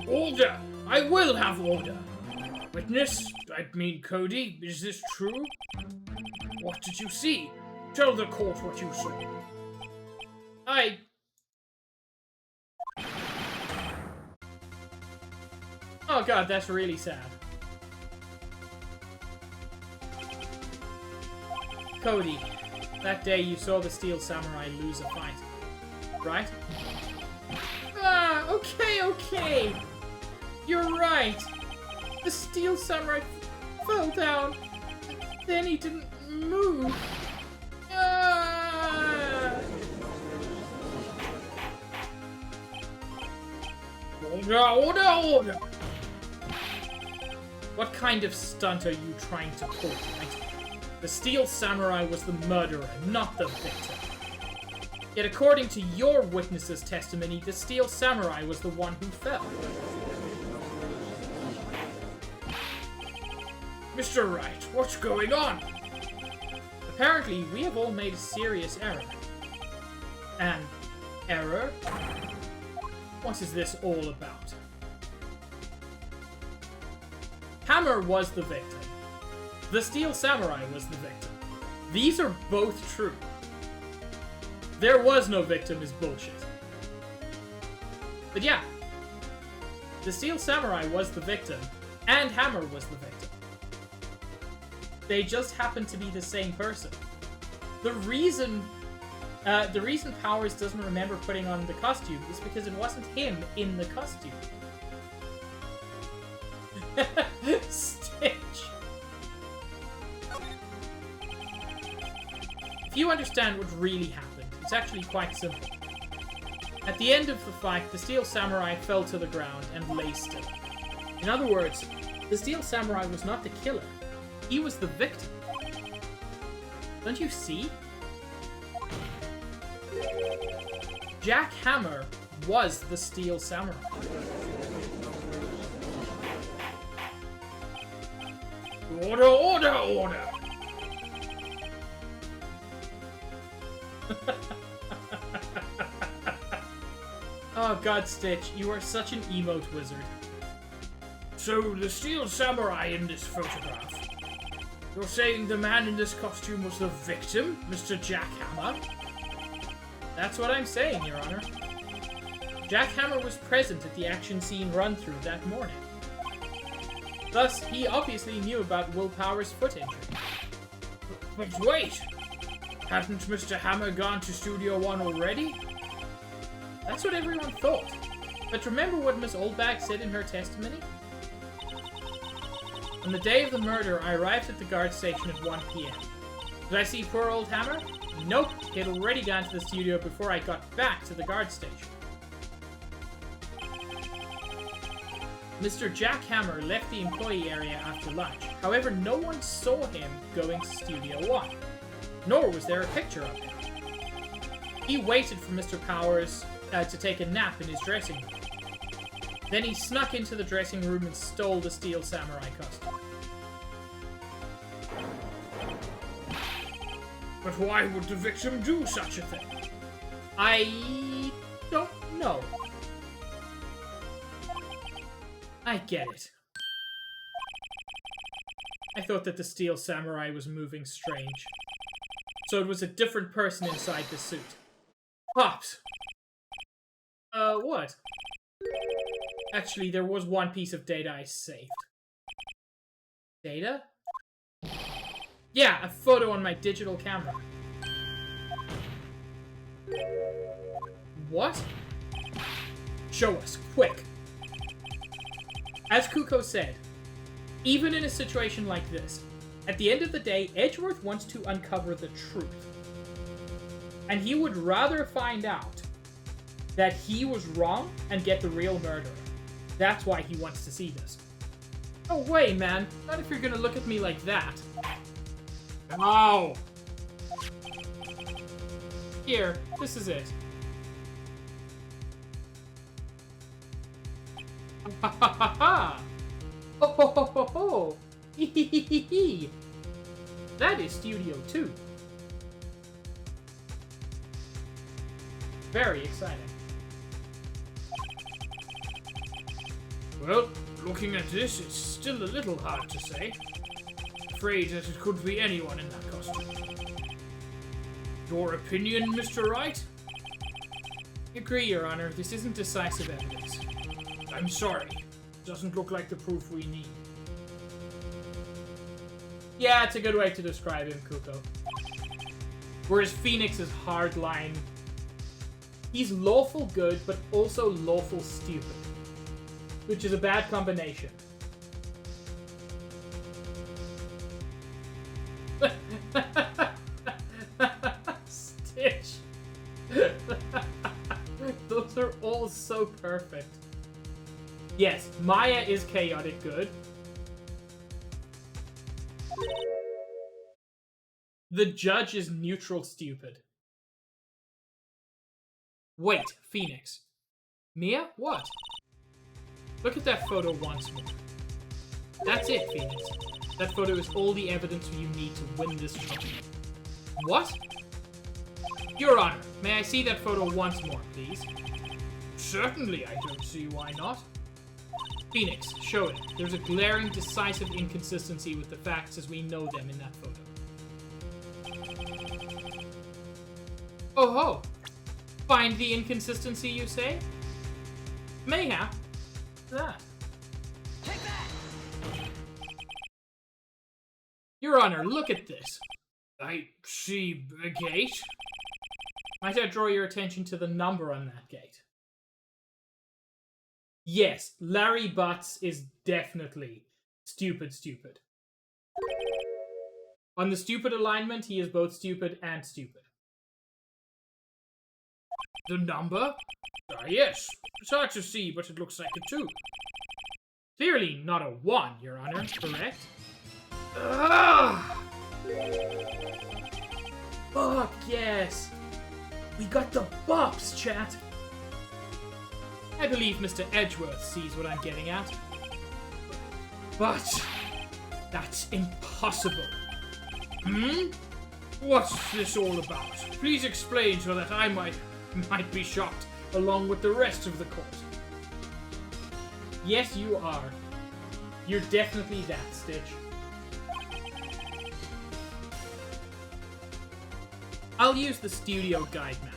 Order! I will have order! Witness, I mean Cody, is this true? What did you see? Tell the court what you saw. Oh god, that's really sad. Cody, that day you saw the Steel Samurai lose a fight, right? Ah, okay. You're right. The Steel Samurai fell down. Then he didn't move. Ah! Order! What kind of stunt are you trying to pull, right? The Steel Samurai was the murderer, not the victim. Yet according to your witness's testimony, the Steel Samurai was the one who fell. Mr. Wright, what's going on? Apparently, we have all made a serious error. An error? What is this all about? Hammer was the victim. The Steel Samurai was the victim. These are both true. There was no victim is bullshit. But yeah, the Steel Samurai was the victim, and Hammer was the victim. They just happened to be the same person. The reason Powers doesn't remember putting on the costume is because it wasn't him in the costume. Stitch. If you understand what really happened, it's actually quite simple. At the end of the fight, the Steel Samurai fell to the ground and lay still. In other words, the Steel Samurai was not the killer. He was the victim. Don't you see? Jack Hammer was the Steel Samurai. Order! Oh god, Stitch, you are such an emote wizard. So, the Steel Samurai in this photograph. You're saying the man in this costume was the victim, Mr. Jack Hammer? That's what I'm saying, Your Honor. Jack Hammer was present at the action scene run-through that morning. Thus, he obviously knew about Will Powers' foot injury. But wait! Hadn't Mr. Hammer gone to Studio One already? That's what everyone thought. But remember what Miss Oldbag said in her testimony? On the day of the murder, I arrived at the guard station at 1 p.m. Did I see poor old Hammer? Nope, he had already gone to the studio before I got back to the guard station. Mr. Jack Hammer left the employee area after lunch. However, no one saw him going to Studio 1. Nor was there a picture of him. He waited for Mr. Powers to take a nap in his dressing room. Then he snuck into the dressing room and stole the Steel Samurai costume. But why would the victim do such a thing? I don't know. I get it. I thought that the Steel Samurai was moving strange. So it was a different person inside the suit. Pops! What? Actually, there was one piece of data I saved. Data? Yeah, a photo on my digital camera. What? Show us, quick! As Kuko said, even in a situation like this, at the end of the day, Edgeworth wants to uncover the truth. And he would rather find out that he was wrong and get the real murderer. That's why he wants to see this. No way, man. Not if you're gonna look at me like that. Ow! Here, this is it. Ha ha ha ha! Ho ho ho ho ho! Hee hee hee hee hee! That is Studio 2. Very exciting. Well, looking at this, it's still a little hard to say. Afraid that it could be anyone in that costume. Your opinion, Mr. Wright? I agree, Your Honor. This isn't decisive evidence. I'm sorry. Doesn't look like the proof we need. Yeah, it's a good way to describe him, Kuko. Whereas Phoenix is hardline. He's lawful good, but also lawful stupid. Which is a bad combination. Stitch. Those are all so perfect. Yes, Maya is chaotic good. The judge is neutral stupid. Wait, Phoenix. Mia? What? Look at that photo once more. That's it, Phoenix. That photo is all the evidence you need to win this trial. What? Your Honor, may I see that photo once more, please? Certainly, I don't see why not. Phoenix, show it. There's a glaring, decisive inconsistency with the facts as we know them in that photo. Oh ho! Find the inconsistency, you say? Mayhap. That. Take that! Your Honor, look at this. I see a gate. Might I draw your attention to the number on that gate? Yes, Larry Butts is definitely stupid. On the stupid alignment, he is both stupid and stupid. The number? Yes. It's hard to see, but it looks like a 2. Clearly not a 1, Your Honor, correct? Ugh! Fuck yes! We got the bops, chat! I believe Mr. Edgeworth sees what I'm getting at. But that's impossible. Hmm? What's this all about? Please explain so that I might be shocked along with the rest of the court. Yes, you are. You're definitely that, Stitch. I'll use the studio guide map.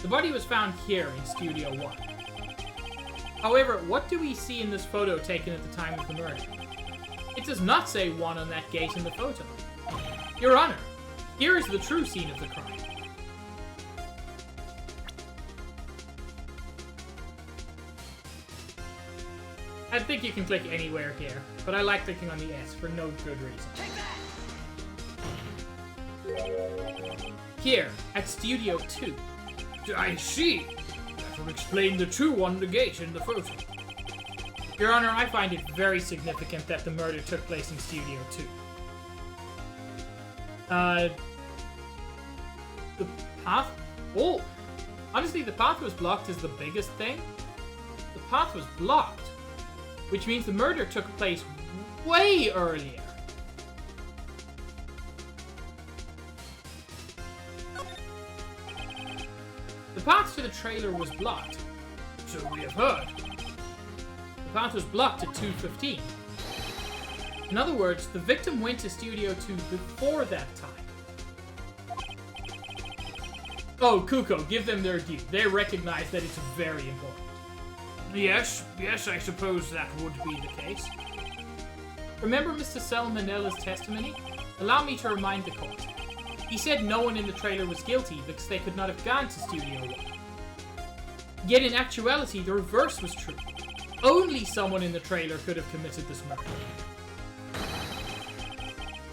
The body was found here in Studio 1. However, what do we see in this photo taken at the time of the murder? It does not say 1 on that gate in the photo. Your Honor, here is the true scene of the crime. I think you can click anywhere here, but I like clicking on the S for no good reason. Here, at Studio 2. I see. That will explain the 2 on the gate in the photo. Your Honor, I find it very significant that the murder took place in Studio 2. The path? Oh! Honestly, the path was blocked is the biggest thing. The path was blocked, which means the murder took place way earlier. The path to the trailer was blocked, so we have heard. The path was blocked at 2:15. In other words, the victim went to Studio 2 before that time. Oh, Kuko, give them their due. They recognize that it's very important. Yes, I suppose that would be the case. Remember Mr. Salmonella's testimony? Allow me to remind the court. He said no one in the trailer was guilty because they could not have gone to Studio 1. Yet in actuality, the reverse was true. Only someone in the trailer could have committed this murder.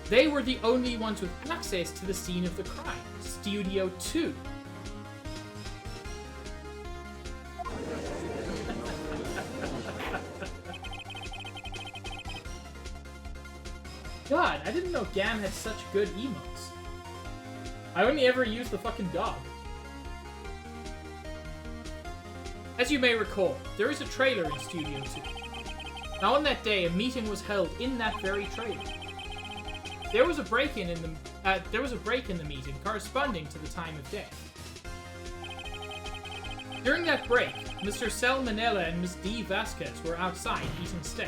They were the only ones with access to the scene of the crime, Studio 2. God, I didn't know Gam had such good emotes. I only ever used the fucking dog. As you may recall, there is a trailer in Studio 2. Now on that day, a meeting was held in that very trailer. There was a break in the meeting corresponding to the time of death. During that break, Mr. Salmonella and Miss D. Vasquez were outside eating steak.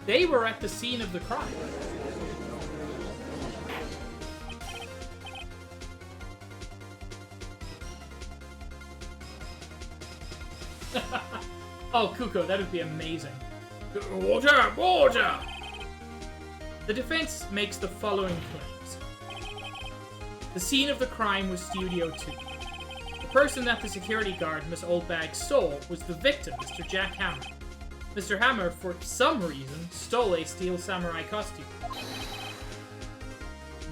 They were at the scene of the crime. Oh, Kuko, that would be amazing. Order! Order! The defense makes the following claims. The scene of the crime was Studio 2. The person that the security guard, Miss Oldbag, saw was the victim, Mr. Jack Hammer. Mr. Hammer, for some reason, stole a steel samurai costume.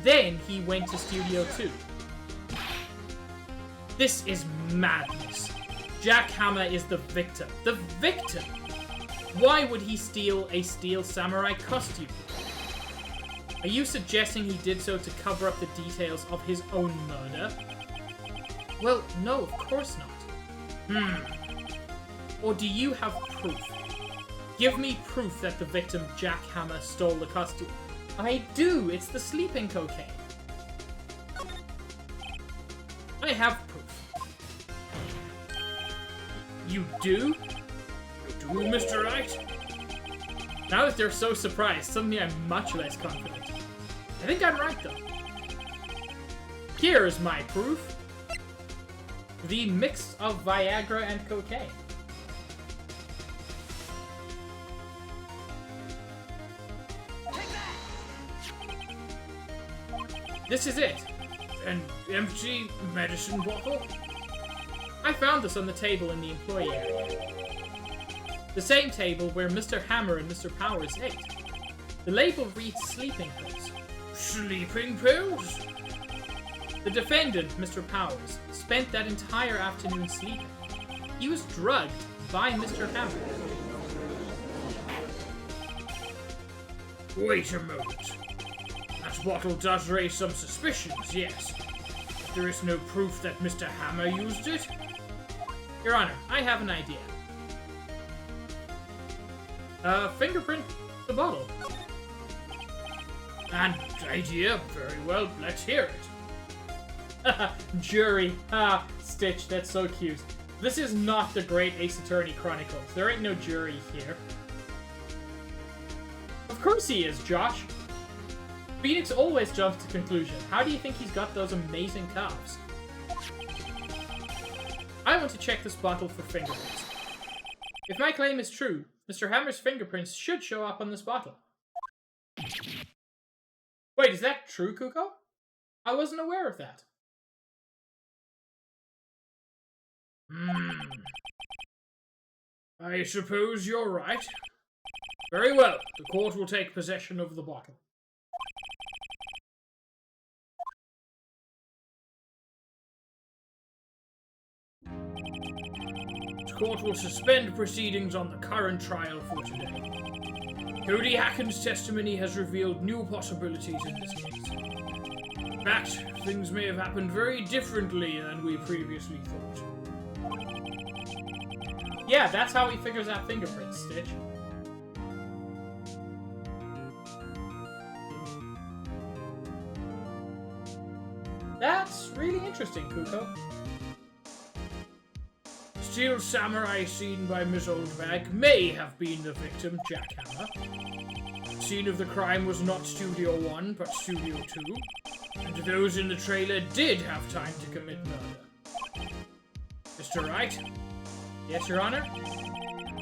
Then he went to Studio 2. This is madness. Jack Hammer is the victim. The victim! Why would he steal a steel samurai costume? Are you suggesting he did so to cover up the details of his own murder? Well, no, of course not. Or do you have proof? Give me proof that the victim, Jack Hammer, stole the costume. I do! It's the sleeping cocaine. I have proof. You do? You do, Mr. Wright? Now that they're so surprised, suddenly I'm much less confident. I think I'm right, though. Here's my proof. The mix of Viagra and cocaine. This is it. An empty medicine bottle? I found this on the table in the employee area. The same table where Mr. Hammer and Mr. Powers ate. The label reads sleeping pills. Sleeping pills? The defendant, Mr. Powers, spent that entire afternoon sleeping. He was drugged by Mr. Hammer. Wait a moment. That bottle does raise some suspicions, yes. But there is no proof that Mr. Hammer used it. Your Honor, I have an idea. Fingerprint the bottle. An idea? Very well, let's hear it. Jury. Stitch, that's so cute. This is not the Great Ace Attorney Chronicles. There ain't no jury here. Of course he is, Josh. Phoenix always jumps to conclusion. How do you think he's got those amazing calves? I want to check this bottle for fingerprints. If my claim is true, Mr. Hammer's fingerprints should show up on this bottle. Wait, is that true, Kuko? I wasn't aware of that. I suppose you're right. Very well. The court will take possession of the bottle. The court will suspend proceedings on the current trial for today. Cody Hacken's testimony has revealed new possibilities in this case. In fact, things may have happened very differently than we previously thought. Yeah, that's how he figures out fingerprints, Stitch. That's really interesting, Kuko. Steel samurai seen by Miss Oldbag may have been the victim, Jackhammer. The scene of the crime was not Studio 1, but Studio 2, and those in the trailer did have time to commit murder. Mr. Wright? Yes, Your Honor?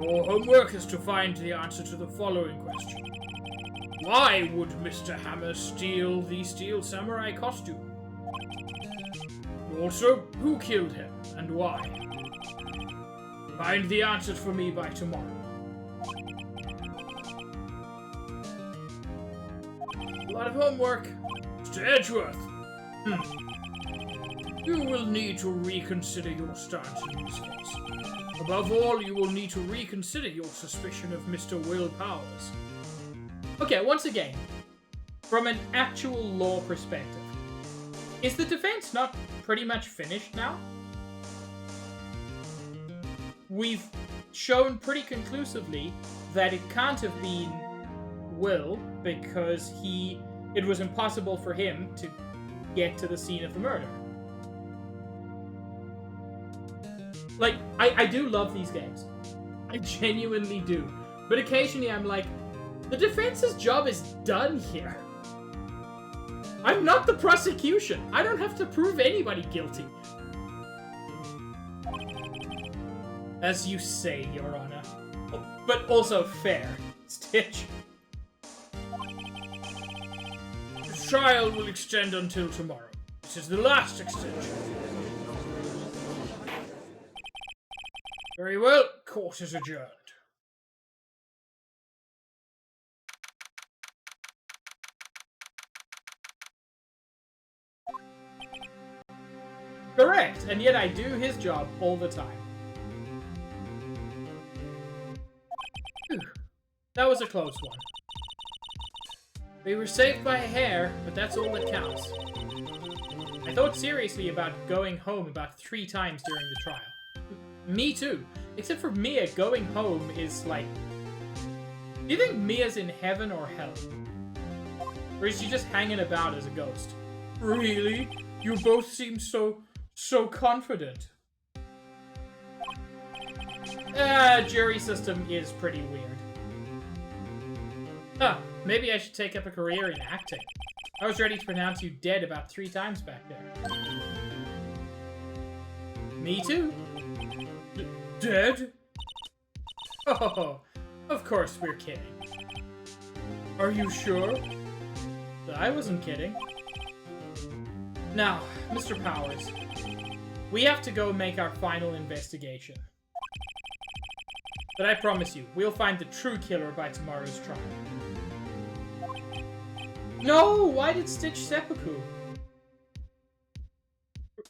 Your homework is to find the answer to the following question. Why would Mr. Hammer steal the Steel Samurai costume? Also, who killed him, and why? Find the answers for me by tomorrow. A lot of homework. Mr. Edgeworth. You will need to reconsider your stance in this case. Above all, you will need to reconsider your suspicion of Mr. Will Powers. Okay, once again, from an actual law perspective, is the defense not pretty much finished now? We've shown pretty conclusively that it can't have been Will because it was impossible for him to get to the scene of the murder. Like, I do love these games. I genuinely do. But occasionally I'm like, the defense's job is done here. I'm not the prosecution. I don't have to prove anybody guilty. As you say, Your Honor. But also fair, Stitch. The trial will extend until tomorrow. This is the last extension. Very well, court is adjourned. Correct, and yet I do his job all the time. Whew. That was a close one. We were saved by a hair, but that's all that counts. I thought seriously about going home about 3 times during the trial. Me too. Except for Mia, going home is like... Do you think Mia's in heaven or hell? Or is she just hanging about as a ghost? Really? You both seem so confident. Jury system is pretty weird. Huh, maybe I should take up a career in acting. I was ready to pronounce you dead about 3 times back there. Me too. Dead? Oh, of course we're kidding. Are you sure? I wasn't kidding. Now, Mr. Powers, we have to go make our final investigation. But I promise you, we'll find the true killer by tomorrow's trial. No! Why did Stitch seppuku?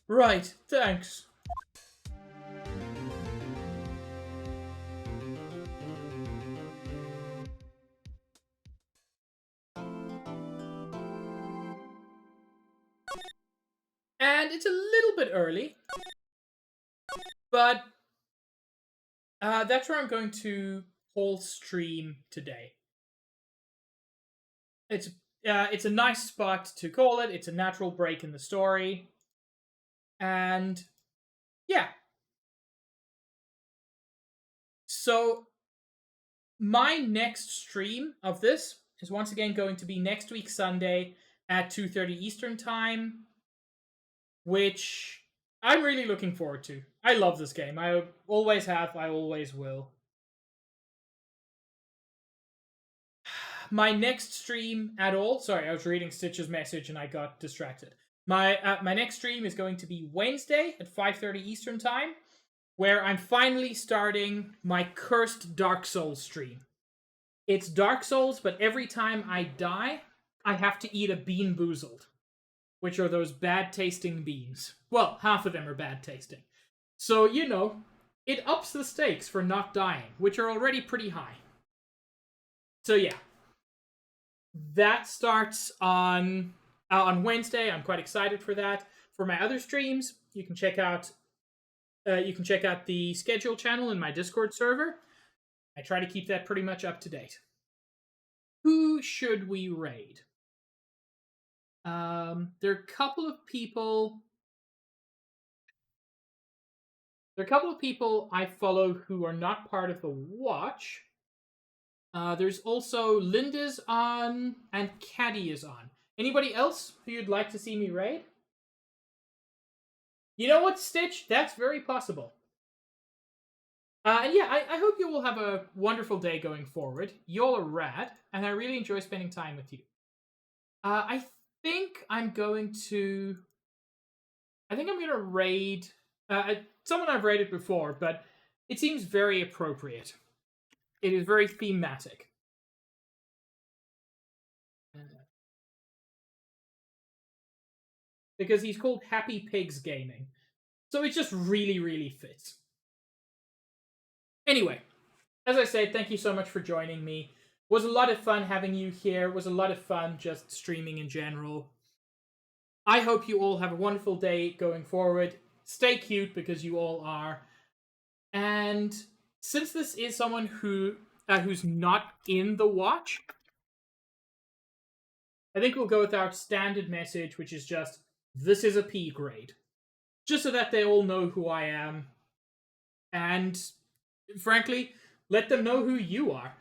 Right, thanks. And it's a little bit early, but that's where I'm going to whole stream today. It's a nice spot to call it. It's a natural break in the story, and yeah. So my next stream of this is once again going to be next week Sunday at 2:30 Eastern Time, which I'm really looking forward to. I love this game. I always have. I always will. My next stream at all... Sorry, I was reading Stitch's message and I got distracted. My next stream is going to be Wednesday at 5:30 Eastern Time. where I'm finally starting my cursed Dark Souls stream. It's Dark Souls, but every time I die, I have to eat a bean boozled, which are those bad tasting beans. Well, half of them are bad tasting. So, it ups the stakes for not dying, which are already pretty high. So yeah, that starts on Wednesday. I'm quite excited for that. For my other streams, you can check out the schedule channel in my Discord server. I try to keep that pretty much up to date. Who should we raid? There are a couple of people. There are a couple of people I follow who are not part of the watch. There's also Linda's on and Caddy is on. Anybody else who you'd like to see me raid? You know what, Stitch? That's very possible. And yeah, I hope you will have a wonderful day going forward. Y'all are rad, and I really enjoy spending time with you. I think I'm going to. I think I'm going to raid someone I've raided before, but it seems very appropriate. It is very thematic. Because he's called Happy Pigs Gaming. So it just really, really fits. Anyway, as I said, thank you so much for joining me. It was a lot of fun having you here. It was a lot of fun just streaming in general. I hope you all have a wonderful day going forward. Stay cute because you all are. And since this is someone who's not in the watch, I think we'll go with our standard message, which is just, this is a P grade. Just so that they all know who I am. And, frankly, let them know who you are.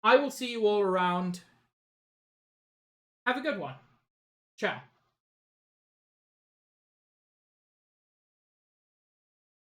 I will see you all around. Have a good one. Ciao.